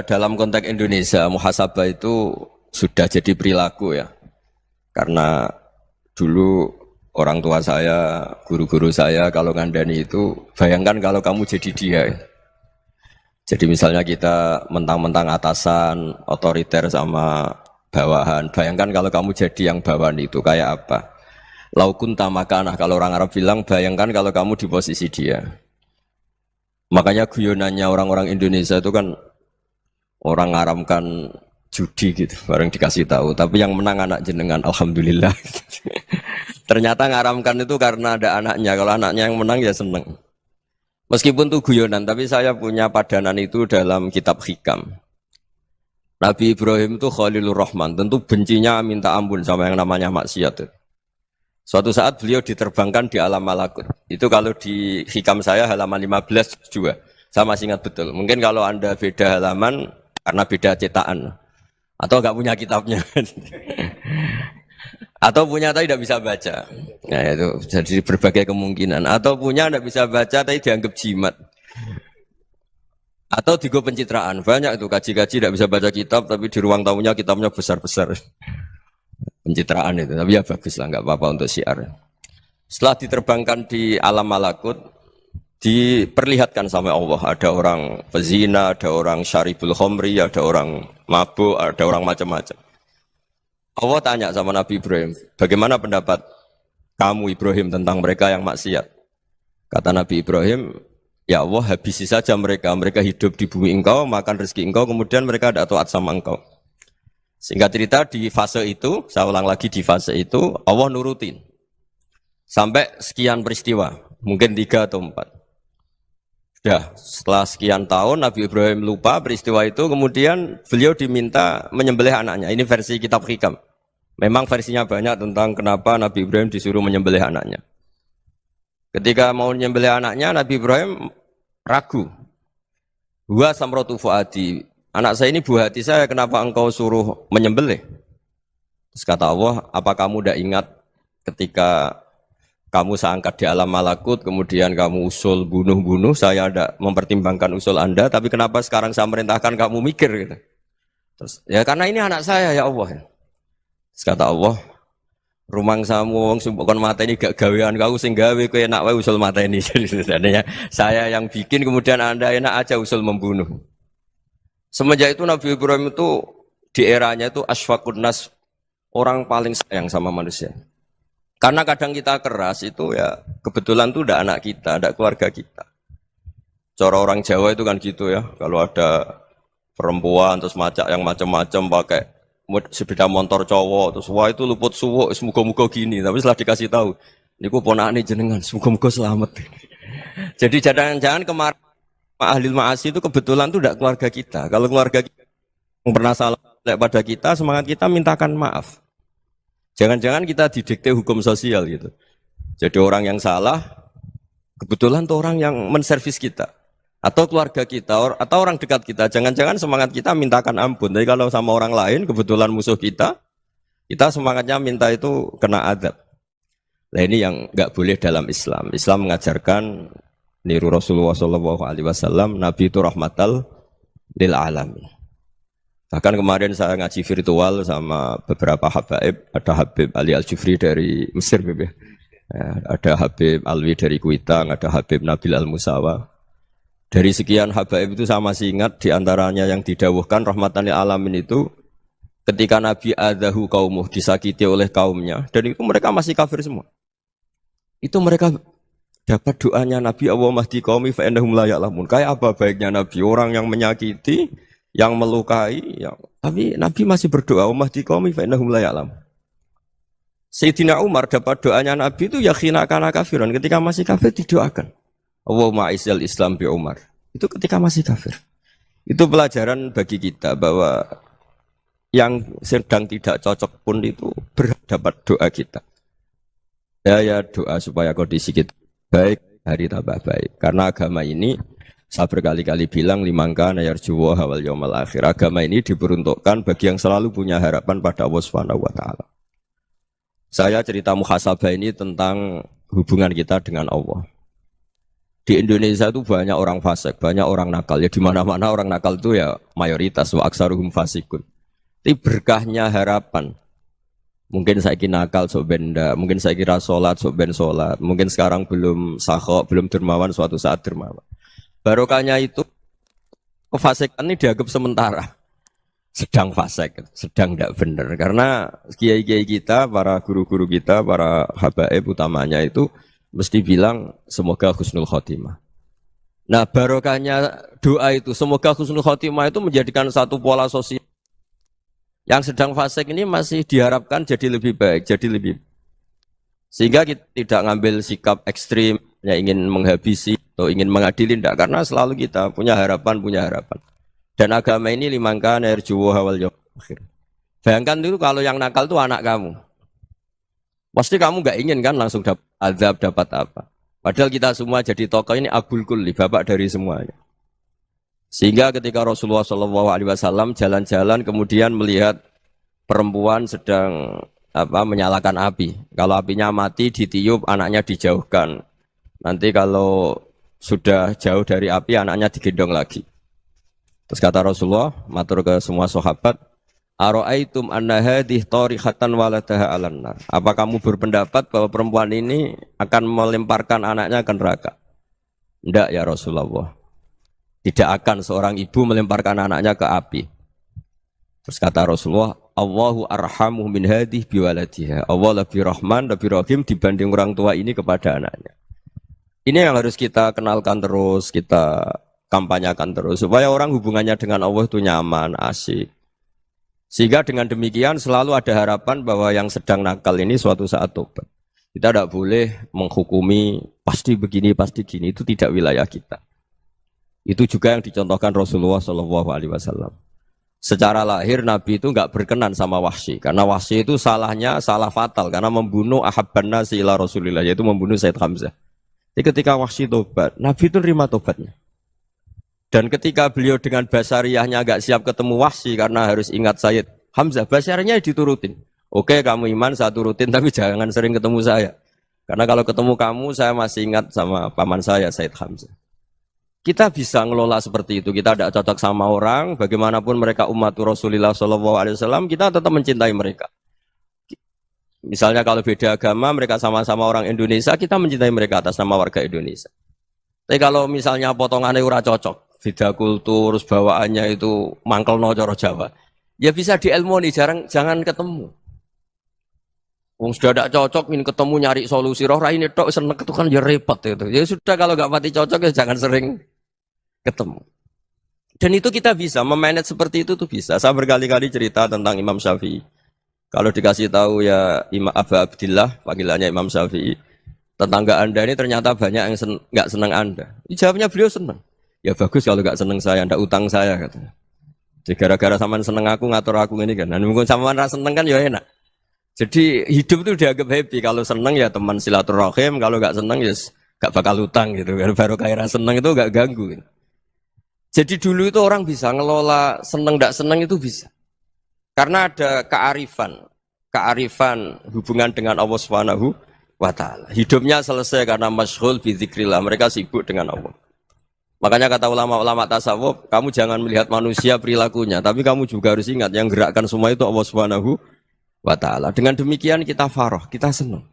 Dalam konteks Indonesia, muhasabah itu sudah jadi perilaku ya. Karena dulu orang tua saya, guru-guru saya kalau ngandani itu, bayangkan kalau kamu jadi dia. Jadi misalnya kita mentang-mentang atasan, otoriter sama bawahan. Bayangkan kalau kamu jadi yang bawahan itu kayak apa? Laukun tamakanah, kalau orang Arab bilang, bayangkan kalau kamu di posisi dia. Makanya guyonannya orang-orang Indonesia itu kan orang ngaramkan judi gitu, bareng dikasih tahu. Tapi yang menang anak jenengan, alhamdulillah. Ternyata ngaramkan itu karena ada anaknya. Kalau anaknya yang menang ya seneng. Meskipun itu guyonan, tapi saya punya padanan itu dalam kitab Hikam. Nabi Ibrahim itu Khalilur Rahman, tentu bencinya minta ampun sama yang namanya maksiat. Suatu saat beliau diterbangkan di alam malakut. Itu kalau di Hikam saya halaman 15 juga. Saya masih ingat betul. Mungkin kalau Anda beda halaman karena beda cetakan. Atau enggak punya kitabnya. Atau punya tapi tidak bisa baca. Nah itu jadi berbagai kemungkinan. Atau punya tidak bisa baca tapi dianggap jimat. Atau digo pencitraan. Banyak itu kaji-kaji tidak bisa baca kitab tapi di ruang tamunya kitabnya besar-besar. Pencitraan itu. Tapi ya bagus lah, enggak apa-apa untuk syiar. Setelah diterbangkan di alam malakut, diperlihatkan sama Allah, ada orang pezina, ada orang syaribul khomri, ada orang mabuk, ada orang macam-macam. Allah tanya sama Nabi Ibrahim, bagaimana pendapat kamu Ibrahim tentang mereka yang maksiat? Kata Nabi Ibrahim, ya Allah habisi saja mereka, mereka hidup di bumi engkau, makan rezeki engkau, kemudian mereka tidak taat sama engkau. Singkat cerita di fase itu, saya ulang lagi di fase itu, Allah nurutin. Sampai sekian peristiwa, mungkin 3 atau 4. Ya, setelah sekian tahun Nabi Ibrahim lupa peristiwa itu, kemudian beliau diminta menyembelih anaknya. Ini versi kitab Hikam. Memang versinya banyak tentang kenapa Nabi Ibrahim disuruh menyembelih anaknya. Ketika mau nyembelih anaknya, Nabi Ibrahim ragu. Wa samratu fuadi. Anak saya ini buah hati saya, kenapa engkau suruh menyembelih? Terus kata Allah, apa kamu tidak ingat ketika kamu saya angkat di alam malakut, kemudian kamu usul bunuh-bunuh, saya tidak mempertimbangkan usul Anda, tapi kenapa sekarang saya merintahkan kamu mikir gitu. Terus, ya karena ini anak saya ya Allah. Terus kata Allah, rumang samu wong sumpukon mata ini gak gawean kau sing gawe kowe enak wae usul mata ini. Jadi sebenarnya saya yang bikin, kemudian Anda enak aja usul membunuh. Semenjak itu Nabi Ibrahim itu di eranya itu asfaqun nas, orang paling sayang sama manusia. Karena kadang kita keras itu ya kebetulan itu udah anak kita, ada keluarga kita. Cara orang Jawa itu kan gitu ya, kalau ada perempuan terus macak yang macam-macam pakai sepeda motor cowok terus wah itu luput suwuk, semoga-moga gini. Tapi setelah dikasih tahu, niku ponakane jenengan, semoga-moga selamat. Jadi jangan-jangan kemarin ahli ma'asi itu kebetulan itu tidak keluarga kita. Kalau keluarga kita yang pernah salah pada kita, semangat kita mintakan maaf. Jangan-jangan kita didikte hukum sosial gitu. Jadi orang yang salah, kebetulan tuh orang yang menservis kita. Atau keluarga kita, atau orang dekat kita. Jangan-jangan semangat kita mintakan ampun. Tapi kalau sama orang lain, kebetulan musuh kita semangatnya minta itu kena adab. Nah ini yang nggak boleh dalam Islam. Islam mengajarkan, niru Rasulullah SAW, Nabi itu rahmatal lil alamin. Bahkan kemarin saya ngaji virtual sama beberapa habaib, ada Habib Ali Al-Jufri dari Mesir, ya, ada Habib Alwi dari Kuitang, ada Habib Nabil Al-Musawa. Dari sekian habaib itu saya masih ingat diantaranya yang didawuhkan rahmatan lil alamin itu ketika Nabi adahu kaumuh, disakiti oleh kaumnya, dan itu mereka masih kafir semua. Itu mereka dapat doanya Nabi, Allahumma hdi qaumi fa innahum la ya'lamun. Kayak apa baiknya Nabi, orang yang menyakiti, yang melukai, tapi Nabi masih berdoa, Allahumma hdi qaumi fa innahum la ya'lamun. Sayyidina Umar dapat doanya Nabi itu ya khina kana kafiran, ketika masih kafir didoakan. Allahumma aizzal Islam bi Umar. Itu ketika masih kafir. Itu pelajaran bagi kita bahwa yang sedang tidak cocok pun itu berdapat doa kita. Ya doa supaya kondisi kita baik, hari tambah baik. Karena agama ini saya berkali-kali bilang limangka nayarjuwa hawal yaumal akhir. Agama ini diperuntukkan bagi yang selalu punya harapan pada Allah Subhanahu wa taala. Saya cerita muhasabah ini tentang hubungan kita dengan Allah. Di Indonesia itu banyak orang fasik, banyak orang nakal. Ya di mana-mana orang nakal itu ya mayoritas wa aksaruhum fasikun. Tapi berkahnya harapan. Mungkin saya kira nakal sok benda, mungkin saya kira sholat sok ben sholat, mungkin sekarang belum sakhok, belum dermawan, suatu saat dermawan. Barokahnya itu kefasikan ini dianggap sementara, sedang fasik, sedang tidak benar. Karena kiai-kiai kita, para guru-guru kita, para habaib utamanya itu mesti bilang semoga husnul khotimah. Nah barokahnya doa itu semoga husnul khotimah itu menjadikan satu pola sosial. Yang sedang fasik ini masih diharapkan jadi lebih baik, jadi lebih. Sehingga kita tidak ngambil sikap ekstrim, ya ingin menghabisi atau ingin mengadili, tidak. Karena selalu kita punya harapan. Dan agama ini limangka nerjuwa hawal yaumil akhir. Bayangkan dulu kalau yang nakal itu anak kamu. Pasti kamu nggak ingin kan langsung dapat azab, dapat apa. Padahal kita semua jadi tokoh ini abul kulli, bapak dari semuanya. Sehingga ketika Rasulullah SAW jalan-jalan kemudian melihat perempuan sedang menyalakan api. Kalau apinya mati ditiup, anaknya dijauhkan. Nanti kalau sudah jauh dari api, anaknya digendong lagi. Terus kata Rasulullah, matur ke semua sahabat, Aro'aitum anna hadih tarihatan waladaha alan nar. Apa kamu berpendapat bahwa perempuan ini akan melemparkan anaknya ke neraka? Tidak ya Rasulullah. Tidak akan seorang ibu melemparkan anaknya ke api. Terus kata Rasulullah, Allahu arhamu min hadih biwaladiha. Allah lebih rahman, lebih rahim dibanding orang tua ini kepada anaknya. Ini yang harus kita kenalkan terus, kita kampanyakan terus. Supaya orang hubungannya dengan Allah itu nyaman, asik. Sehingga dengan demikian selalu ada harapan bahwa yang sedang nakal ini suatu saat tobat. Kita tidak boleh menghukumi pasti begini, pasti gini. Itu tidak wilayah kita. Itu juga yang dicontohkan Rasulullah SAW. Secara lahir Nabi itu nggak berkenan sama Wahsy. Karena Wahsy itu salahnya salah fatal. Karena membunuh ahabban nasi ila Rasulillah. Yaitu membunuh Sayyid Hamzah. Jadi ketika Wahsy tobat, Nabi itu nerima tobatnya. Dan ketika beliau dengan basariyahnya agak siap ketemu Wahsy karena harus ingat Sayyid Hamzah, basariyahnya diturutin. Oke, kamu iman, saya turutin, tapi jangan sering ketemu saya. Karena kalau ketemu kamu, saya masih ingat sama paman saya, Sayyid Hamzah. Kita bisa ngelola seperti itu. Kita tidak cocok sama orang, bagaimanapun mereka umat Rasulullah SAW, kita tetap mencintai mereka. Misalnya kalau beda agama, mereka sama-sama orang Indonesia, kita mencintai mereka atas nama warga Indonesia. Tapi kalau misalnya potongannya ora cocok, beda kultur, bawaannya itu mangkel no coro Jawa, ya bisa dielmoni, jangan ketemu. Wong sudah tidak cocok, ingin ketemu nyari solusi, roh ini tok seneng itu kan ya repot itu. Ya sudah kalau nggak mati cocok ya jangan sering ketemu. Dan itu kita bisa memanage seperti itu tuh bisa. Saya berkali-kali cerita tentang Imam Syafi'i. Kalau dikasih tahu ya Imam Abu Abdillah, panggilannya Imam Syafi'i, tetangga Anda ini ternyata banyak yang nggak senang Anda. Jawabnya beliau senang. Ya bagus kalau nggak senang saya, ndak utang saya katanya. Jadi gara-gara sampean seneng aku ngatur aku ini kan. Dan mungkin sampean ra seneng kan ya enak. Jadi hidup itu dianggap happy. Kalau seneng ya teman silaturahim, kalau nggak seneng ya nggak bakal utang gitu. Baru kayak seneng itu nggak ganggu. Gitu. Jadi dulu itu orang bisa ngelola seneng ndak seneng itu bisa. Karena ada kearifan hubungan dengan Allah Subhanahu wa taala. Hidupnya selesai karena masyghul bi dzikrillah. Mereka sibuk dengan Allah. Makanya kata ulama-ulama tasawuf, kamu jangan melihat manusia perilakunya, tapi kamu juga harus ingat yang gerakkan semua itu Allah Subhanahu wa taala. Dengan demikian kita farah, kita senang.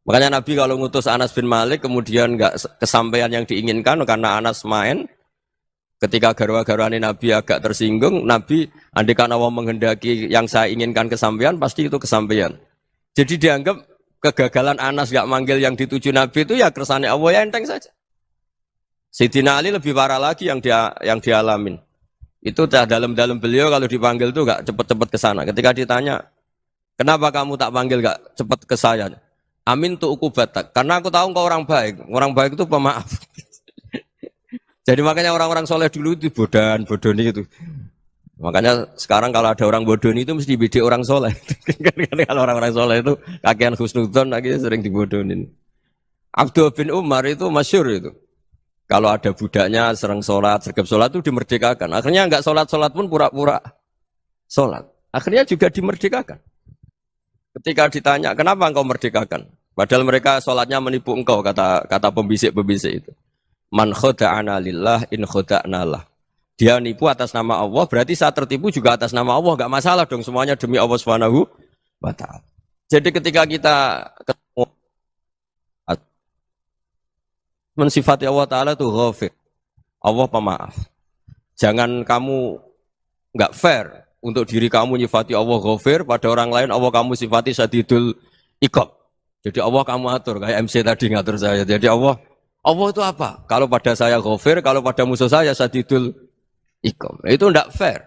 Makanya Nabi kalau ngutus Anas bin Malik kemudian enggak kesampaian yang diinginkan karena Anas main, ketika garwa-garwane Nabi agak tersinggung, Nabi andaikan Allah menghendaki yang saya inginkan kesampaian, pasti itu kesampaian. Jadi dianggap kegagalan Anas enggak manggil yang dituju Nabi itu ya kersane Allah ya enteng saja. Sayyidina Ali lebih parah lagi yang dialamin. Itu dalam-dalam beliau kalau dipanggil tuh enggak cepet-cepet ke sana. Ketika ditanya, "Kenapa kamu tak panggil enggak cepet ke saya?" "Amin tu ukubatak." Karena aku tahu engkau orang baik. Orang baik itu pemaaf. Jadi makanya orang-orang soleh dulu itu bodoni itu. Makanya sekarang kalau ada orang bodoni itu mesti beda orang soleh. Kalau orang-orang soleh itu kakean husnudzon akhirnya sering dibodonin. Abdul bin Umar itu masyhur itu. Kalau ada budaknya sering sholat, sergap sholat itu dimerdekakan. Akhirnya enggak sholat pun pura-pura sholat. Akhirnya juga dimerdekakan. Ketika ditanya, kenapa engkau merdekakan? Padahal mereka sholatnya menipu engkau, kata pembisik-pembisik itu. Man khoda'ana lillah in khoda'na lah. Dia nipu atas nama Allah, berarti saat tertipu juga atas nama Allah. Enggak masalah dong, semuanya demi Allah Subhanahu wa ta'ala. Jadi ketika kita ketemu mensifati Allah Ta'ala itu ghafir. Allah pemaaf. Jangan kamu enggak fair untuk diri kamu nyifati Allah ghafir, pada orang lain Allah kamu sifati syadidul iqab. Jadi Allah kamu atur, kayak MC tadi ngatur saya. Jadi Allah itu apa? Kalau pada saya ghafir, kalau pada musuh saya syadidul iqab. Itu enggak fair.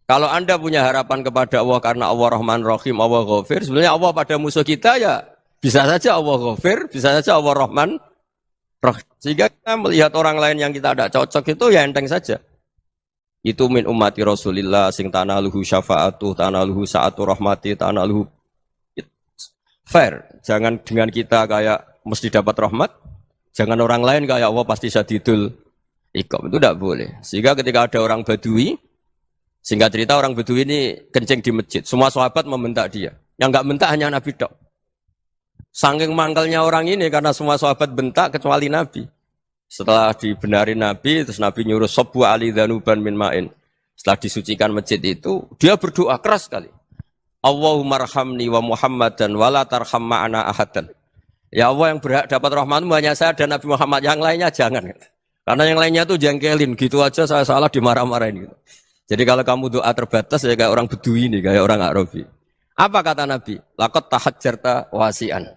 Kalau Anda punya harapan kepada Allah karena Allah Rahman Rahim, Allah ghafir, sebenarnya Allah pada musuh kita ya bisa saja Allah ghafir, bisa saja Allah Rahman. Sehingga kita melihat orang lain yang kita tidak cocok itu ya enteng saja. Itu min ummati Rasulillah sing tanaluhu syafa'atu, tanaluhu sa'atu rahmati, tanaluhu fair. Jangan dengan kita kayak mesti dapat rahmat. Jangan orang lain kayak Allah pasti syadidul iqab. Itu tidak boleh. Sehingga ketika ada orang Badui, singkat cerita orang Badui ini kencing di masjid. Semua sahabat membentak dia. Yang enggak bentak hanya Nabi tok. Saking mangkalnya orang ini karena semua sahabat bentak kecuali Nabi. Setelah dibenarin Nabi, terus Nabi nyuruh Sobbu ali dhanuban min ma'in. Setelah disucikan masjid itu, dia berdoa keras sekali. Allahumma arhamni wa Muhammadan wa la tarham ma'ana ahadan. Ya Allah yang berhak dapat rahmatmu hanya saya dan Nabi Muhammad, yang lainnya jangan. Karena yang lainnya tuh jengkelin, gitu aja saya salah dimarah-marahin. Gitu. Jadi kalau kamu doa terbatas ya kayak orang Bedui ini, kayak orang Arabi. Apa kata Nabi? Laqad tahajjarta wasi'an.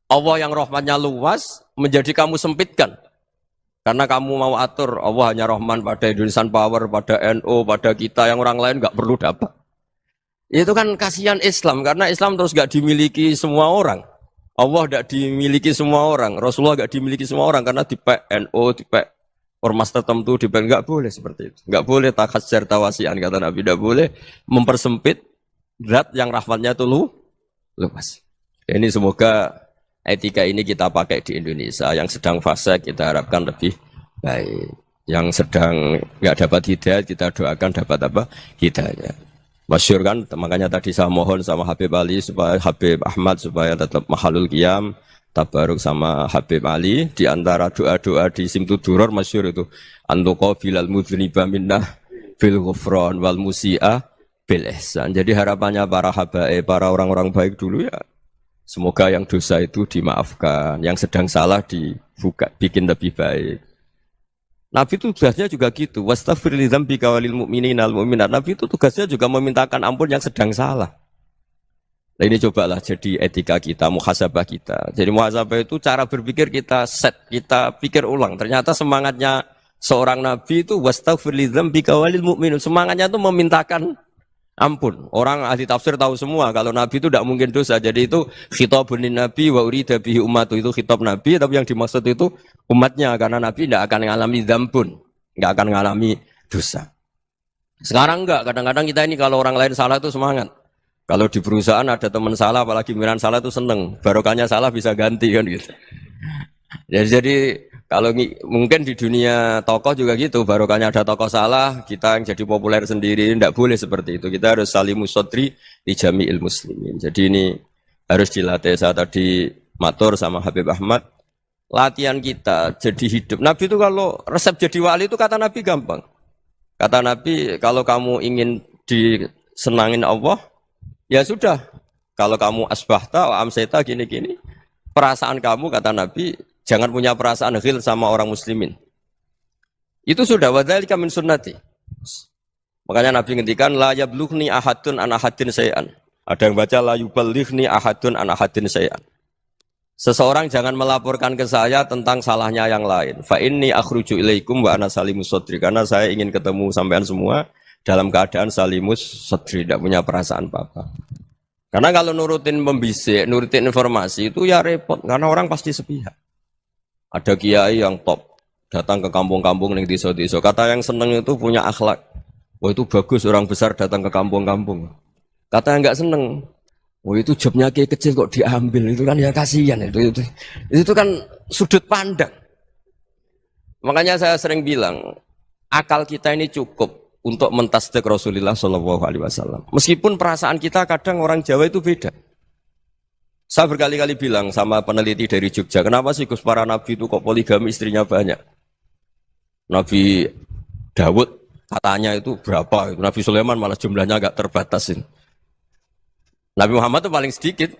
Allah yang rahmatnya luas menjadi kamu sempitkan. Karena kamu mau atur Allah hanya rahman pada Indonesian Power, pada NU, pada kita yang orang lain enggak perlu dapat. Itu kan kasihan Islam karena Islam terus enggak dimiliki semua orang. Allah enggak dimiliki semua orang, Rasulullah enggak dimiliki semua orang karena dipek NU, dipek ormas tertentu, dipek enggak boleh seperti itu. Enggak boleh takhassar tawasian kata Nabi, enggak boleh mempersempit zat yang rahmatnya itu luas. Ini semoga etika ini kita pakai di Indonesia. Yang sedang fase kita harapkan lebih baik. Yang sedang nggak dapat hidayah kita doakan dapat apa? Hidayah. Masyhur kan, makanya tadi saya mohon sama Habib Ali supaya Habib Ahmad supaya tetap mahalul qiyam, tabaruk sama Habib Ali di antara doa-doa di Simtud Duror masyhur itu antuqa bilal mudhniba minnah bil ghufran wal musi'a bil ihsan. Jadi harapannya para habaib, para orang-orang baik dulu ya semoga yang dosa itu dimaafkan, yang sedang salah dibuka, bikin lebih baik. Nabi itu tugasnya juga gitu. Wastaghfir li dzambika walil mu'minina wal mu'minat. Nabi itu tugasnya juga memintakan ampun yang sedang salah. Nah ini cobalah jadi etika kita, muhasabah kita. Jadi muhasabah itu cara berpikir kita set, kita pikir ulang. Ternyata semangatnya seorang nabi itu wastaghfir li dzambika walil mu'minun. Semangatnya itu memintakan ampun. Orang ahli tafsir tahu semua kalau nabi itu tidak mungkin dosa. Jadi itu khitabun lin nabi wa urida bihi ummatu, itu khitab nabi, tapi yang dimaksud itu umatnya karena nabi tidak akan mengalami dzambun, tidak akan mengalami dosa. Sekarang enggak, kadang-kadang kita ini kalau orang lain salah itu semangat. Kalau di perusahaan ada teman salah, apalagi pimpinan salah itu seneng. Barokahnya salah bisa ganti kan gitu. Jadi kalau mungkin di dunia tokoh juga gitu, barokahnya ada tokoh salah, kita yang jadi populer sendiri, tidak boleh seperti itu. Kita harus salimus sodri di jami'il muslimin. Jadi ini harus dilatih. Saya tadi matur sama Habib Ahmad, latihan kita jadi hidup. Nabi itu kalau resep jadi wali itu kata Nabi gampang. Kata Nabi, kalau kamu ingin disenangin Allah, ya sudah. Kalau kamu asbahta, amseta, gini-gini, perasaan kamu, kata Nabi, jangan punya perasaan ghil sama orang muslimin. Itu sudah wadzalika min sunnati. Makanya Nabi ngendikan la yablughni ahadun an ahadin syai'an. Ada yang baca la yuballighni ahadun an ahadin syai'an. Seseorang jangan melaporkan ke saya tentang salahnya yang lain. Fa inni akhruju ilaikum wa ana salimus sadri. Karena saya ingin ketemu sampean semua dalam keadaan salimus sadri, tidak punya perasaan apa-apa. Karena kalau nurutin membisik, nurutin informasi itu ya repot karena orang pasti sepihak. Ada kiai yang top, datang ke kampung-kampung ning desa-desa. Kata yang seneng itu punya akhlak. Wah itu bagus orang besar datang ke kampung-kampung. Kata yang enggak seneng, wah itu jobnya kiai kecil kok diambil, itu kan ya kasihan itu kan sudut pandang. Makanya saya sering bilang, akal kita ini cukup untuk mentasdik Rasulullah SAW. Meskipun perasaan kita kadang orang Jawa itu beda. Saya berkali-kali bilang sama peneliti dari Jogja, kenapa sih Gus para nabi itu kok poligami istrinya banyak? Nabi Dawud katanya itu berapa? Nabi Sulaiman malah jumlahnya agak terbatasin. Nabi Muhammad itu paling sedikit.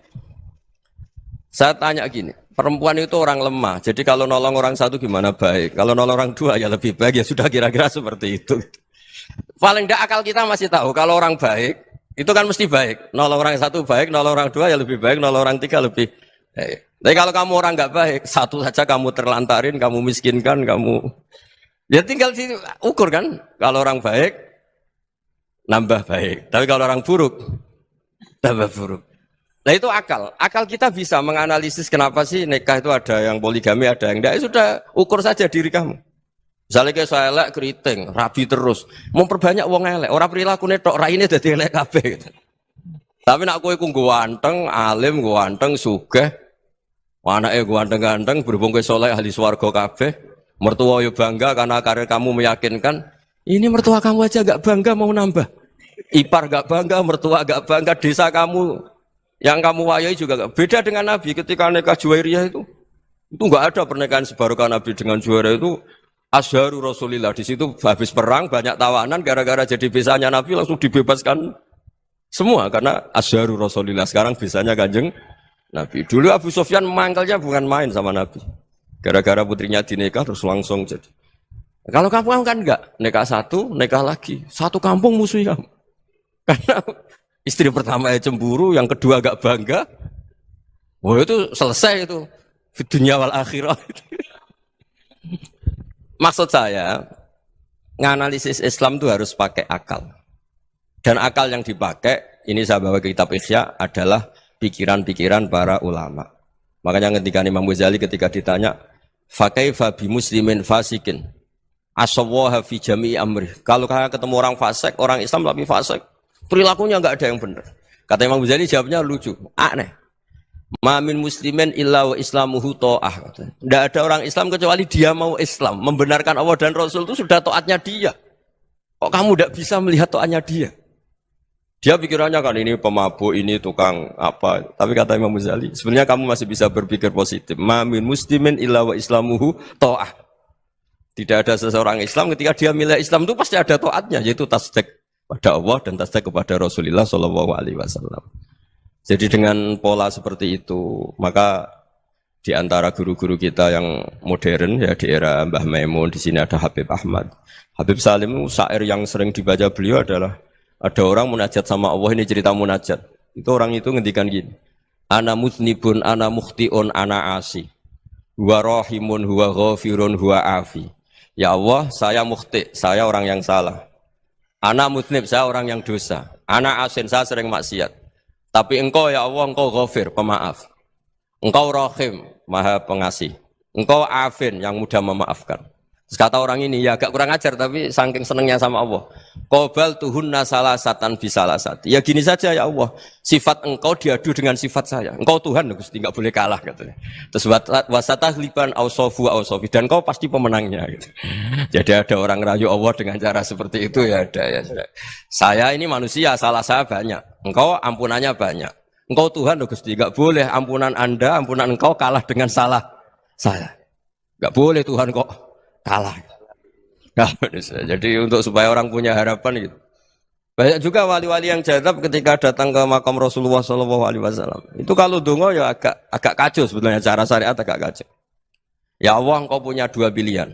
Saya tanya gini, perempuan itu orang lemah, jadi kalau nolong orang satu gimana baik? Kalau nolong orang dua ya lebih baik, ya sudah kira-kira seperti itu. Paling tidak akal kita masih tahu kalau orang baik itu kan mesti baik. Nolong orang satu baik, nolong orang dua ya lebih baik, nolong orang tiga lebih baik. Tapi kalau kamu orang nggak baik, satu saja kamu terlantarin, kamu miskinkan, kamu ya tinggal ukur kan. Kalau orang baik nambah baik, tapi kalau orang buruk tambah buruk. Nah itu akal. Akal kita bisa menganalisis kenapa sih nikah itu ada yang poligami, ada yang enggak. Ya sudah ukur saja diri kamu. Misalnya kayak saya elek keriting, rabi terus, memperbanyak wong elek, orang perilaku netok, raine dadi elek kabeh. Gitu. Tapi nak kowe ku ganteng, alim, ganteng, sugih, anake ganteng-ganteng, berhubung kowe saleh ahli swarga kabeh, mertua yo bangga karena karir kamu meyakinkan. Ini mertua kamu aja enggak bangga mau nambah. Ipar enggak bangga, mertua enggak bangga, desa kamu yang kamu wayai juga enggak. Beda dengan Nabi ketika nikah Juwairiyah itu enggak ada pernikahan sebarokah Nabi dengan Juwairiyah itu. Asharu Rasulillah, di situ habis perang banyak tawanan gara-gara jadi bisanya Nabi langsung dibebaskan semua karena asharu Rasulillah. Sekarang bisanya Kanjeng Nabi. Dulu Abu Sufyan mangkalnya bukan main sama Nabi. Gara-gara putrinya dinikah terus langsung jadi. Kalau kamu kan enggak, nikah satu, nikah lagi. Satu kampung musuh kamu. Karena istri pertama cemburu, yang kedua agak bangga. Wah itu selesai itu. Di dunia wal akhirah. Maksud saya, nganalisis Islam itu harus pakai akal. Dan akal yang dipakai, ini saya bawa ke kitab Ihya, adalah pikiran-pikiran para ulama. Makanya ketika Imam Ghazali ketika ditanya, fakaifa bi muslimin fasikin, asawwaha fi jami'i amri. Kalau ketemu orang fasik, orang Islam tapi fasik, perilakunya enggak ada yang benar. Kata Imam Ghazali jawabnya lucu, aneh. Ma min muslimin illa wa islamuhu ta'ah. Tidak ada orang Islam kecuali dia mau Islam, membenarkan Allah dan Rasul itu sudah taatnya dia. Kok kamu tidak bisa melihat taatnya dia? Dia pikirannya kan ini pemabuk, ini tukang apa. Tapi kata Imam Ghazali, sebenarnya kamu masih bisa berpikir positif. Ma min muslimin illa wa islamuhu ta'ah. Tidak ada seseorang Islam ketika dia milih Islam itu pasti ada taatnya, yaitu tasdik pada Allah dan tasdik kepada Rasulullah sallallahu alaihi wasallam. Jadi dengan pola seperti itu, maka di antara guru-guru kita yang modern ya di era Mbah Maimun, di sini ada Habib Ahmad. Habib Salim, syair yang sering dibaca beliau adalah ada orang munajat sama Allah, ini cerita munajat. Itu orang itu ngendikan gini. Ana muznibun, ana mukhtiun, ana asi. Huwa rahimun, huwa ghafirun, huwa afi. Ya Allah, saya mukhti, saya orang yang salah. Ana muznib, saya orang yang dosa. Ana asin, saya sering maksiat. Tapi engkau ya Allah, engkau ghafir, pemaaf. Engkau rahim, maha pengasih. Engkau afin, yang mudah memaafkan. Terus kata orang ini, ya agak kurang ajar, tapi saking senengnya sama Allah. Qobal tuhunna salasatan bisalasati. Ya gini saja ya Allah, sifat engkau diadu dengan sifat saya. Engkau Tuhan, Gusti, enggak boleh kalah katanya. Terus wasatahliban ausofu ausofi, dan engkau pasti pemenangnya. Gitu. Jadi ada orang rayu Allah dengan cara seperti itu ya ada ya. Saya ini manusia, salah saya banyak. Engkau ampunannya banyak. Engkau Tuhan, Gusti, enggak boleh ampunan Anda, ampunan engkau kalah dengan salah saya. Enggak boleh Tuhan kok kalah. Nah, jadi untuk supaya orang punya harapan gitu. Banyak juga wali-wali yang jadab ketika datang ke makam Rasulullah SAW. Itu kalau dongo ya agak kacau sebetulnya, cara syariat agak kacau. Ya Allah, engkau punya dua pilihan.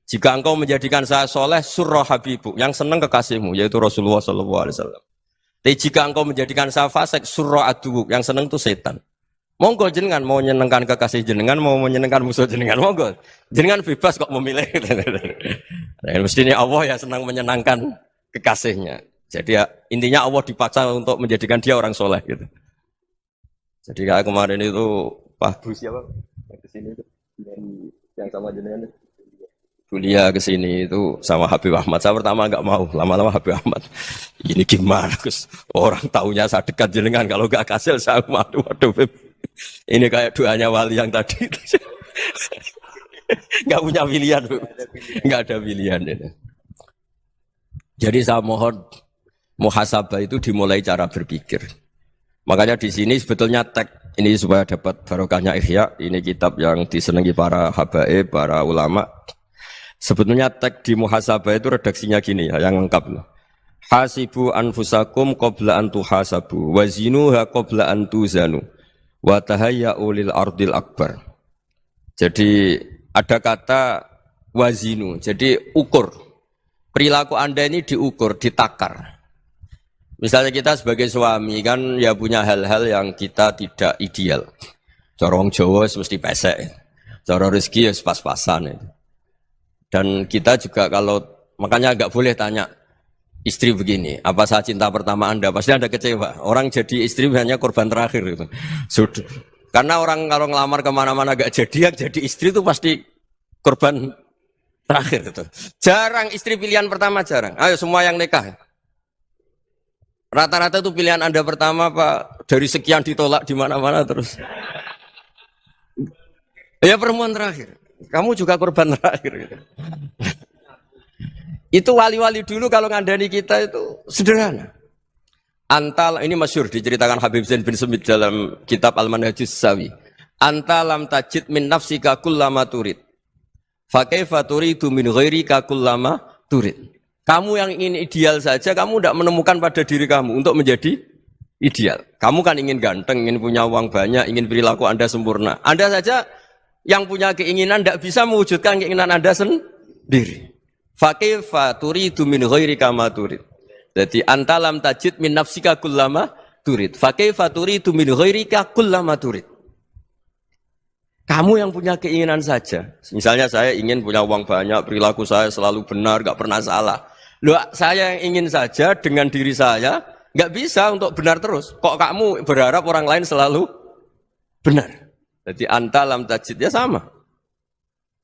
Jika engkau menjadikan saya soleh, surah habibu, yang senang kekasihmu, yaitu Rasulullah SAW. Tapi jika engkau menjadikan saya fasik, surah aduwuk, yang senang itu setan. Monggo jenengan mau menyenangkan kekasih jenengan, mau menyenangkan musuh jenengan, monggo. Jenengan bebas kok memilih. Nah, mestinya Allah ya senang menyenangkan kekasihnya. Jadi ya, intinya Allah dipaksa untuk menjadikan dia orang soleh gitu. Jadi kayak kemarin itu Pak Bu siapa? Yang kesini itu yang sama jenengan itu. Kuliah ke sini itu sama Habib Ahmad. Saya pertama enggak mau, lama-lama Habib Ahmad. Ini gimana, Gus? Orang taunya saya dekat jenengan, kalau enggak kasil saya waduh Habib. Ini kayak doanya wali yang tadi. Enggak punya pilihan, Bu. Enggak ada pilihan. Jadi saya mohon muhasabah itu dimulai cara berpikir. Makanya di sini sebetulnya tag ini supaya dapat barokahnya Ihya. Ini kitab yang disenangi para habaib, para ulama. Sebetulnya tag di muhasabah itu redaksinya gini ya, yang lengkap loh. Hasibu anfusakum qabla an tuhasabu wa zinuha qabla an tuzanu wa tahayya'u lil ardil akbar. Jadi ada kata wazinu, jadi ukur. Perilaku Anda ini diukur, ditakar. Misalnya kita sebagai suami kan ya punya hal-hal yang kita tidak ideal. Cara wong Jawa mesti pesek. Cara rezeki ya pas-pasan. Dan kita juga kalau, makanya enggak boleh tanya istri begini, apa saya cinta pertama Anda? Pasti Anda kecewa. Orang jadi istri hanya korban terakhir gitu. Sudah. Karena orang kalau ngelamar kemana-mana enggak jadi, yang jadi istri itu pasti korban terakhir gitu. Jarang istri pilihan pertama, jarang. Ayo semua yang nikah. Rata-rata itu pilihan Anda pertama Pak, dari sekian ditolak di mana-mana terus. Ya perempuan terakhir. Kamu juga korban terakhir gitu. Itu wali-wali dulu kalau ngandani kita itu sederhana. Antal ini masyhur diceritakan Habib Zain bin Sumit dalam kitab Al-Manhajus Sawi. Anta lam tajid min nafsika kullama turid. Fa kaifa turidu min ghairika kullama turid. Kamu yang ingin ideal saja, kamu tidak menemukan pada diri kamu untuk menjadi ideal. Kamu kan ingin ganteng, ingin punya uang banyak, ingin perilaku Anda sempurna. Anda saja yang punya keinginan tidak bisa mewujudkan keinginan Anda sendiri. Fa kaifa turidu min ghairika ma turid. Jadi anta lam tajid min nafsika kullama turid. Fa kaifa turidu min ghairika kullama turid. Kamu yang punya keinginan saja. Misalnya saya ingin punya uang banyak, perilaku saya selalu benar, enggak pernah salah. Loh, saya yang ingin saja dengan diri saya enggak bisa untuk benar terus. Kok kamu berharap orang lain selalu benar? Jadi anta lam tajid ya sama.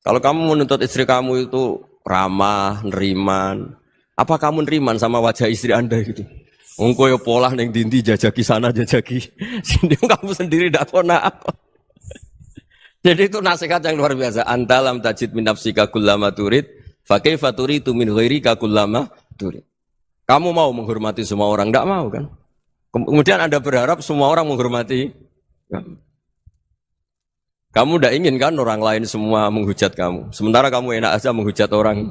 Kalau kamu menuntut istri kamu itu ramah, neriman, apa kamu neriman sama wajah istri Anda gitu? Engko yo polah ning dindi jajaki sana jajaki sini kamu sendiri ndak kona apa. Jadi itu nasihat yang luar biasa. Antalam tajid min nafsika kullama turid, fa kaifa turidu min ghairika kullama turid. Kamu mau menghormati semua orang, ndak mau kan? Kemudian Anda berharap semua orang menghormati kamu. Kamu ndak ingin kan orang lain semua menghujat kamu. Sementara kamu enak aja menghujat orang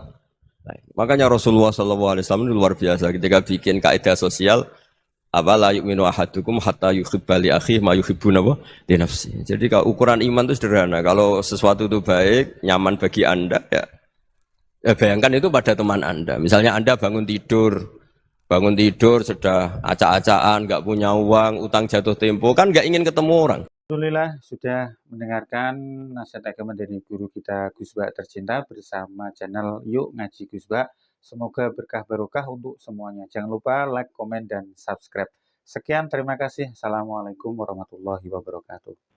lain. Makanya Rasulullah SAW itu luar biasa ketika bikin kaidah sosial. Apa la yu'minu ahadukum hatta yuhibba li akhihi ma yuhibbu li nafsi. Jadi kalau ukuran iman itu sederhana. Kalau sesuatu itu baik, nyaman bagi Anda ya bayangkan itu pada teman Anda. Misalnya Anda bangun tidur sudah acak-acakan, enggak punya uang, utang jatuh tempo, kan enggak ingin ketemu orang. Alhamdulillah sudah mendengarkan nasihat agama dari guru kita Gus Ba tercinta bersama channel Yuk Ngaji Gus Ba. Semoga berkah barokah untuk semuanya. Jangan lupa like, komen, dan subscribe. Sekian, terima kasih. Assalamualaikum warahmatullahi wabarakatuh.